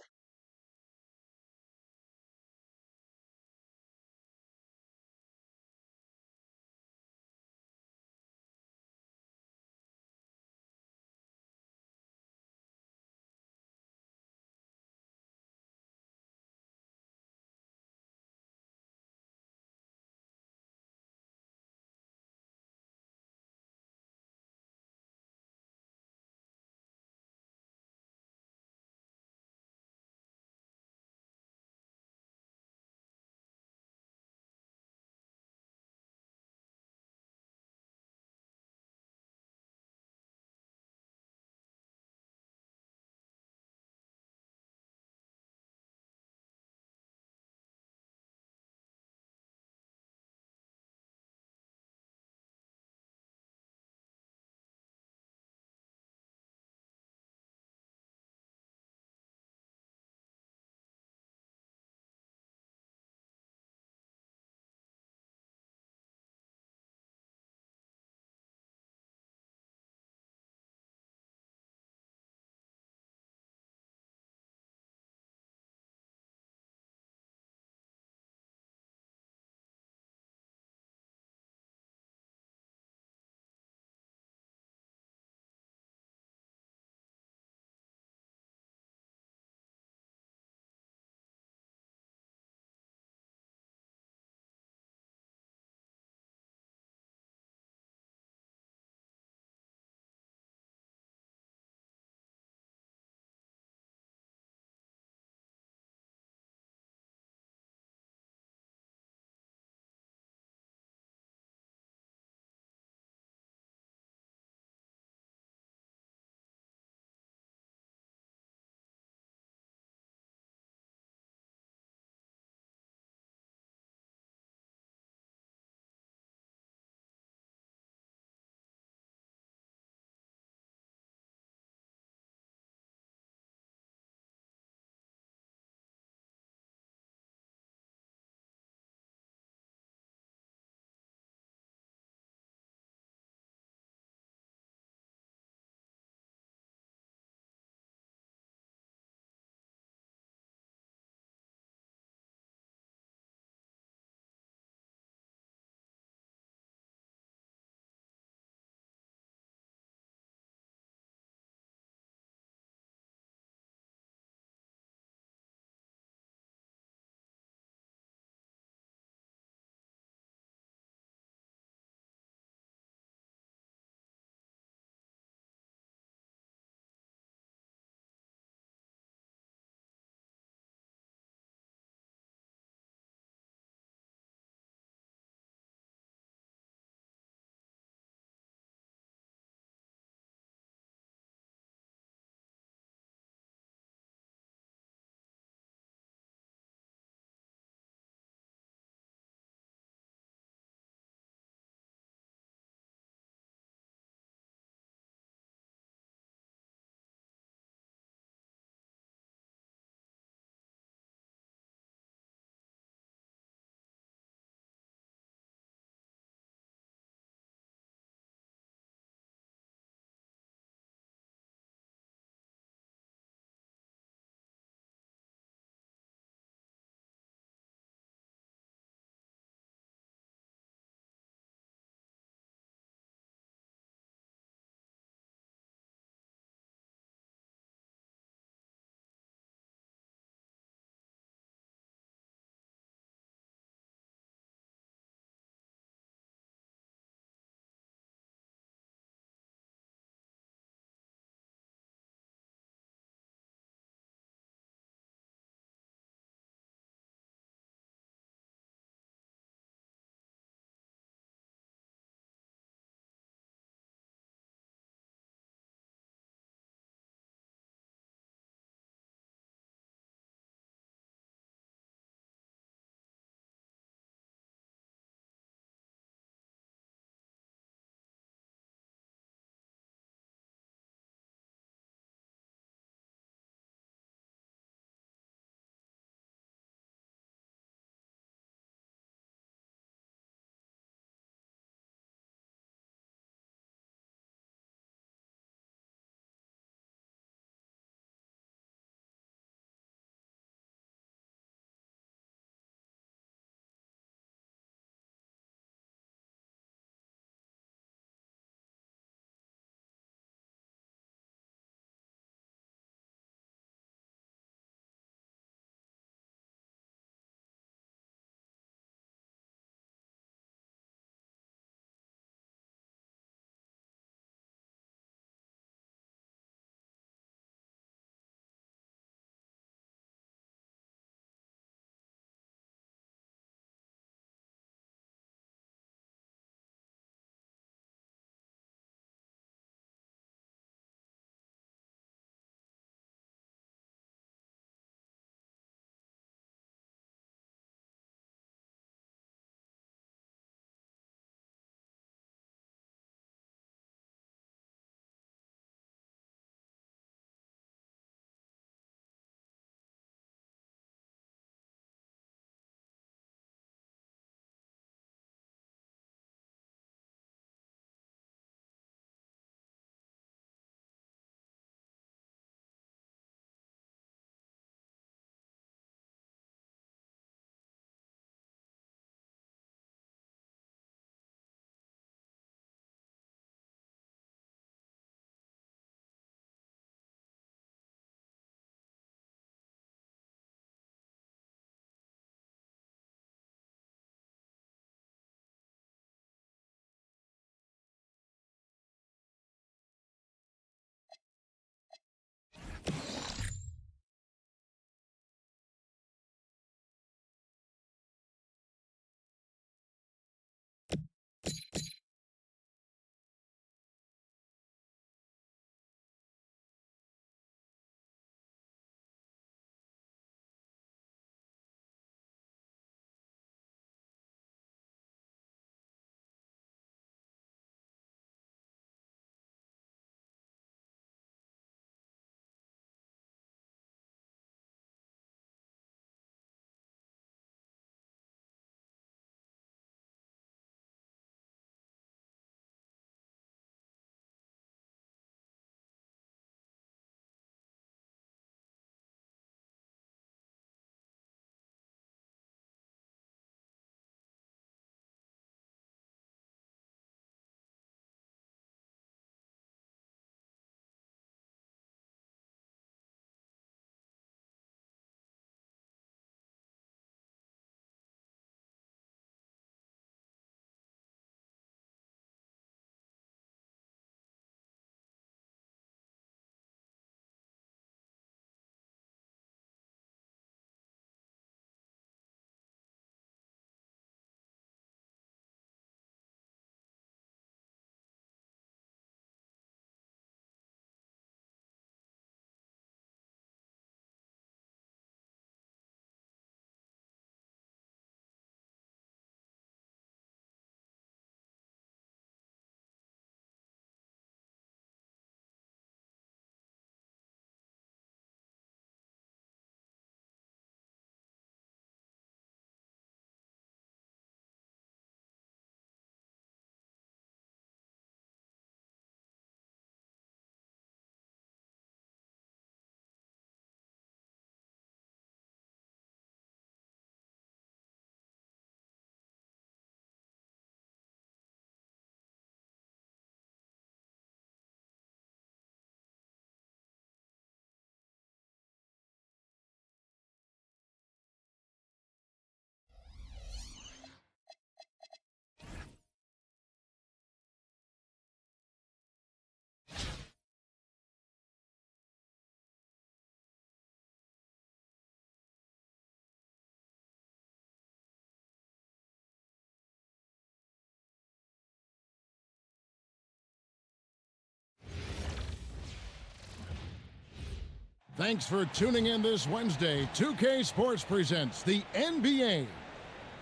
Thanks for tuning in this Wednesday. 2K Sports presents the NBA.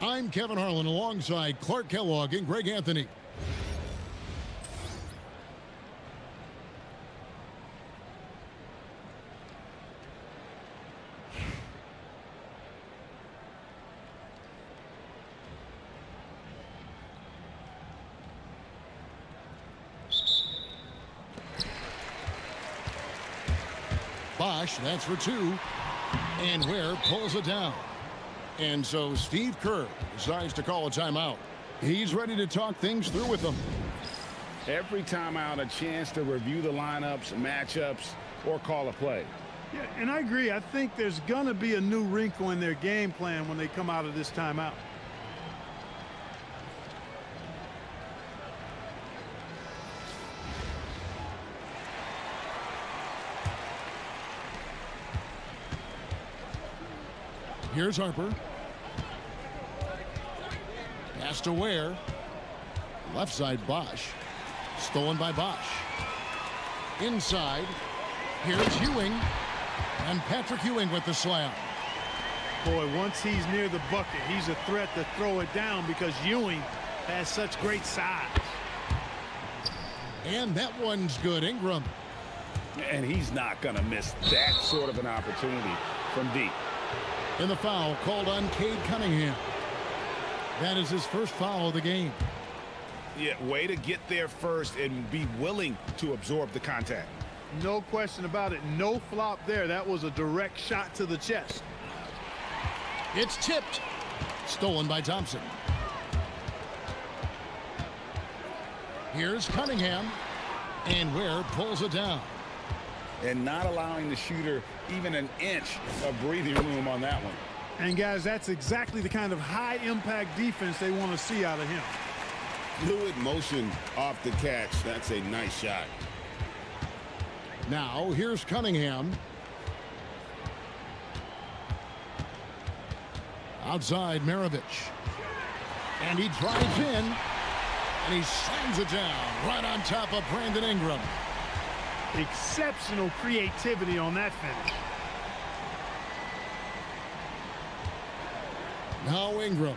I'm Kevin Harlan alongside Clark Kellogg and Greg Anthony. Bosh, that's for two. And Ware pulls it down. And so Steve Kerr decides to call a timeout. He's ready to talk things through with them. Every timeout, a chance to review the lineups, matchups, or call a play. Yeah, and I agree. I think there's going to be a new wrinkle in their game plan when they come out of this timeout. Here's Harper. Pass to Ware. Left side, Bosh. Stolen by Bosh. Inside. Here's Ewing. And Patrick Ewing with the slam. Boy, once he's near the bucket, he's a threat to throw it down because Ewing has such great size. And that one's good. Ingram. And he's not going to miss that sort of an opportunity from deep. And the foul called on Cade Cunningham. That is his first foul of the game. Yeah, way to get there first and be willing to absorb the contact. No question about it. No flop there. That was a direct shot to the chest. It's tipped. Stolen by Thompson. Here's Cunningham. And Ware pulls it down. And not allowing the shooter even an inch of breathing room on that one. And guys, that's exactly the kind of high impact defense they want to see out of him. Fluid motion off the catch. That's a nice shot. Now here's Cunningham. Outside Maravich. And he drives in. And he slams it down right on top of Brandon Ingram. Exceptional creativity on that finish. Now Ingram.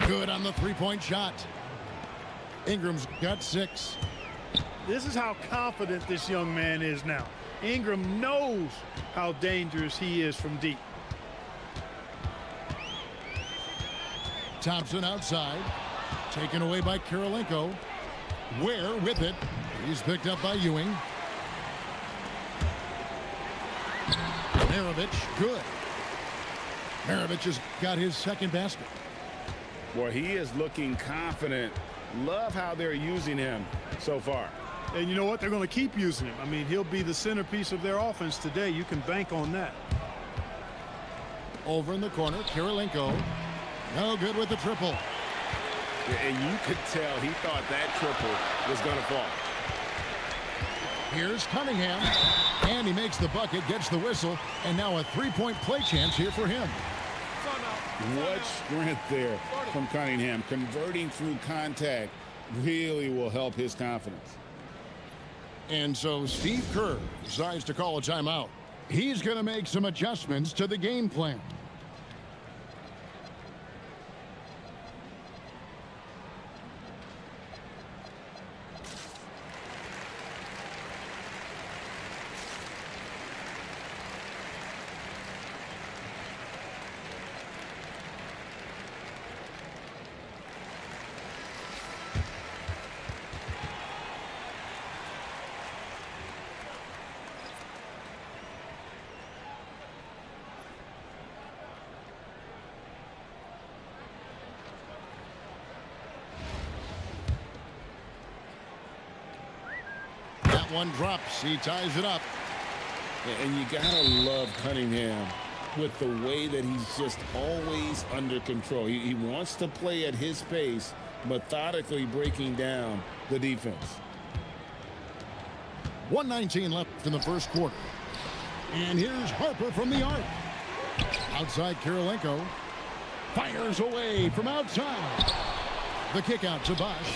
Good on the three-point shot. Ingram's got 6. This is how confident this young man is now. Ingram knows how dangerous he is from deep. Thompson outside. Taken away by Kirilenko. Ware with it. He's picked up by Ewing. Maravich, good. Maravich has got his second basket. Boy, he is looking confident. Love how they're using him so far. And you know what? They're going to keep using him. I mean, he'll be the centerpiece of their offense today. You can bank on that. Over in the corner, Kirilenko. No good with the triple. And you could tell he thought that triple was going to fall. Here's Cunningham. And he makes the bucket, gets the whistle, and now a three-point play chance here for him. What strength there from Cunningham. Converting through contact really will help his confidence. And so Steve Kerr decides to call a timeout. He's going to make some adjustments to the game plan. One drops. He ties it up. And you gotta love Cunningham with the way that he's just always under control. He wants to play at his pace, methodically breaking down the defense. 1:19 left in the first quarter. And here's Harper from the arc. Outside Kirilenko. Fires away from outside. The kick out to Bosh.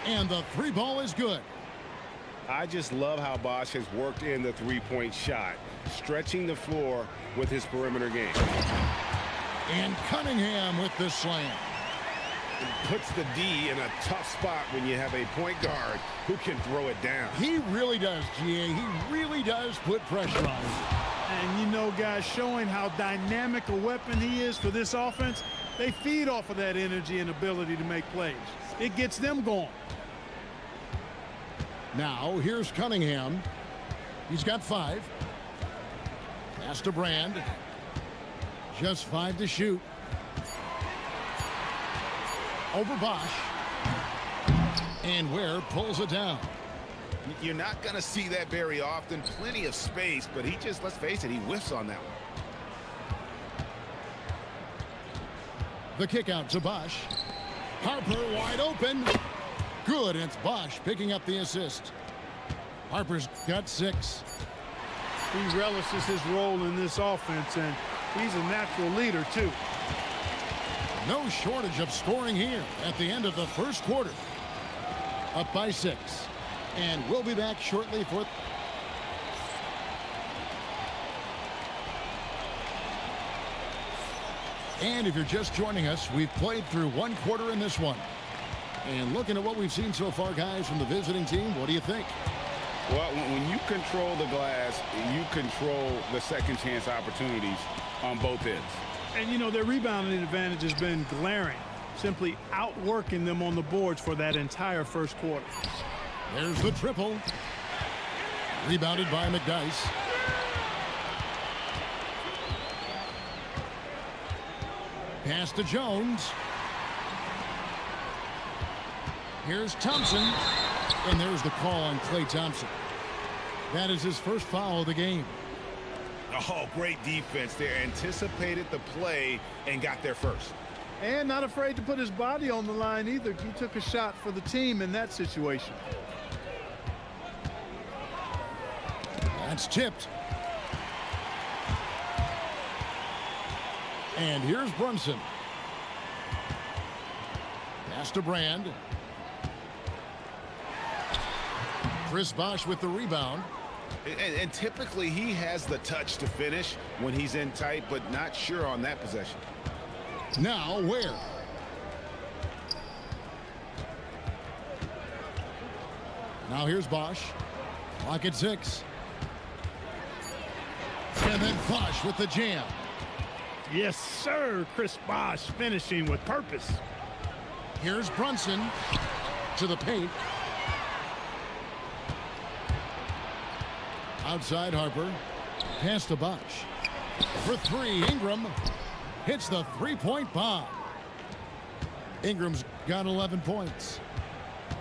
And the three ball is good. I just love how Bosch has worked in the three-point shot, stretching the floor with his perimeter game. And Cunningham with the slam. It puts the D in a tough spot when you have a point guard who can throw it down. He really does, GA. He really does put pressure on him. And you know, guys, showing how dynamic a weapon he is for this offense, they feed off of that energy and ability to make plays. It gets them going. Now, here's Cunningham. He's got 5. Pass to Brand. Just 5 to shoot. Over Bosch. And Ware pulls it down. You're not going to see that very often. Plenty of space, but he just, let's face it, he whiffs on that one. The kick out to Bosch. Harper wide open. Good, and it's Bosch picking up the assist. Harper's got 6. He relishes his role in this offense, and he's a natural leader, too. No shortage of scoring here at the end of the first quarter. Up by 6. And we'll be back shortly for... And if you're just joining us, we've played through 1 quarter in this one. And looking at what we've seen so far, guys, from the visiting team, what do you think? Well, when you control the glass, you control the second chance opportunities on both ends. And, you know, their rebounding advantage has been glaring, simply outworking them on the boards for that entire first quarter. There's the triple. Rebounded by McDyess. Pass to Jones. Here's Thompson. And there's the call on Klay Thompson. That is his first foul of the game. Oh, great defense there. Anticipated the play and got there first. And not afraid to put his body on the line either. He took a shot for the team in that situation. That's tipped. And here's Brunson. Pass to Brand. Chris Bosch with the rebound. And typically he has the touch to finish when he's in tight, but not sure on that possession. Now Ware. Now here's Bosch. Clock at 6. And then Bosch with the jam. Yes, sir. Chris Bosch finishing with purpose. Here's Brunson to the paint. Outside Harper. Pass to Bosch. For 3, Ingram hits the three-point bomb. Ingram's got 11 points.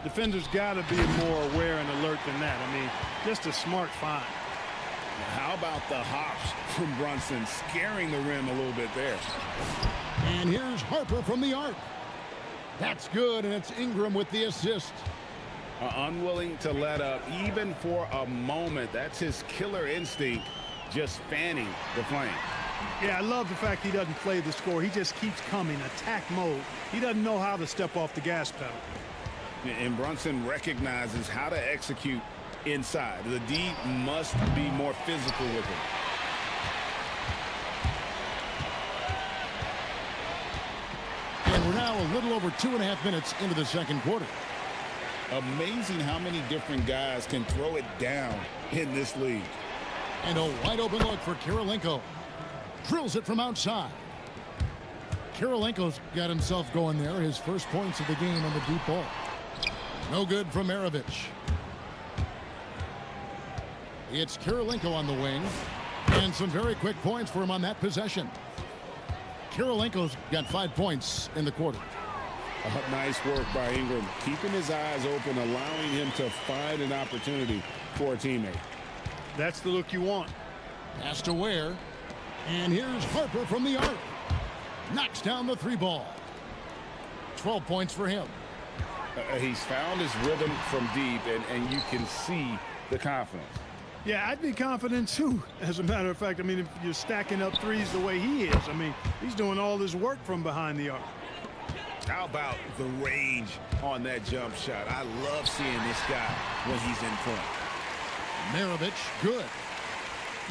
Defenders got to be more aware and alert than that. I mean, just a smart find. How about the hops from Brunson, scaring the rim a little bit there. And here's Harper from the arc. That's good, and it's Ingram with the assist. Unwilling to let up even for a moment. That's his killer instinct, just fanning the flame. Yeah, I love the fact he doesn't play the score. He just keeps coming, attack mode. He doesn't know how to step off the gas pedal. And Brunson recognizes how to execute inside. The D must be more physical with him. And we're now a little over 2.5 minutes into the second quarter. Amazing how many different guys can throw it down in this league. And a wide open look for Kirilenko. Drills it from outside. Kirilenko's got himself going there. His first points of the game on the deep ball. No good from Maravich. It's Kirilenko on the wing. And some very quick points for him on that possession. Kirilenko's got 5 points in the quarter. Nice work by Ingram, keeping his eyes open, allowing him to find an opportunity for a teammate. That's the look you want. Pass to Ware. And here's Harper from the arc. Knocks down the 3 ball. 12 points for him. He's found his rhythm from deep, and you can see the confidence. Yeah, I'd be confident too. As a matter of fact, I mean, if you're stacking up threes the way he is, I mean, he's doing all this work from behind the arc. How about the range on that jump shot? I love seeing this guy when he's in front. Maravich, good.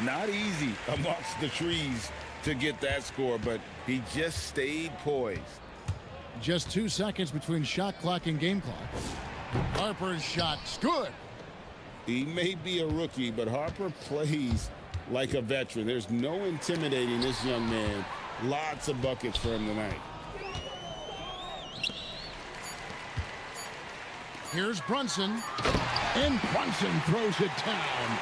Not easy amongst the trees to get that score, but he just stayed poised. Just 2 seconds between shot clock and game clock. Harper's shot's good. He may be a rookie, but Harper plays like a veteran. There's no intimidating this young man. Lots of buckets for him tonight. Here's Brunson, and Brunson throws it down.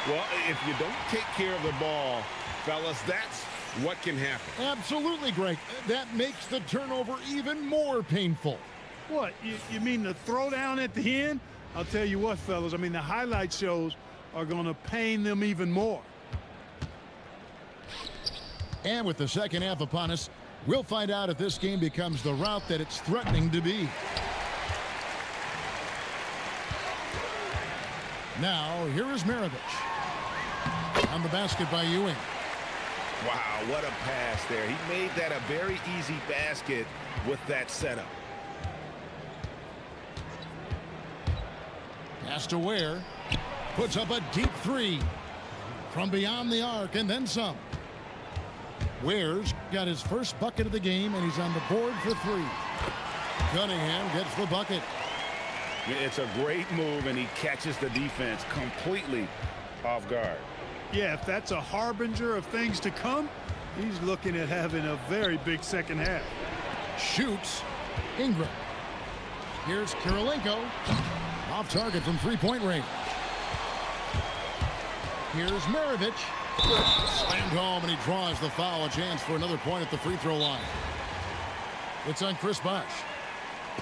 Well, if you don't take care of the ball, fellas, that's what can happen. Absolutely, Greg. That makes the turnover even more painful. What, you mean the throwdown at the end? I'll tell you what, fellas, I mean, the highlight shows are going to pain them even more. And with the second half upon us, we'll find out if this game becomes the route that it's threatening to be. Now, here is Maravich. On the basket by Ewing. Wow, what a pass there. He made that a very easy basket with that setup. Pass to Ware. Puts up a deep three. From beyond the arc and then some. Ware's got his first bucket of the game, and he's on the board for 3. Cunningham gets the bucket. It's a great move, and he catches the defense completely off guard. Yeah, if that's a harbinger of things to come, he's looking at having a very big second half. Shoots. Ingram. Here's Kirilenko. Off target from three-point range. Here's Maravich. Slammed home, and he draws the foul. A chance for another point at the free throw line. It's on Chris Bosh.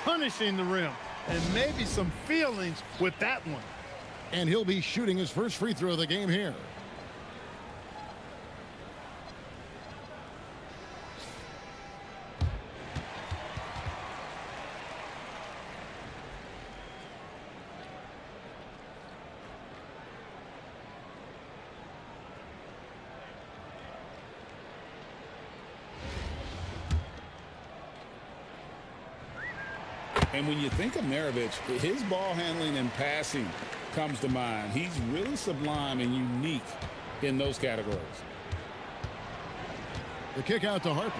Punishing the rim, and maybe some feelings with that one. And he'll be shooting his first free throw of the game here. And when you think of Maravich, his ball handling and passing comes to mind. He's really sublime and unique in those categories. The kick out to Harper.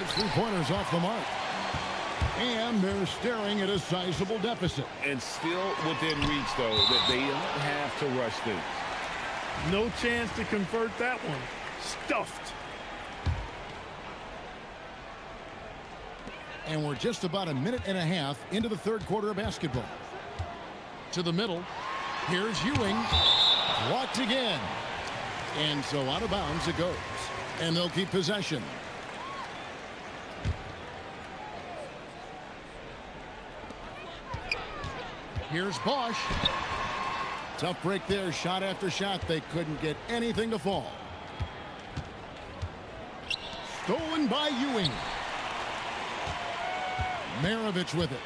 It's 3-pointers off the mark. And they're staring at a sizable deficit. And still within reach, though, that they don't have to rush things. No chance to convert that one. Stuffed. And we're just about a minute and a half into the third quarter of basketball. To the middle. Here's Ewing. Blocked again. And so out of bounds it goes. And they'll keep possession. Here's Bosh. Tough break there. Shot after shot. They couldn't get anything to fall. Stolen by Ewing. Maravich with it.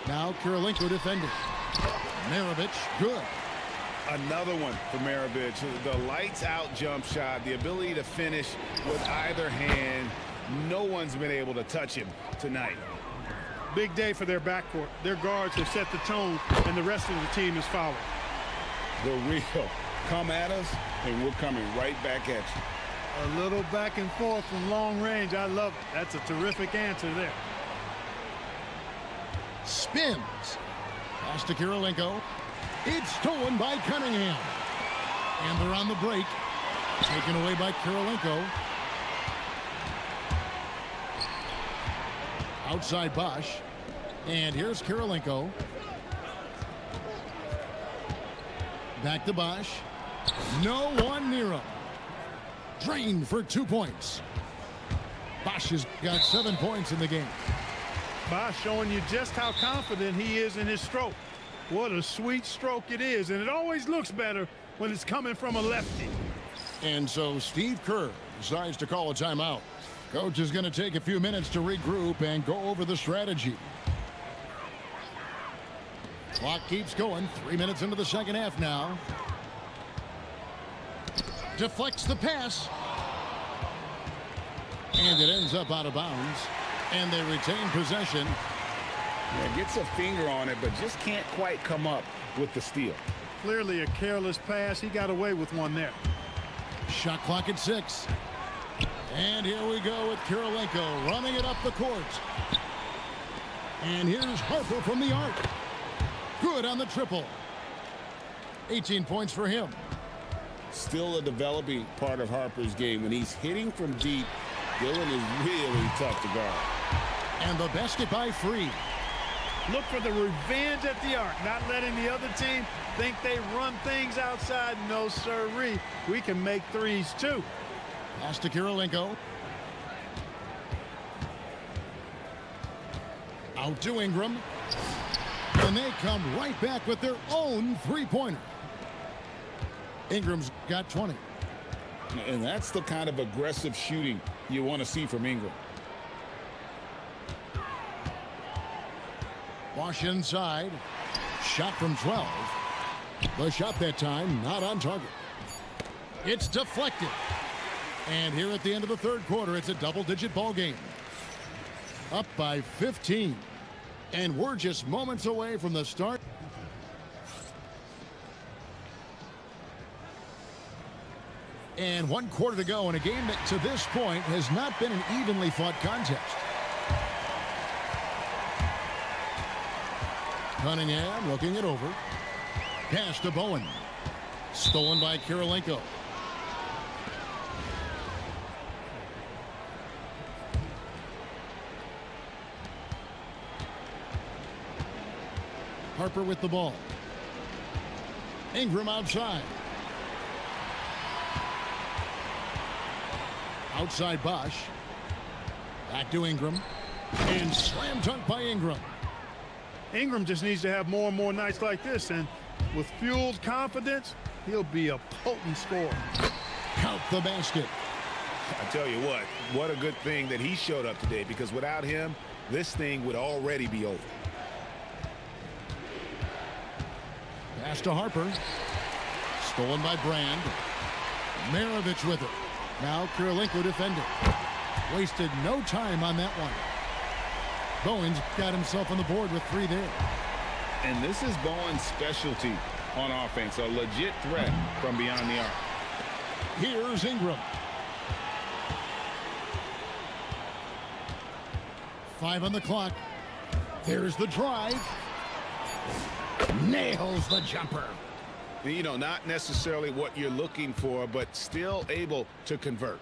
Now Kirilenko defending. Maravich, good. Another one for Maravich. The lights out jump shot, the ability to finish with either hand. No one's been able to touch him tonight. Big day for their backcourt. Their guards have set the tone, and the rest of the team is following. The real come at us, and we're coming right back at you. A little back and forth from long range. I love it. That's a terrific answer there. Spins. Pass to Kirilenko. It's stolen by Cunningham. And they're on the break. Taken away by Kirilenko. Outside Bosh. And here's Kirilenko. Back to Bosh. No one near him. Drained for 2 points. Bosh has got 7 points in the game. Bosh showing you just how confident he is in his stroke. What a sweet stroke it is, and it always looks better when it's coming from a lefty. And so Steve Kerr decides to call a timeout. Coach is going to take a few minutes to regroup and go over the strategy. Clock keeps going. 3 minutes into the second half now. Deflects the pass. And it ends up out of bounds. And they retain possession. Yeah, gets a finger on it, but just can't quite come up with the steal. Clearly a careless pass. He got away with one there. Shot clock at 6. And here we go with Kirilenko running it up the court. And here's Harper from the arc. Good on the triple. 18 points for him. Still a developing part of Harper's game. When he's hitting from deep, Dylan is really tough to guard. And the basket by Free. Look for the revenge at the arc, not letting the other team think they run things outside. No, sirree. We can make threes, too. Pass to Kirilenko. Out to Ingram. And they come right back with their own three-pointer. Ingram's got 20. And that's the kind of aggressive shooting you want to see from Ingram. Wash inside. Shot from 12. The shot that time not on target. It's deflected. And here at the end of the third quarter, it's a double-digit ball game. Up by 15. And we're just moments away from the start. And 1 quarter to go in a game that to this point has not been an evenly fought contest. Cunningham looking it over. Pass to Bowen. Stolen by Kirilenko. Harper with the ball. Ingram outside. Outside Bosch. Back to Ingram. And slam dunk by Ingram. Ingram just needs to have more and more nights like this, and with fueled confidence, he'll be a potent scorer. Count the basket. I tell you what a good thing that he showed up today, because without him, this thing would already be over. Pass to Harper. Stolen by Brand. Maravich with it. Now Kirilenko defending. Wasted no time on that one. Bowen's got himself on the board with 3 there. And this is Bowen's specialty on offense. A legit threat from beyond the arc. Here's Ingram. 5 on the clock. There's the drive. Nails the jumper. You know, not necessarily what you're looking for, but still able to convert.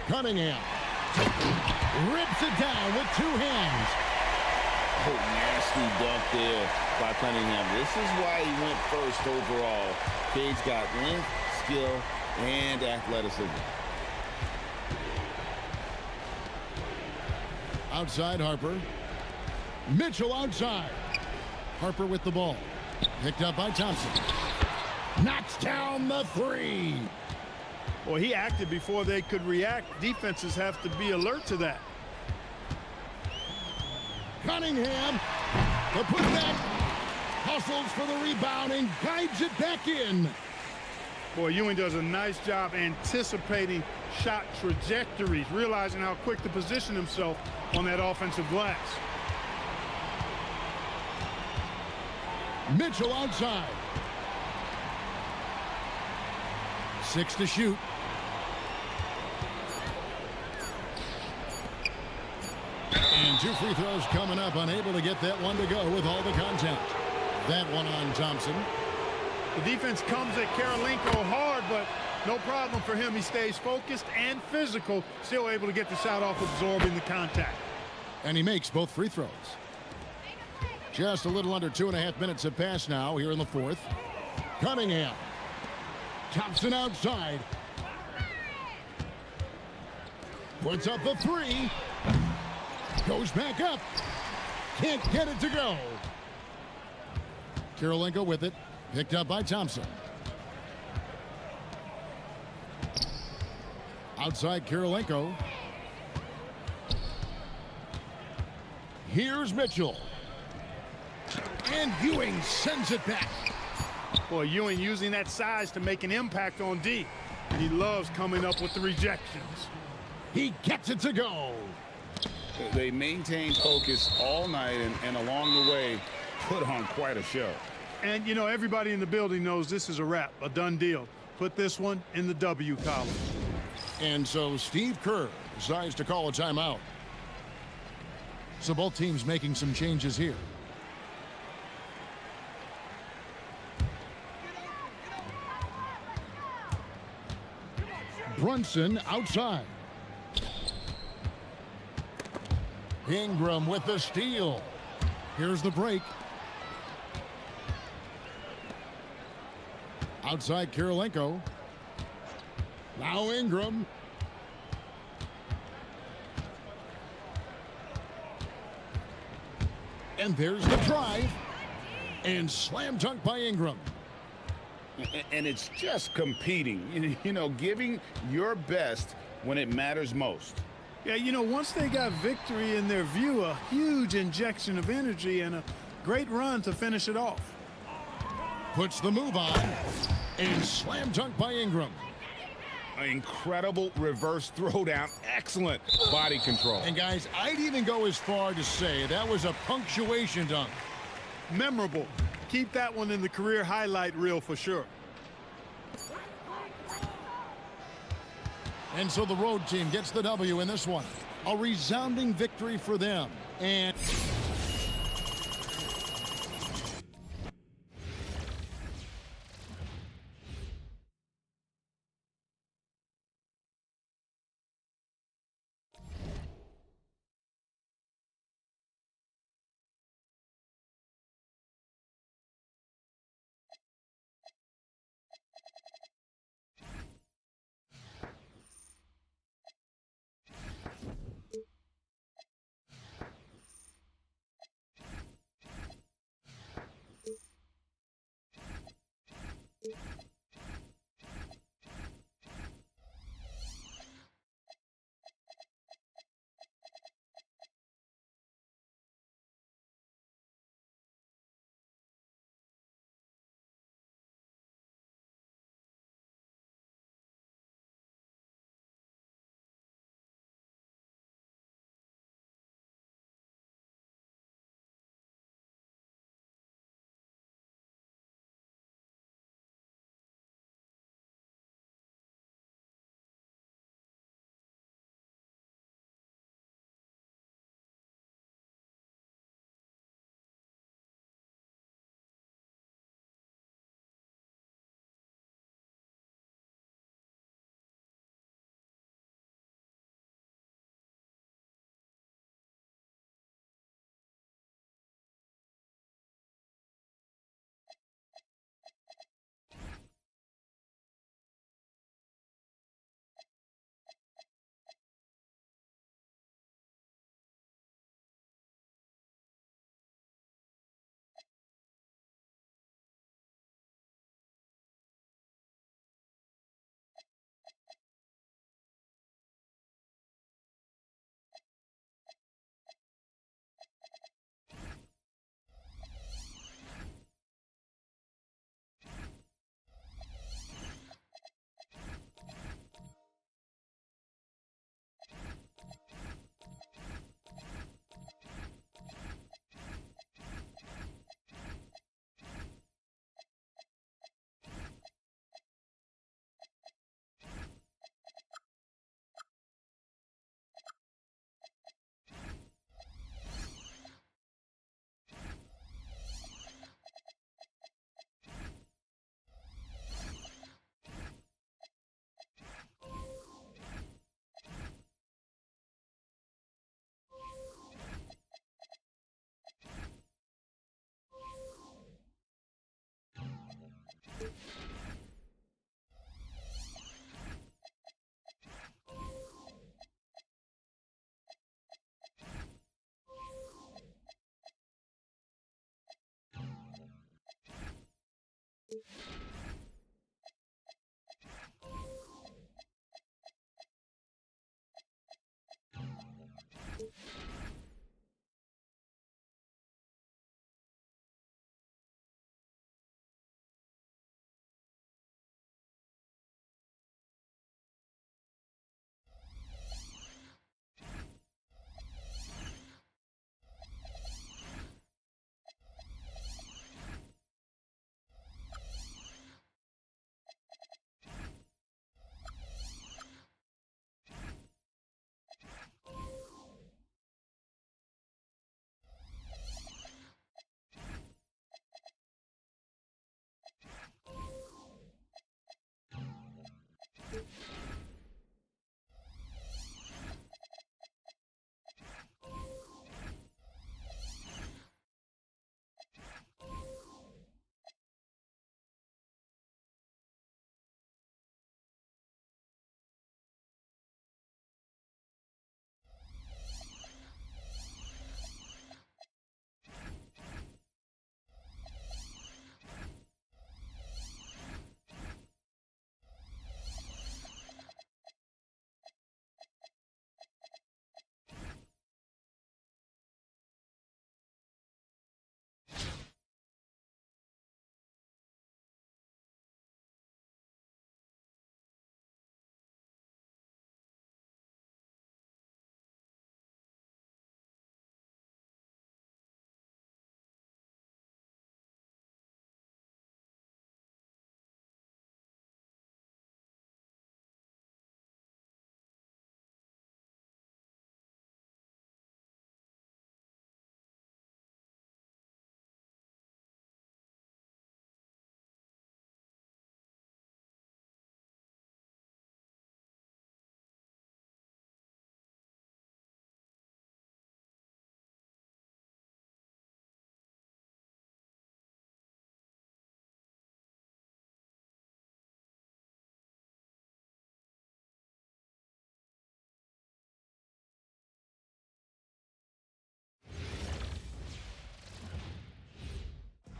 Cunningham rips it down with 2 hands. Oh, nasty dunk there by Cunningham. This is why he went first overall. Cade's got length, skill, and athleticism. Outside Harper. Mitchell outside. Harper with the ball. Picked up by Thompson. Knocks down the 3. Well, he acted before they could react. Defenses have to be alert to that. Cunningham, the putback, hustles for the rebound and guides it back in. Boy, Ewing does a nice job anticipating shot trajectories, realizing how quick to position himself on that offensive glass. Mitchell outside. 6 to shoot. And 2 free throws coming up, unable to get that one to go with all the contact. That one on Thompson. The defense comes at Kirilenko hard, but no problem for him. He stays focused and physical, still able to get the shot off, absorbing the contact. And he makes both free throws. Just a little under 2.5 minutes have passed now here in the 4th. Cunningham. Thompson outside. Puts up the 3. Goes back up. Can't get it to go. Kirilenko with it. Picked up by Thompson. Outside Kirilenko. Here's Mitchell. And Ewing sends it back. Boy, Ewing using that size to make an impact on D. He loves coming up with the rejections. He gets it to go. They maintained focus all night and along the way put on quite a show. And, you know, everybody in the building knows this is a wrap, a done deal. Put this one in the W column. And so Steve Kerr decides to call a timeout. So both teams making some changes here. Brunson outside. Ingram with the steal. Here's the break. Outside Kirilenko. Now Ingram. And there's the drive. And slam dunk by Ingram. And it's just competing, you know, giving your best when it matters most. Yeah, you know, once they got victory in their view, a huge injection of energy and a great run to finish it off. Puts the move on. And slam dunk by Ingram. An incredible reverse throwdown. Excellent body control. And guys, I'd even go as far to say that was a punctuation dunk. Memorable. Keep that one in the career highlight reel for sure. And so the road team gets the W in this one. A resounding victory for them. And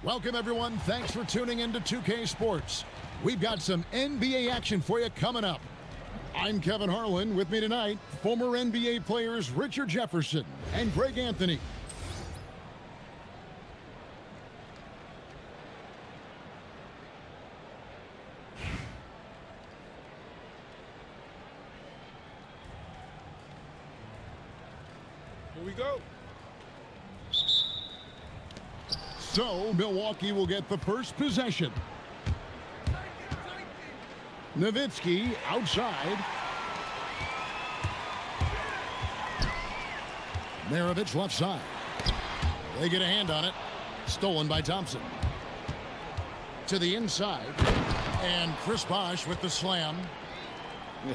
Welcome, everyone. Thanks for tuning in to 2K Sports. We've got some NBA action for you coming up. I'm Kevin Harlan. With me tonight, former NBA players Richard Jefferson and Greg Anthony. Here we go. So, Milwaukee will get the first possession. Nowitzki outside. Maravich left side. They get a hand on it. Stolen by Thompson. To the inside. And Chris Bosh with the slam.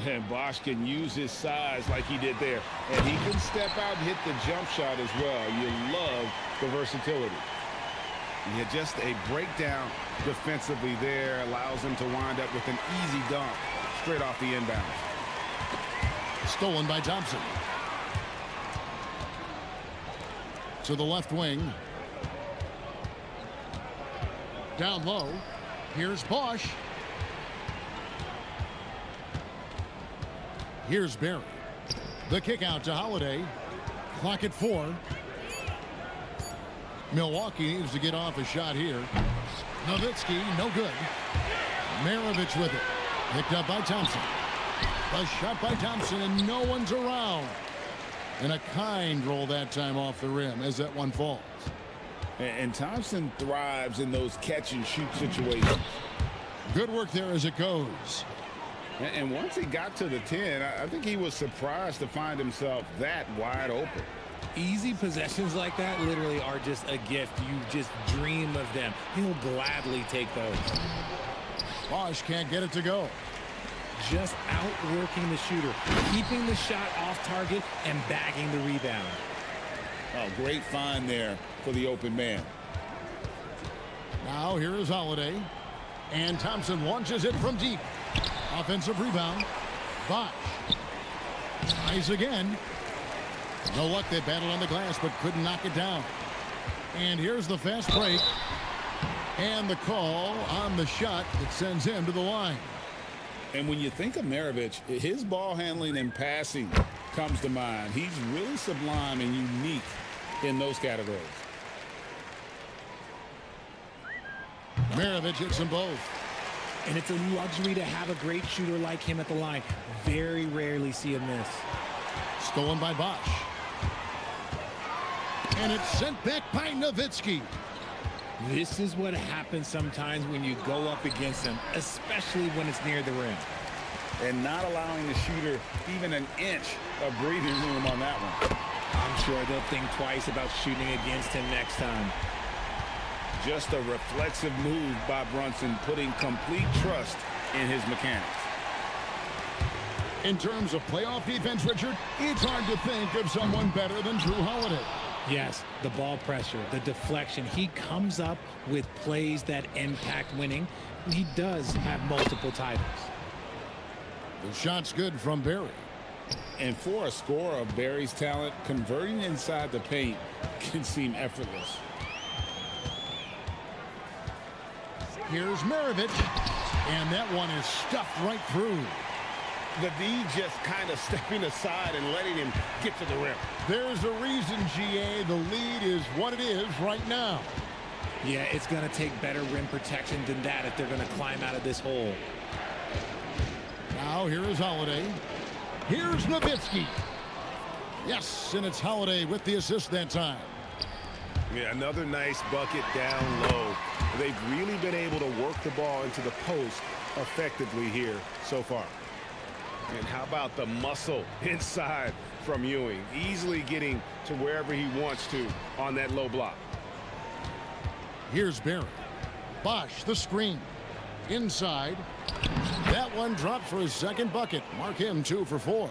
And Bosh can use his size like he did there. And he can step out and hit the jump shot as well. You love the versatility. Yeah, just a breakdown defensively there allows him to wind up with an easy dunk straight off the inbound. Stolen by Thompson. To the left wing. Down low. Here's Bosh. Here's Barry. The kick out to Holiday. Clock at 4. Milwaukee needs to get off a shot here. Nowitzki, no good. Maravich with it. Picked up by Thompson. A shot by Thompson, and no one's around. And a kind roll that time off the rim as that one falls. And Thompson thrives in those catch-and-shoot situations. Good work there as it goes. And once he got to the 10, I think he was surprised to find himself that wide open. Easy possessions like that literally are just a gift. You just dream of them. He'll gladly take those. Bosh can't get it to go. Just outworking the shooter, keeping the shot off target and bagging the rebound. Oh, great find there for the open man. Now here is Holiday. And Thompson launches it from deep. Offensive rebound. Bosh. Tries again. No luck. They battled on the glass but couldn't knock it down. And here's the fast break. And the call on the shot that sends him to the line. And when you think of Maravich, his ball handling and passing comes to mind. He's really sublime and unique in those categories. Maravich hits them both. And it's a luxury to have a great shooter like him at the line. Very rarely see him miss. Stolen by Bosh. And it's sent back by Nowitzki. This is what happens sometimes when you go up against them, especially when it's near the rim. And not allowing the shooter even an inch of breathing room on that one. I'm sure they'll think twice about shooting against him next time. Just a reflexive move by Brunson, putting complete trust in his mechanics. In terms of playoff defense, Richard, it's hard to think of someone better than Drew Holiday. Yes, the ball pressure, the deflection. He comes up with plays that impact winning. He does have multiple titles. The shot's good from Barry. And for a scorer of Barry's talent, converting inside the paint can seem effortless. Here's Maravich. And that one is stuffed right through. The D just kind of stepping aside and letting him get to the rim. There's a reason, GA. The lead is what it is right now. Yeah, it's going to take better rim protection than that if they're going to climb out of this hole. Now here is Holiday. Here's Nowitzki. Yes, and it's Holiday with the assist that time. Yeah, another nice bucket down low. They've really been able to work the ball into the post effectively here so far. And how about the muscle inside from Ewing, easily getting to wherever he wants to on that low block. Here's Barry. Bosh, the screen. Inside. That one dropped for his second bucket. Mark him 2 for 4.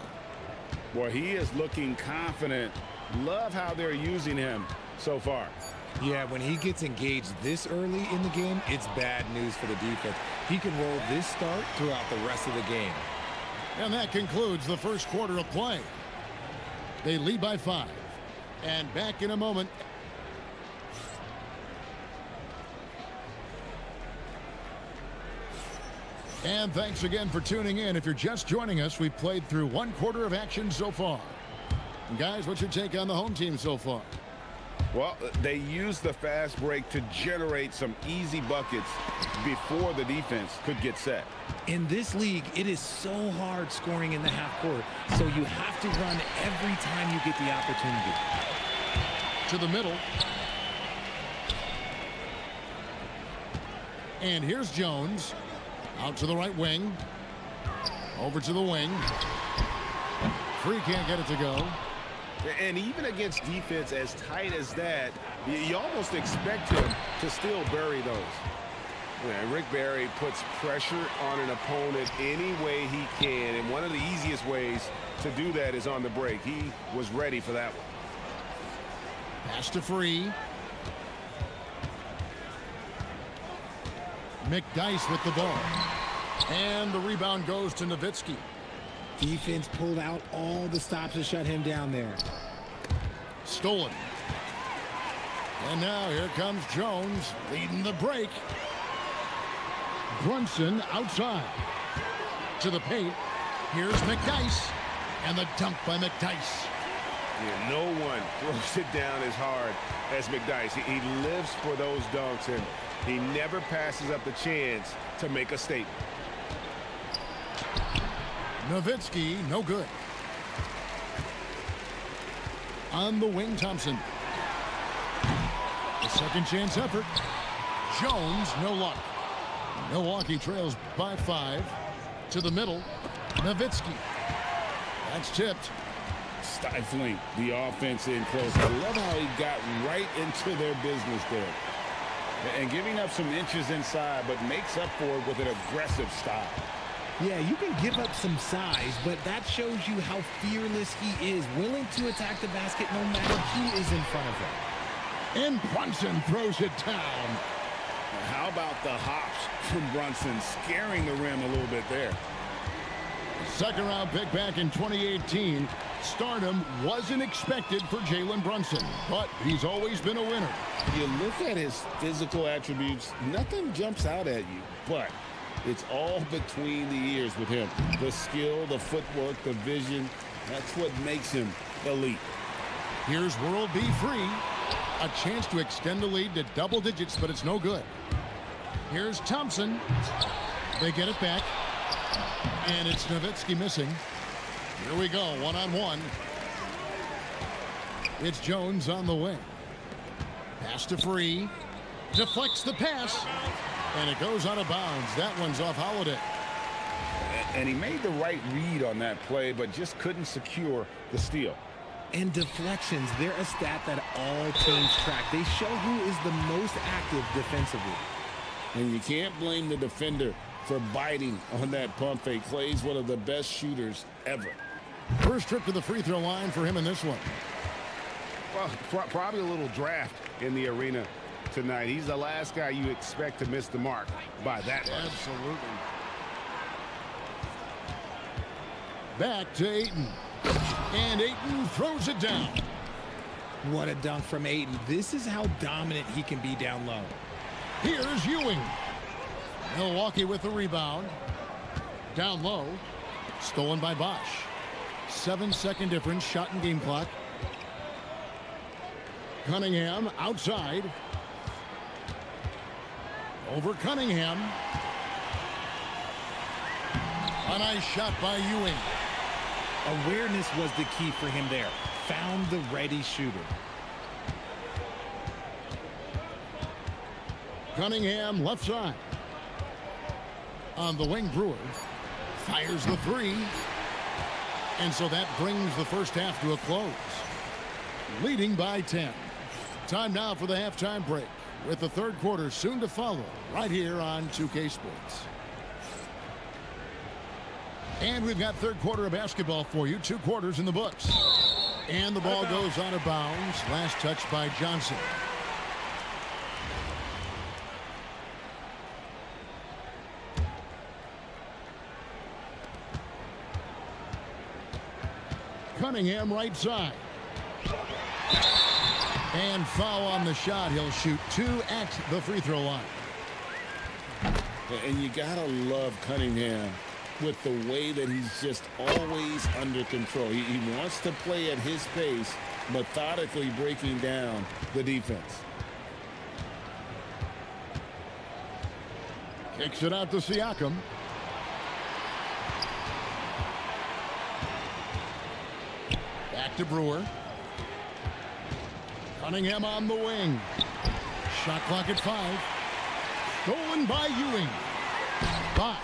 Boy, he is looking confident. Love how they're using him so far. Yeah, when he gets engaged this early in the game, it's bad news for the defense. He can roll this start throughout the rest of the game. And that concludes the first quarter of play. They lead by 5. And back in a moment. And thanks again for tuning in. If you're just joining us, we've played through 1/4 of action so far. And guys, what's your take on the home team so far? Well, they used the fast break to generate some easy buckets before the defense could get set. In this league, it is so hard scoring in the half court, so you have to run every time you get the opportunity. To the middle. And here's Jones. Out to the right wing. Over to the wing. Free can't get it to go. And even against defense as tight as that, you almost expect him to still bury those. Yeah, Rick Barry puts pressure on an opponent any way he can, and one of the easiest ways to do that is on the break. He was ready for that one. Pass to Free. McDyess with the ball. And the rebound goes to Nowitzki. Defense pulled out all the stops to shut him down there. Stolen. And now here comes Jones leading the break. Brunson outside. To the paint. Here's McDyess. And the dunk by McDyess. Yeah, no one throws it down as hard as McDyess. He lives for those dunks, and he never passes up the chance to make a statement. Nowitzki, no good. On the wing, Thompson. A second chance effort. Jones, no luck. Milwaukee trails by 5. To the middle. Nowitzki. That's tipped. Stifling the offense in close. I love how he got right into their business there. And giving up some inches inside, but makes up for it with an aggressive style. Yeah, you can give up some size, but that shows you how fearless he is, willing to attack the basket no matter who is in front of him. And Brunson throws it down. How about the hops from Brunson, scaring the rim a little bit there. Second round pick back in 2018. Stardom wasn't expected for Jalen Brunson, but he's always been a winner. You look at his physical attributes, nothing jumps out at you, but it's all between the ears with him. The skill, the footwork, the vision, that's what makes him elite. Here's World B free. A chance to extend the lead to double digits, but it's no good. Here's Thompson. They get it back. And it's Nowitzki missing. Here we go, one-on-one. It's Jones on the wing. Pass to Free. Deflects the pass. And it goes out of bounds. That one's off Holiday. And he made the right read on that play, but just couldn't secure the steal. And deflections, they're a stat that all teams track. They show who is the most active defensively. And you can't blame the defender for biting on that pump fake. Clay's one of the best shooters ever. First trip to the free throw line for him in this one. Well, probably a little draft in the arena tonight. He's the last guy you expect to miss the mark by that much. Absolutely. Back to Ayton. And Ayton throws it down. What a dunk from Ayton. This is how dominant he can be down low. Here's Ewing. Milwaukee with the rebound. Down low. Stolen by Bosch. 7-second difference. Shot and game clock. Cunningham outside. Over Cunningham. A nice shot by Ewing. Awareness was the key for him there. Found the ready shooter. Cunningham left side. On the wing, Brewer fires the three. And so that brings the first half to a close. Leading by 10. Time now for the halftime break, with the third quarter soon to follow right here on 2K Sports. And we've got third quarter of basketball for you. 2 quarters in the books. And the ball goes out of bounds. Last touch by Johnson. Cunningham right side. And foul on the shot. He'll shoot 2 at the free throw line. And you got to love Cunningham with the way that he's just always under control. He wants to play at his pace, methodically breaking down the defense. Kicks it out to Siakam. Back to Brewer. Cunningham on the wing. Shot clock at 5. Stolen by Ewing. 5.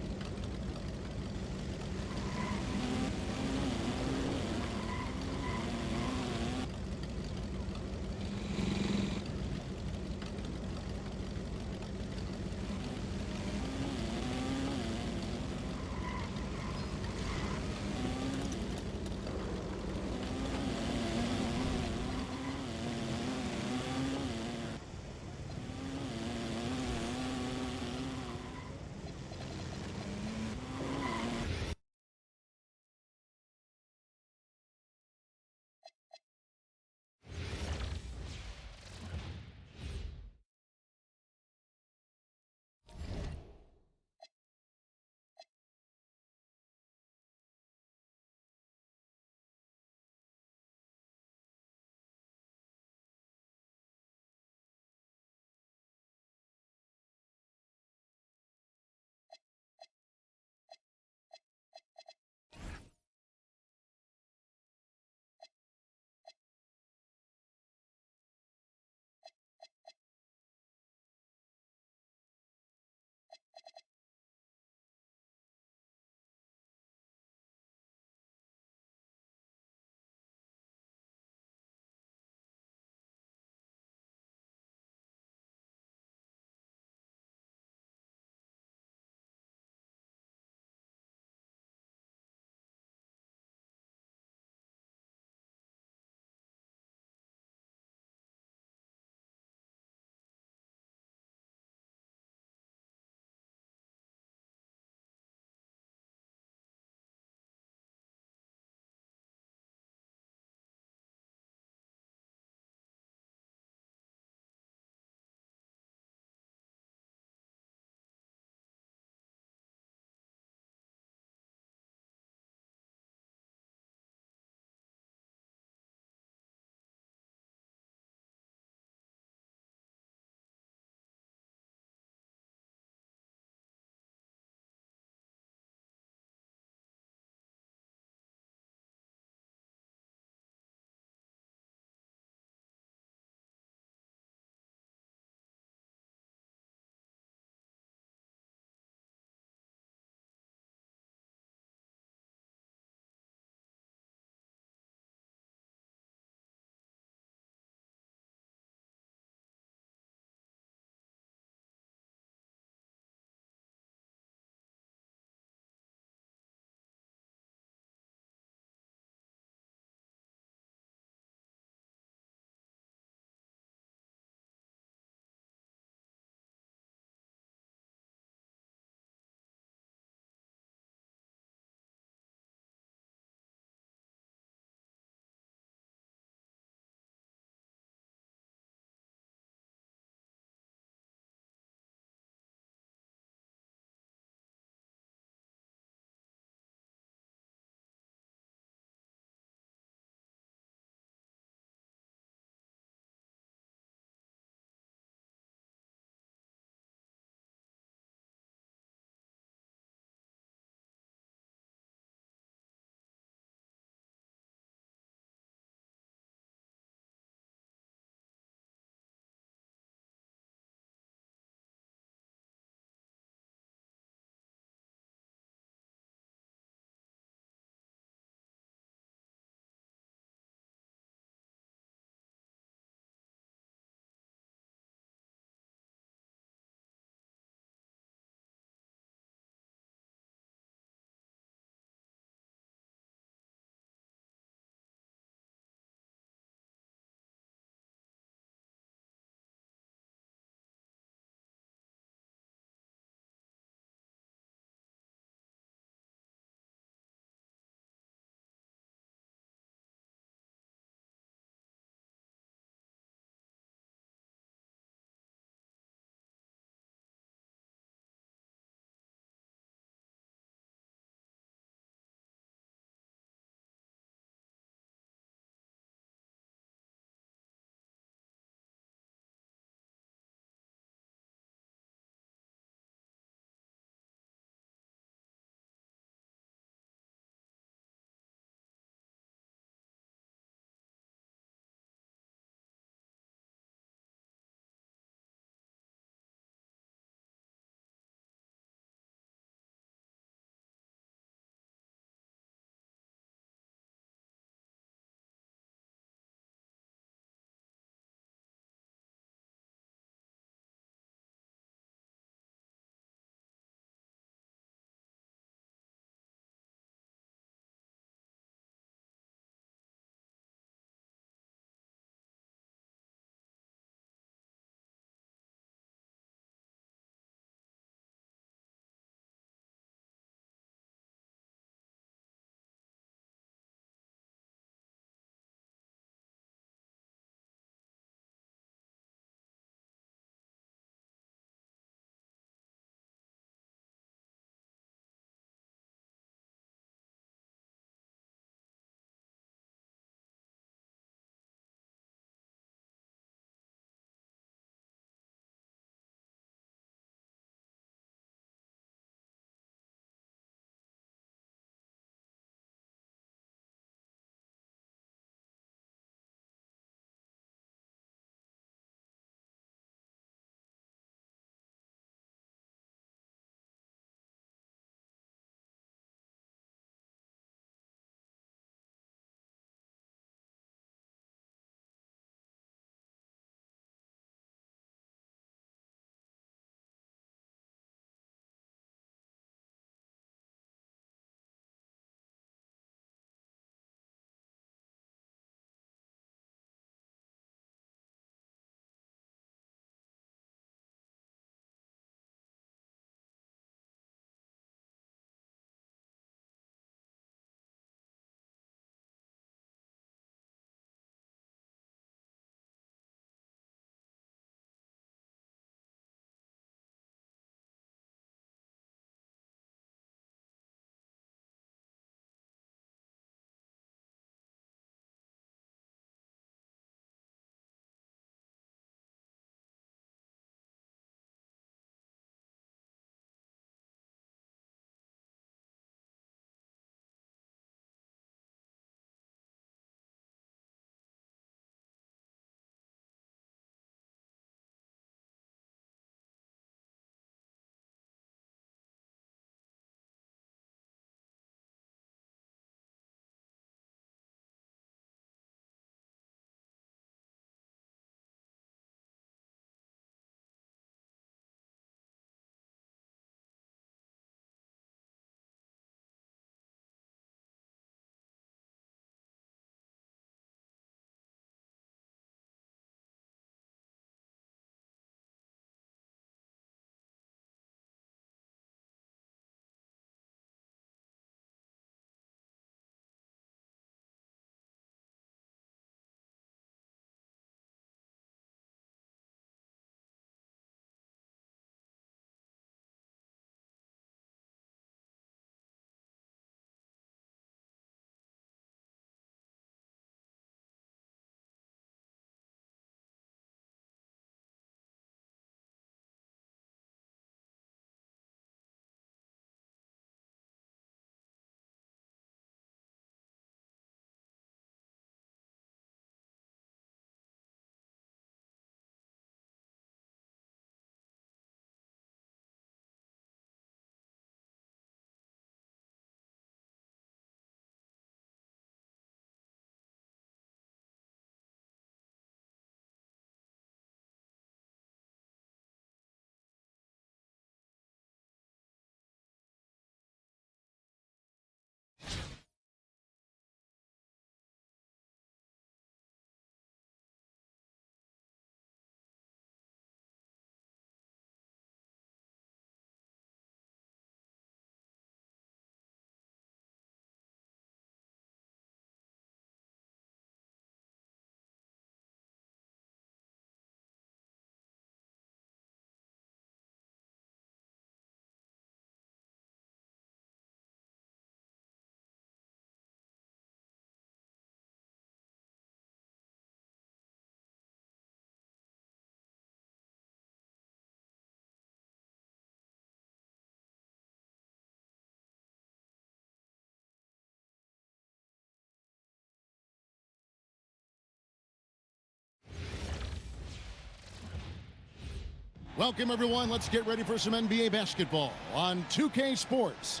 Welcome, everyone. Let's get ready for some NBA basketball on 2K Sports.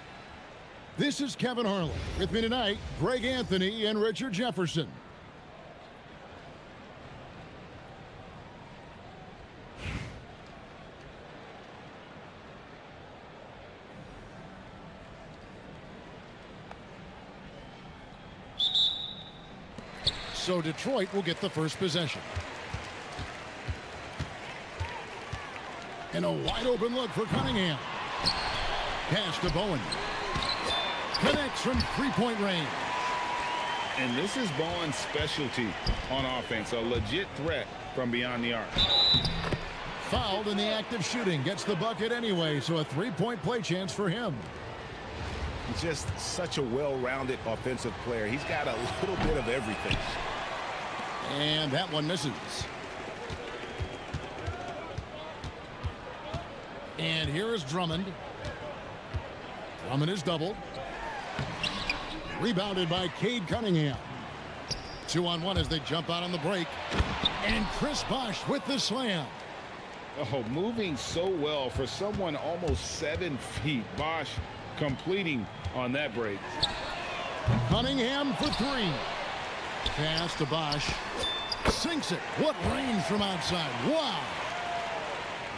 This is Kevin Harlan. With me tonight, Greg Anthony and Richard Jefferson. So Detroit will get the first possession. And a wide open look for Cunningham. Pass to Bowen. Connects from three-point range. And this is Bowen's specialty on offense, a legit threat from beyond the arc. Fouled in the act of shooting. Gets the bucket anyway, so a three-point play chance for him. Just such a well-rounded offensive player. He's got a little bit of everything. And that one misses. And here is Drummond. Drummond is doubled. Rebounded by Cade Cunningham. 2-on-1 as they jump out on the break. And Chris Bosh with the slam. Oh, moving so well for someone almost 7 feet. Bosh completing on that break. Cunningham for three. Pass to Bosh. Sinks it. What range from outside. Wow.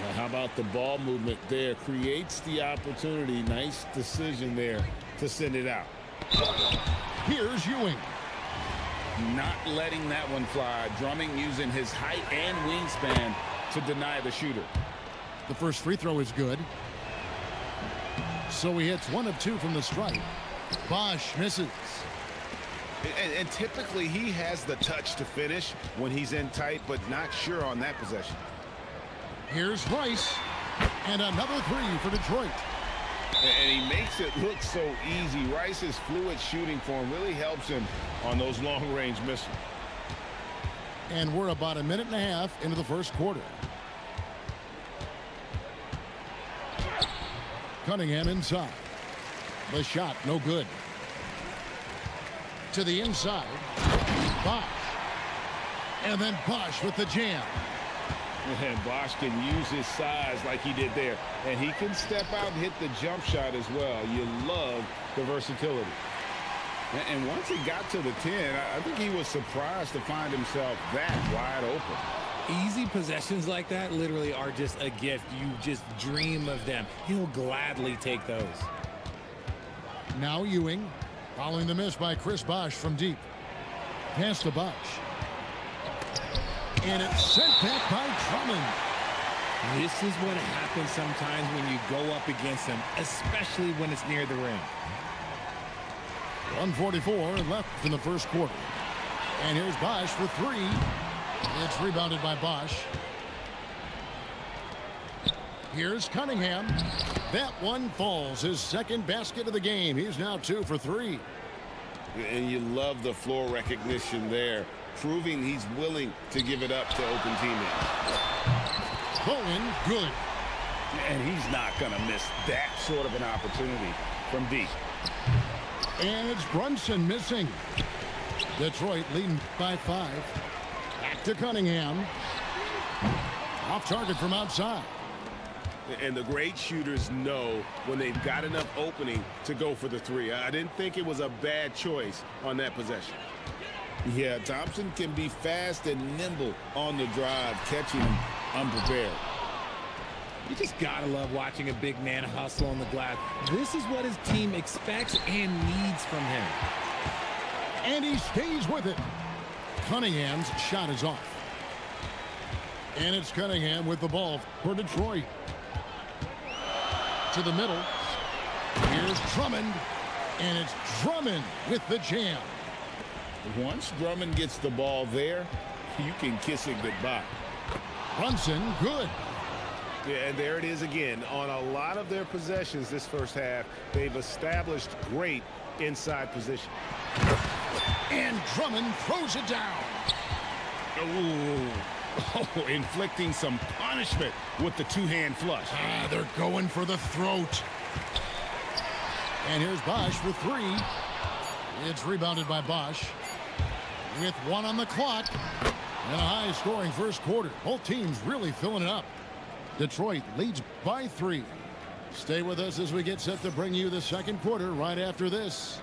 Well, how about the ball movement there? Creates the opportunity. Nice decision there to send it out. Here's Ewing. Not letting that one fly. Drumming using his height and wingspan to deny the shooter. The first free throw is good. So he hits 1 of 2 from the stripe. Bosh misses. And typically he has the touch to finish when he's in tight, but not sure on that possession. Here's Rice. And another three for Detroit. And he makes it look so easy. Rice's fluid shooting form really helps him on those long-range missiles. And we're about a minute and a half into the first quarter. Cunningham inside. The shot, no good. To the inside. Bosh. And then Bosh with the jam. And Bosh can use his size like he did there. And he can step out and hit the jump shot as well. You love the versatility. And once he got to the 10, I think he was surprised to find himself that wide open. Easy possessions like that literally are just a gift. You just dream of them. He'll gladly take those. Now Ewing, following the miss by Chris Bosh from deep. Pass to Bosh. And it's sent back by Drummond. This is what happens sometimes when you go up against him, especially when it's near the rim. 1:44 left in the first quarter. And here's Bosh for three. It's rebounded by Bosh. Here's Cunningham. That one falls. His second basket of the game. He's now 2 for 3. And you love the floor recognition there, proving he's willing to give it up to open teammates. Bowen, good. And he's not going to miss that sort of an opportunity from deep. And it's Brunson missing. Detroit leading by 5. Back to Cunningham. Off target from outside. And the great shooters know when they've got enough opening to go for the three. I didn't think it was a bad choice on that possession. Yeah, Thompson can be fast and nimble on the drive, catching him unprepared. You just gotta love watching a big man hustle on the glass. This is what his team expects and needs from him. And he stays with it. Cunningham's shot is off. And it's Cunningham with the ball for Detroit. To the middle. Here's Drummond. And it's Drummond with the jam. Once Drummond gets the ball there, you can kiss it goodbye. Brunson, good. Yeah, and there it is again. On a lot of their possessions this first half, they've established great inside position. And Drummond throws it down. Ooh. Oh, inflicting some punishment with the two-hand flush. They're going for the throat. And here's Bosh for three. It's rebounded by Bosh. With 1 on the clock. And a high-scoring first quarter. Both teams really filling it up. Detroit leads by 3. Stay with us as we get set to bring you the second quarter right after this.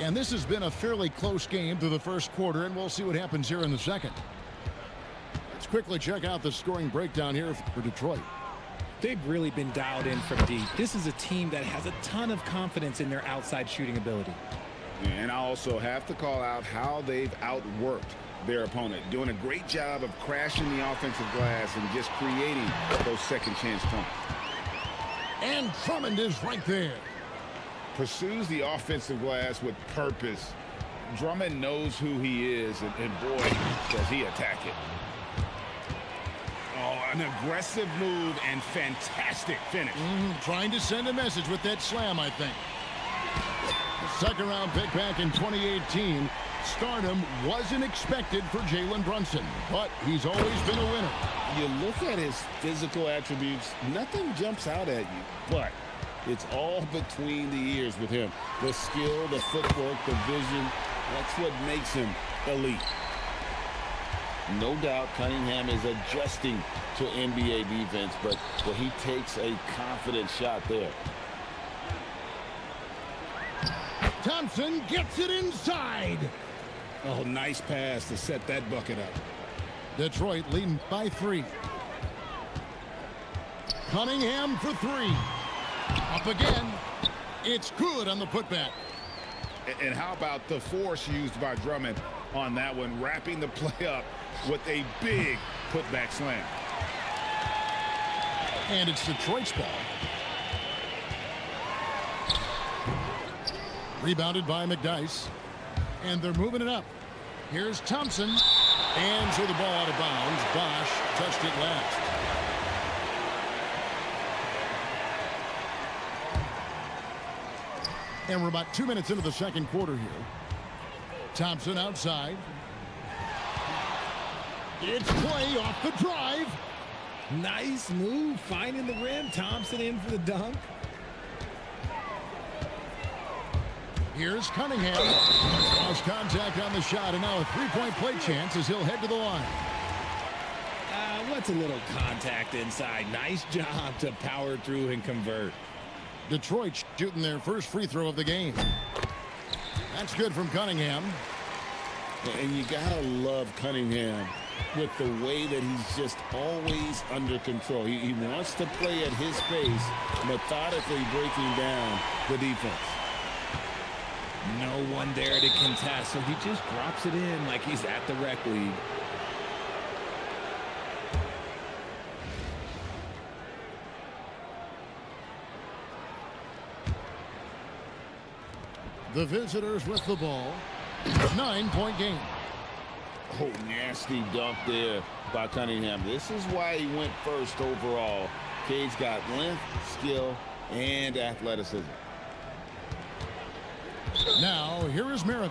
And this has been a fairly close game through the first quarter, and we'll see what happens here in the second. Let's quickly check out the scoring breakdown here for Detroit. They've really been dialed in from deep. This is a team that has a ton of confidence in their outside shooting ability. And I also have to call out how they've outworked their opponent, doing a great job of crashing the offensive glass and just creating those second chance points. And Drummond is right there. Pursues the offensive glass with purpose. Drummond knows who he is, and boy, does he attack it. Oh, an aggressive move and fantastic finish. Trying to send a message with that slam, I think. The second round pick back in 2018. Stardom wasn't expected for Jalen Brunson, but he's always been a winner. You look at his physical attributes, nothing jumps out at you, but it's all between the ears with him. The skill, the footwork, the vision, that's what makes him elite. No doubt Cunningham is adjusting to NBA defense, but he takes a confident shot there. Thompson gets it inside. Oh, nice pass to set that bucket up. Detroit leading by 3. Cunningham for 3. Up again. It's good on the putback. And how about the force used by Drummond on that one, wrapping the play up with a big putback slam. And it's Detroit's ball. Rebounded by McDyess. And they're moving it up. Here's Thompson. And so the ball out of bounds. Bosch touched it last. And we're about 2 minutes into the second quarter here. Thompson outside. It's Clay off the drive. Nice move, finding the rim. Thompson in for the dunk. Here's Cunningham. Lost contact on the shot, and now a three-point play chance as he'll head to the line. What's a little contact inside? Nice job to power through and convert. Detroit shooting their first free throw of the game. That's good from Cunningham. And you gotta love Cunningham with the way that he's just always under control. He wants to play at his pace, methodically breaking down the defense. No one there to contest, so he just drops it in like he's at the rec league. The visitors with the ball. 9-point game. Oh, nasty dunk there by Cunningham. This is why he went first overall. Cade's got length, skill, and athleticism. Now, here is Maravich.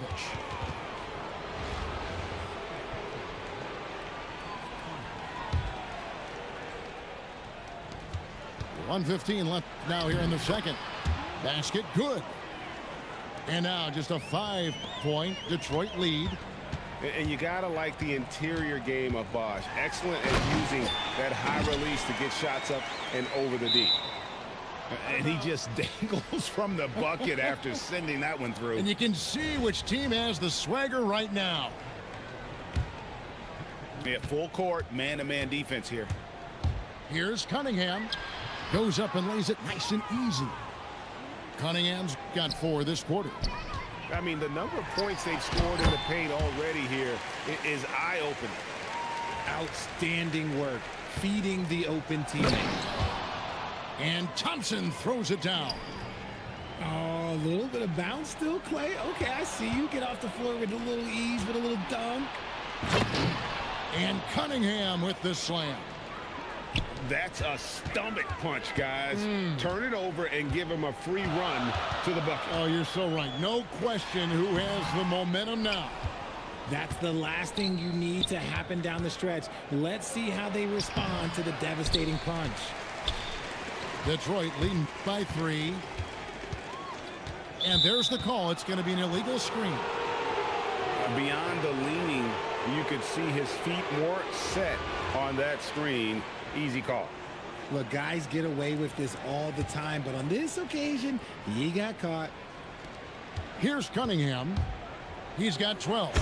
.115 left now here in the second. Basket good. And now just a 5-point Detroit lead. And you gotta like the interior game of Bosch. Excellent at using that high release to get shots up and over the D. And he just dangles from the bucket after sending that one through. And you can see which team has the swagger right now. Yeah, full court, man-to-man defense here. Here's Cunningham. Goes up and lays it nice and easy. Cunningham's got 4 this quarter. I mean, the number of points they've scored in the paint already here is eye-opening. Outstanding work, feeding the open teammate. And Thompson throws it down. Oh, a little bit of bounce still, Clay. Okay, I see you. Get off the floor with a little ease, with a little dunk. And Cunningham with the slam. That's a stomach punch, guys. Turn it over and give him a free run to the bucket. Oh, you're so right. No question who has the momentum now. That's the last thing you need to happen down the stretch. Let's see how they respond to the devastating punch. Detroit leading by 3. And there's the call. It's going to be an illegal screen. Beyond the leaning, you could see his feet more set on that screen. Easy call. Look, guys get away with this all the time, but on this occasion, he got caught. Here's Cunningham. He's got 12.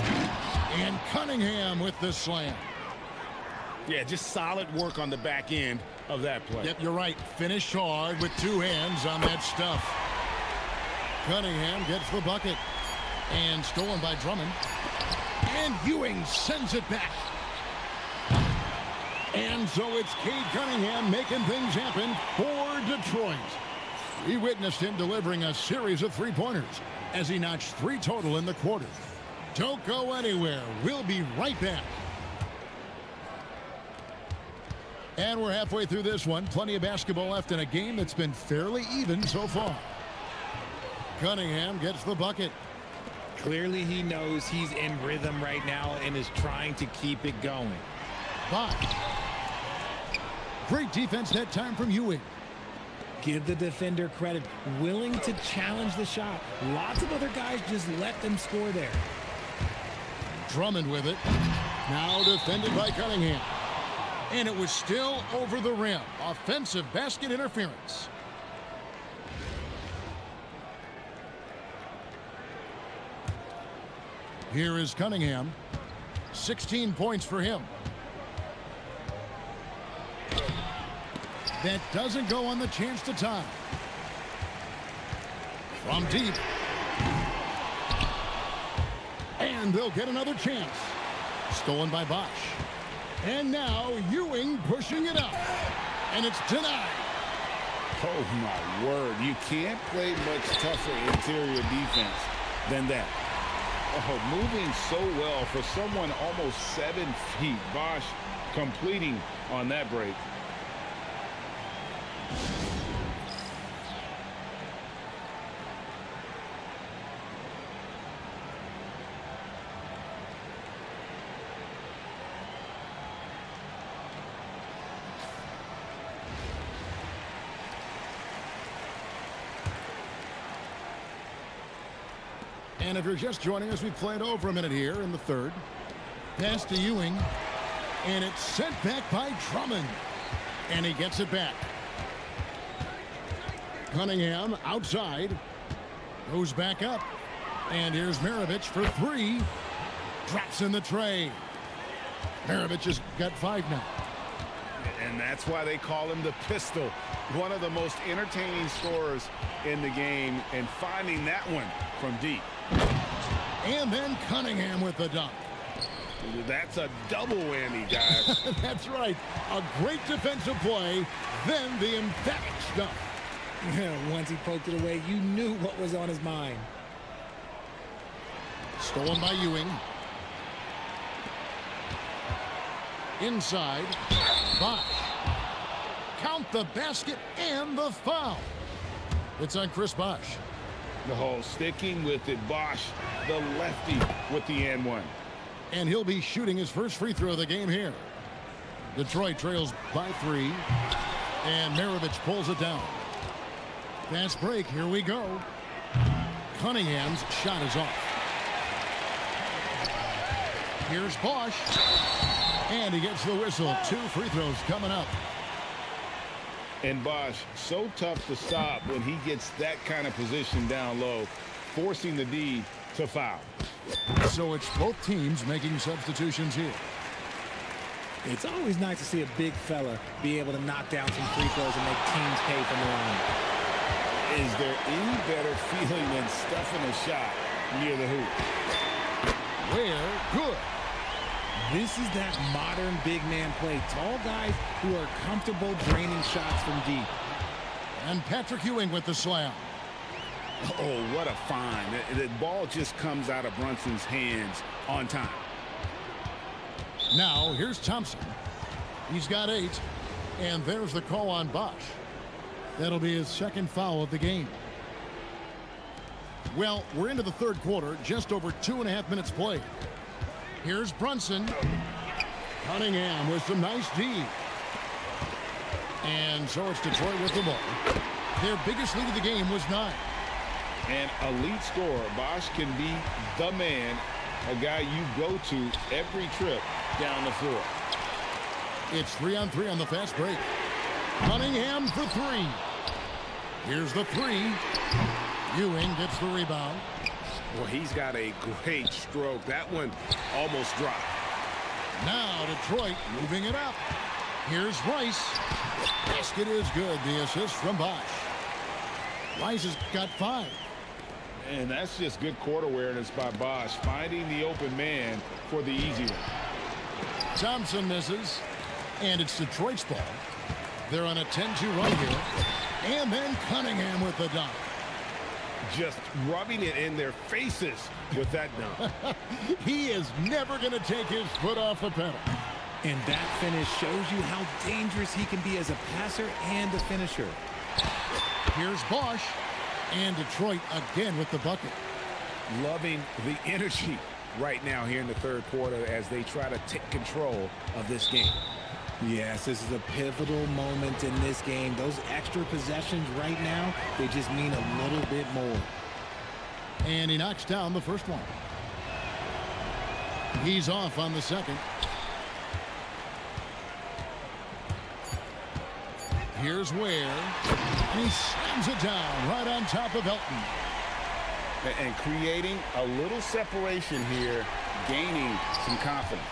And Cunningham with the slam. Yeah, just solid work on the back end of that play. Yep, you're right. Finished hard with two hands on that stuff. Cunningham gets the bucket. And stolen by Drummond. And Ewing sends it back. And so it's Cade Cunningham making things happen for Detroit. We witnessed him delivering a series of three-pointers as he notched 3 total in the quarter. Don't go anywhere. We'll be right back. And we're halfway through this one. Plenty of basketball left in a game that's been fairly even so far. Cunningham gets the bucket. Clearly he knows he's in rhythm right now and is trying to keep it going. Bosh. Great defense that time from Ewing. Give the defender credit. Willing to challenge the shot. Lots of other guys just let them score there. Drummond with it. Now defended by Cunningham. And it was still over the rim. Offensive basket interference. Here is Cunningham. 16 points for him. That doesn't go on the chance to tie. From deep. And they'll get another chance. Stolen by Bosh. And now Ewing pushing it up. And it's denied. Oh, my word. You can't play much tougher interior defense than that. Oh, moving so well for someone almost 7 feet. Bosh completing on that break. And if you're just joining us, we've played over a minute here in the third. Pass to Ewing. And it's sent back by Drummond. And he gets it back. Cunningham outside. Goes back up. And here's Maravich for 3. Drops in the tray. Maravich has got 5 now. And that's why they call him the pistol. One of the most entertaining scorers in the game. And finding that one from deep. And then Cunningham with the dunk. That's a double whammy, guys. That's right. A great defensive play, then the emphatic stuff. Once he poked it away, you knew what was on his mind. Stolen by Ewing. Inside. Bosh. Count the basket and the foul. It's on Chris Bosh. Oh, sticking with it. Bosh, the lefty with the and one. And he'll be shooting his first free throw of the game here. Detroit trails by 3. And Maravich pulls it down. Fast break. Here we go. Cunningham's shot is off. Here's Bosh. And he gets the whistle. 2 free throws coming up. And Bosh, so tough to stop when he gets that kind of position down low, forcing the D to foul. So it's both teams making substitutions here. It's always nice to see a big fella be able to knock down some free throws and make teams pay from the line. Is there any better feeling than stuffing a shot near the hoop? Where good. This is that modern big man play. Tall guys who are comfortable draining shots from deep. And Patrick Ewing with the slam. Oh, what a find. The ball just comes out of Brunson's hands on time. Now, here's Thompson. He's got 8. And there's the call on Bosh. That'll be his second foul of the game. Well, we're into the third quarter, just over 2.5 minutes played. Here's Brunson. Cunningham with some nice D. And so it's Detroit with the ball. Their biggest lead of the game was 9. An elite scorer, Bosch can be the man, a guy you go to every trip down the floor. It's 3-on-3 on the fast break. Cunningham for three. Here's the three. Ewing gets the rebound. Well, he's got a great stroke. That one almost dropped. Now Detroit moving it up. Here's Rice. Basket is good. The assist from Bosch. Rice has got 5. And that's just good court awareness by Bosch, finding the open man for the easy one. Thompson misses, and it's Detroit's ball. They're on a 10-2 run here. And then Cunningham with the dunk. Just rubbing it in their faces with that dunk. He is never going to take his foot off the pedal. And that finish shows you how dangerous he can be as a passer and a finisher. Here's Bosch, and Detroit again with the bucket. Loving the energy right now here in the third quarter as they try to take control of this game. Yes, this is a pivotal moment in this game. Those extra possessions right now, they just mean a little bit more. And he knocks down the first one. He's off on the second. Here's Ware. And he slams it down right on top of Elton. And creating a little separation here, gaining some confidence.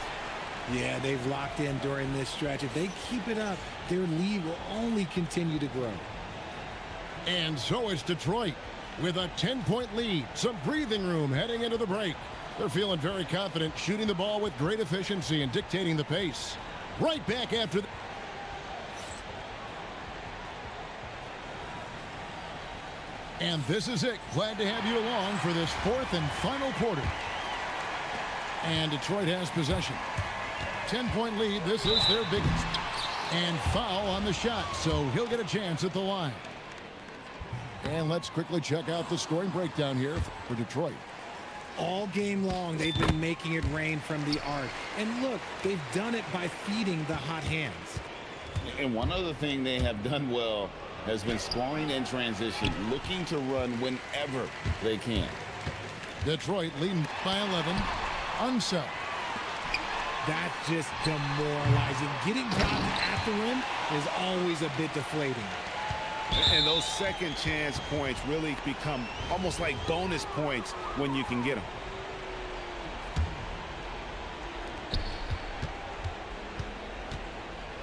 Yeah, they've locked in during this stretch. If they keep it up, their lead will only continue to grow. And so it's Detroit with a 10-point lead. Some breathing room heading into the break. They're feeling very confident, shooting the ball with great efficiency and dictating the pace. Right back after And this is it. Glad to have you along for this fourth and final quarter. And Detroit has possession. 10-point lead. This is their biggest. And foul on the shot, so he'll get a chance at the line. And let's quickly check out the scoring breakdown here for Detroit. All game long, they've been making it rain from the arc. And look, they've done it by feeding the hot hands. And one other thing they have done well has been scoring in transition, looking to run whenever they can. Detroit leading by 11. Unsell. That's just demoralizing. Getting dropped at the rim is always a bit deflating. And those second chance points really become almost like bonus points when you can get them.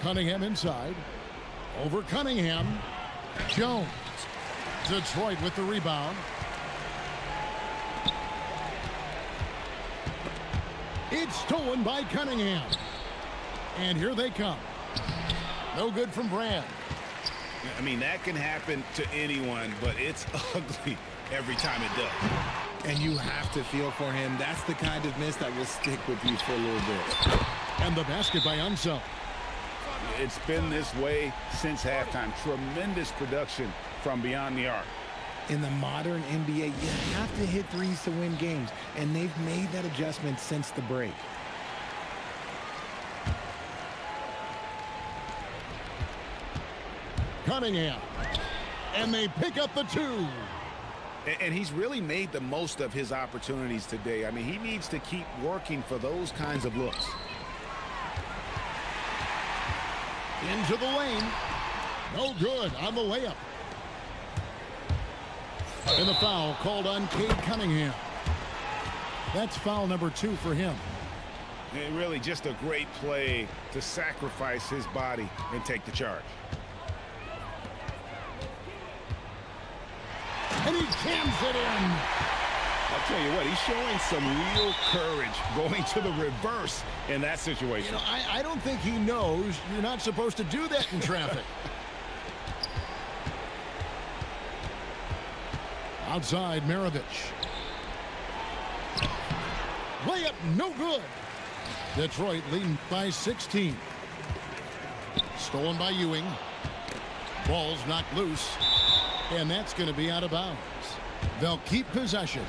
Cunningham inside. Over Cunningham. Jones. Detroit with the rebound. It's stolen by Cunningham. And here they come. No good from Brand. I mean, that can happen to anyone, but it's ugly every time it does. And you have to feel for him. That's the kind of miss that will stick with you for a little bit. And the basket by Unsell. It's been this way since halftime. Tremendous production from beyond the arc. In the modern NBA, you have to hit threes to win games, and they've made that adjustment since the break. Cunningham. And they pick up the 2. And he's really made the most of his opportunities today. I mean, he needs to keep working for those kinds of looks. Into the lane. No good on the layup. And the foul called on Cade Cunningham. That's foul number 2 for him. And really just a great play to sacrifice his body and take the charge. And he jams it in. I'll tell you what, he's showing some real courage going to the reverse in that situation. You know, I don't think he knows you're not supposed to do that in traffic. Outside, Maravich. Layup, no good. Detroit leading by 16. Stolen by Ewing. Ball's knocked loose. And that's going to be out of bounds. They'll keep possession.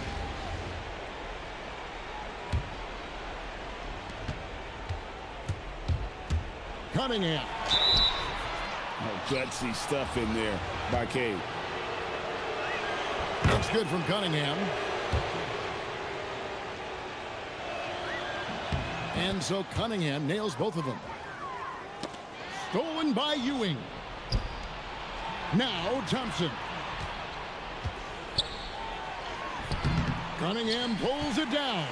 Cunningham. Oh, gutsy stuff in there by Cade. It's good from Cunningham. And so Cunningham nails both of them. Stolen by Ewing. Now Thompson. Cunningham pulls it down.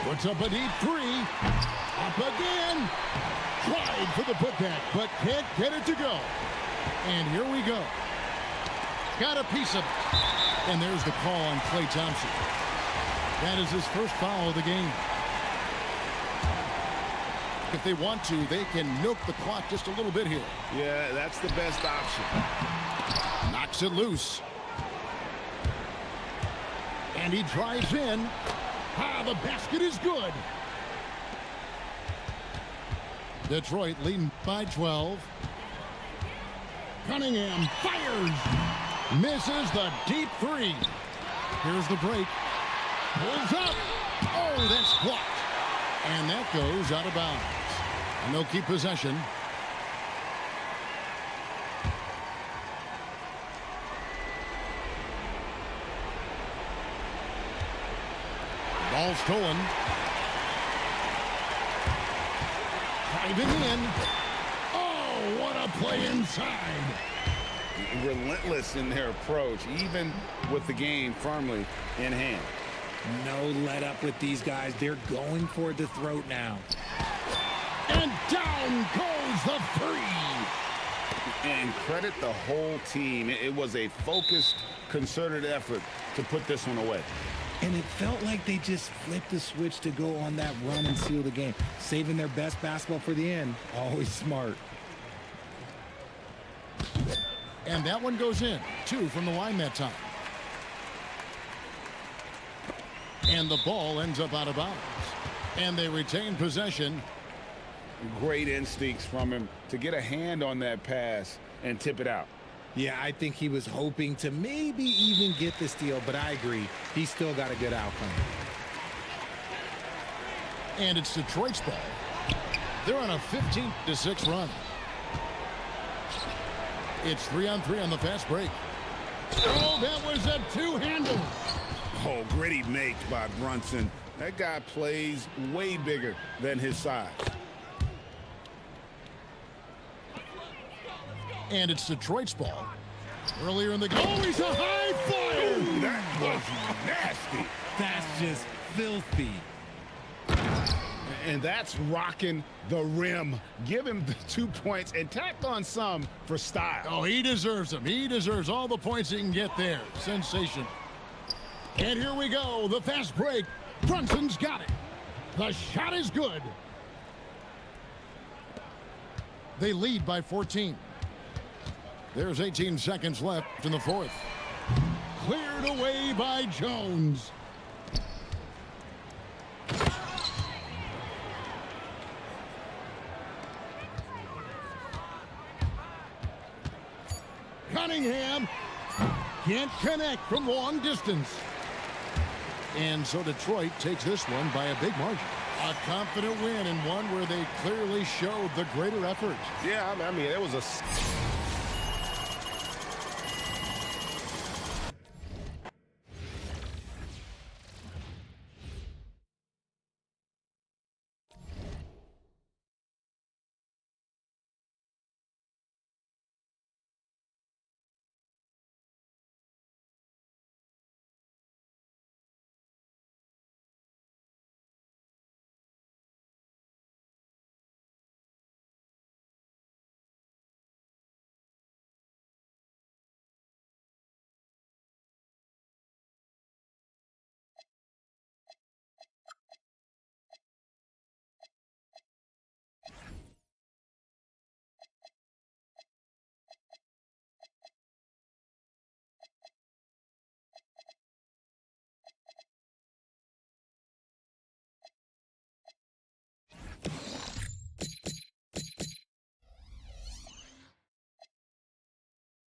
Puts up a deep three. Up again. Tried for the putback, but can't get it to go. And here we go. Got a piece of it. And there's the call on Klay Thompson. That is his first foul of the game. If they want to, they can milk the clock just a little bit here. Yeah, that's the best option. Knocks it loose. And he drives in. Ah, the basket is good. Detroit leading by 12. Cunningham fires. Misses the deep three. Here's the break. Pulls up. Oh, that's blocked. And that goes out of bounds. And they'll keep possession. Ball stolen. Driving in. Oh, what a play inside. Relentless in their approach, even with the game firmly in hand. No let up with these guys. They're going for the throat now. And down goes the three. And credit the whole team. It was a focused, concerted effort to put this one away. And it felt like they just flipped the switch to go on that run and seal the game. Saving their best basketball for the end. Always smart. And that one goes in. 2 from the line that time. And the ball ends up out of bounds. And they retain possession. Great instincts from him to get a hand on that pass and tip it out. Yeah, I think he was hoping to maybe even get the steal, but I agree. He still got a good outcome. And it's Detroit's ball. They're on a 15-6 run. It's 3-on-3 on the fast break. Oh, that was a two-hander. Oh, gritty make by Brunson. That guy plays way bigger than his size. And it's Detroit's ball. Earlier in the game. Oh, he's a high flyer. Ooh, that was nasty. That's just filthy. And that's rocking the rim. Give him the 2 points and tacked on some for style. Oh, he deserves them. He deserves all the points he can get there. Sensation. And here we go. The fast break. Brunson's got it. The shot is good. They lead by 14. There's 18 seconds left in the fourth. Cleared away by Jones. Cunningham can't connect from long distance. And so Detroit takes this one by a big margin. A confident win and one where they clearly showed the greater effort. Yeah, I mean, it was a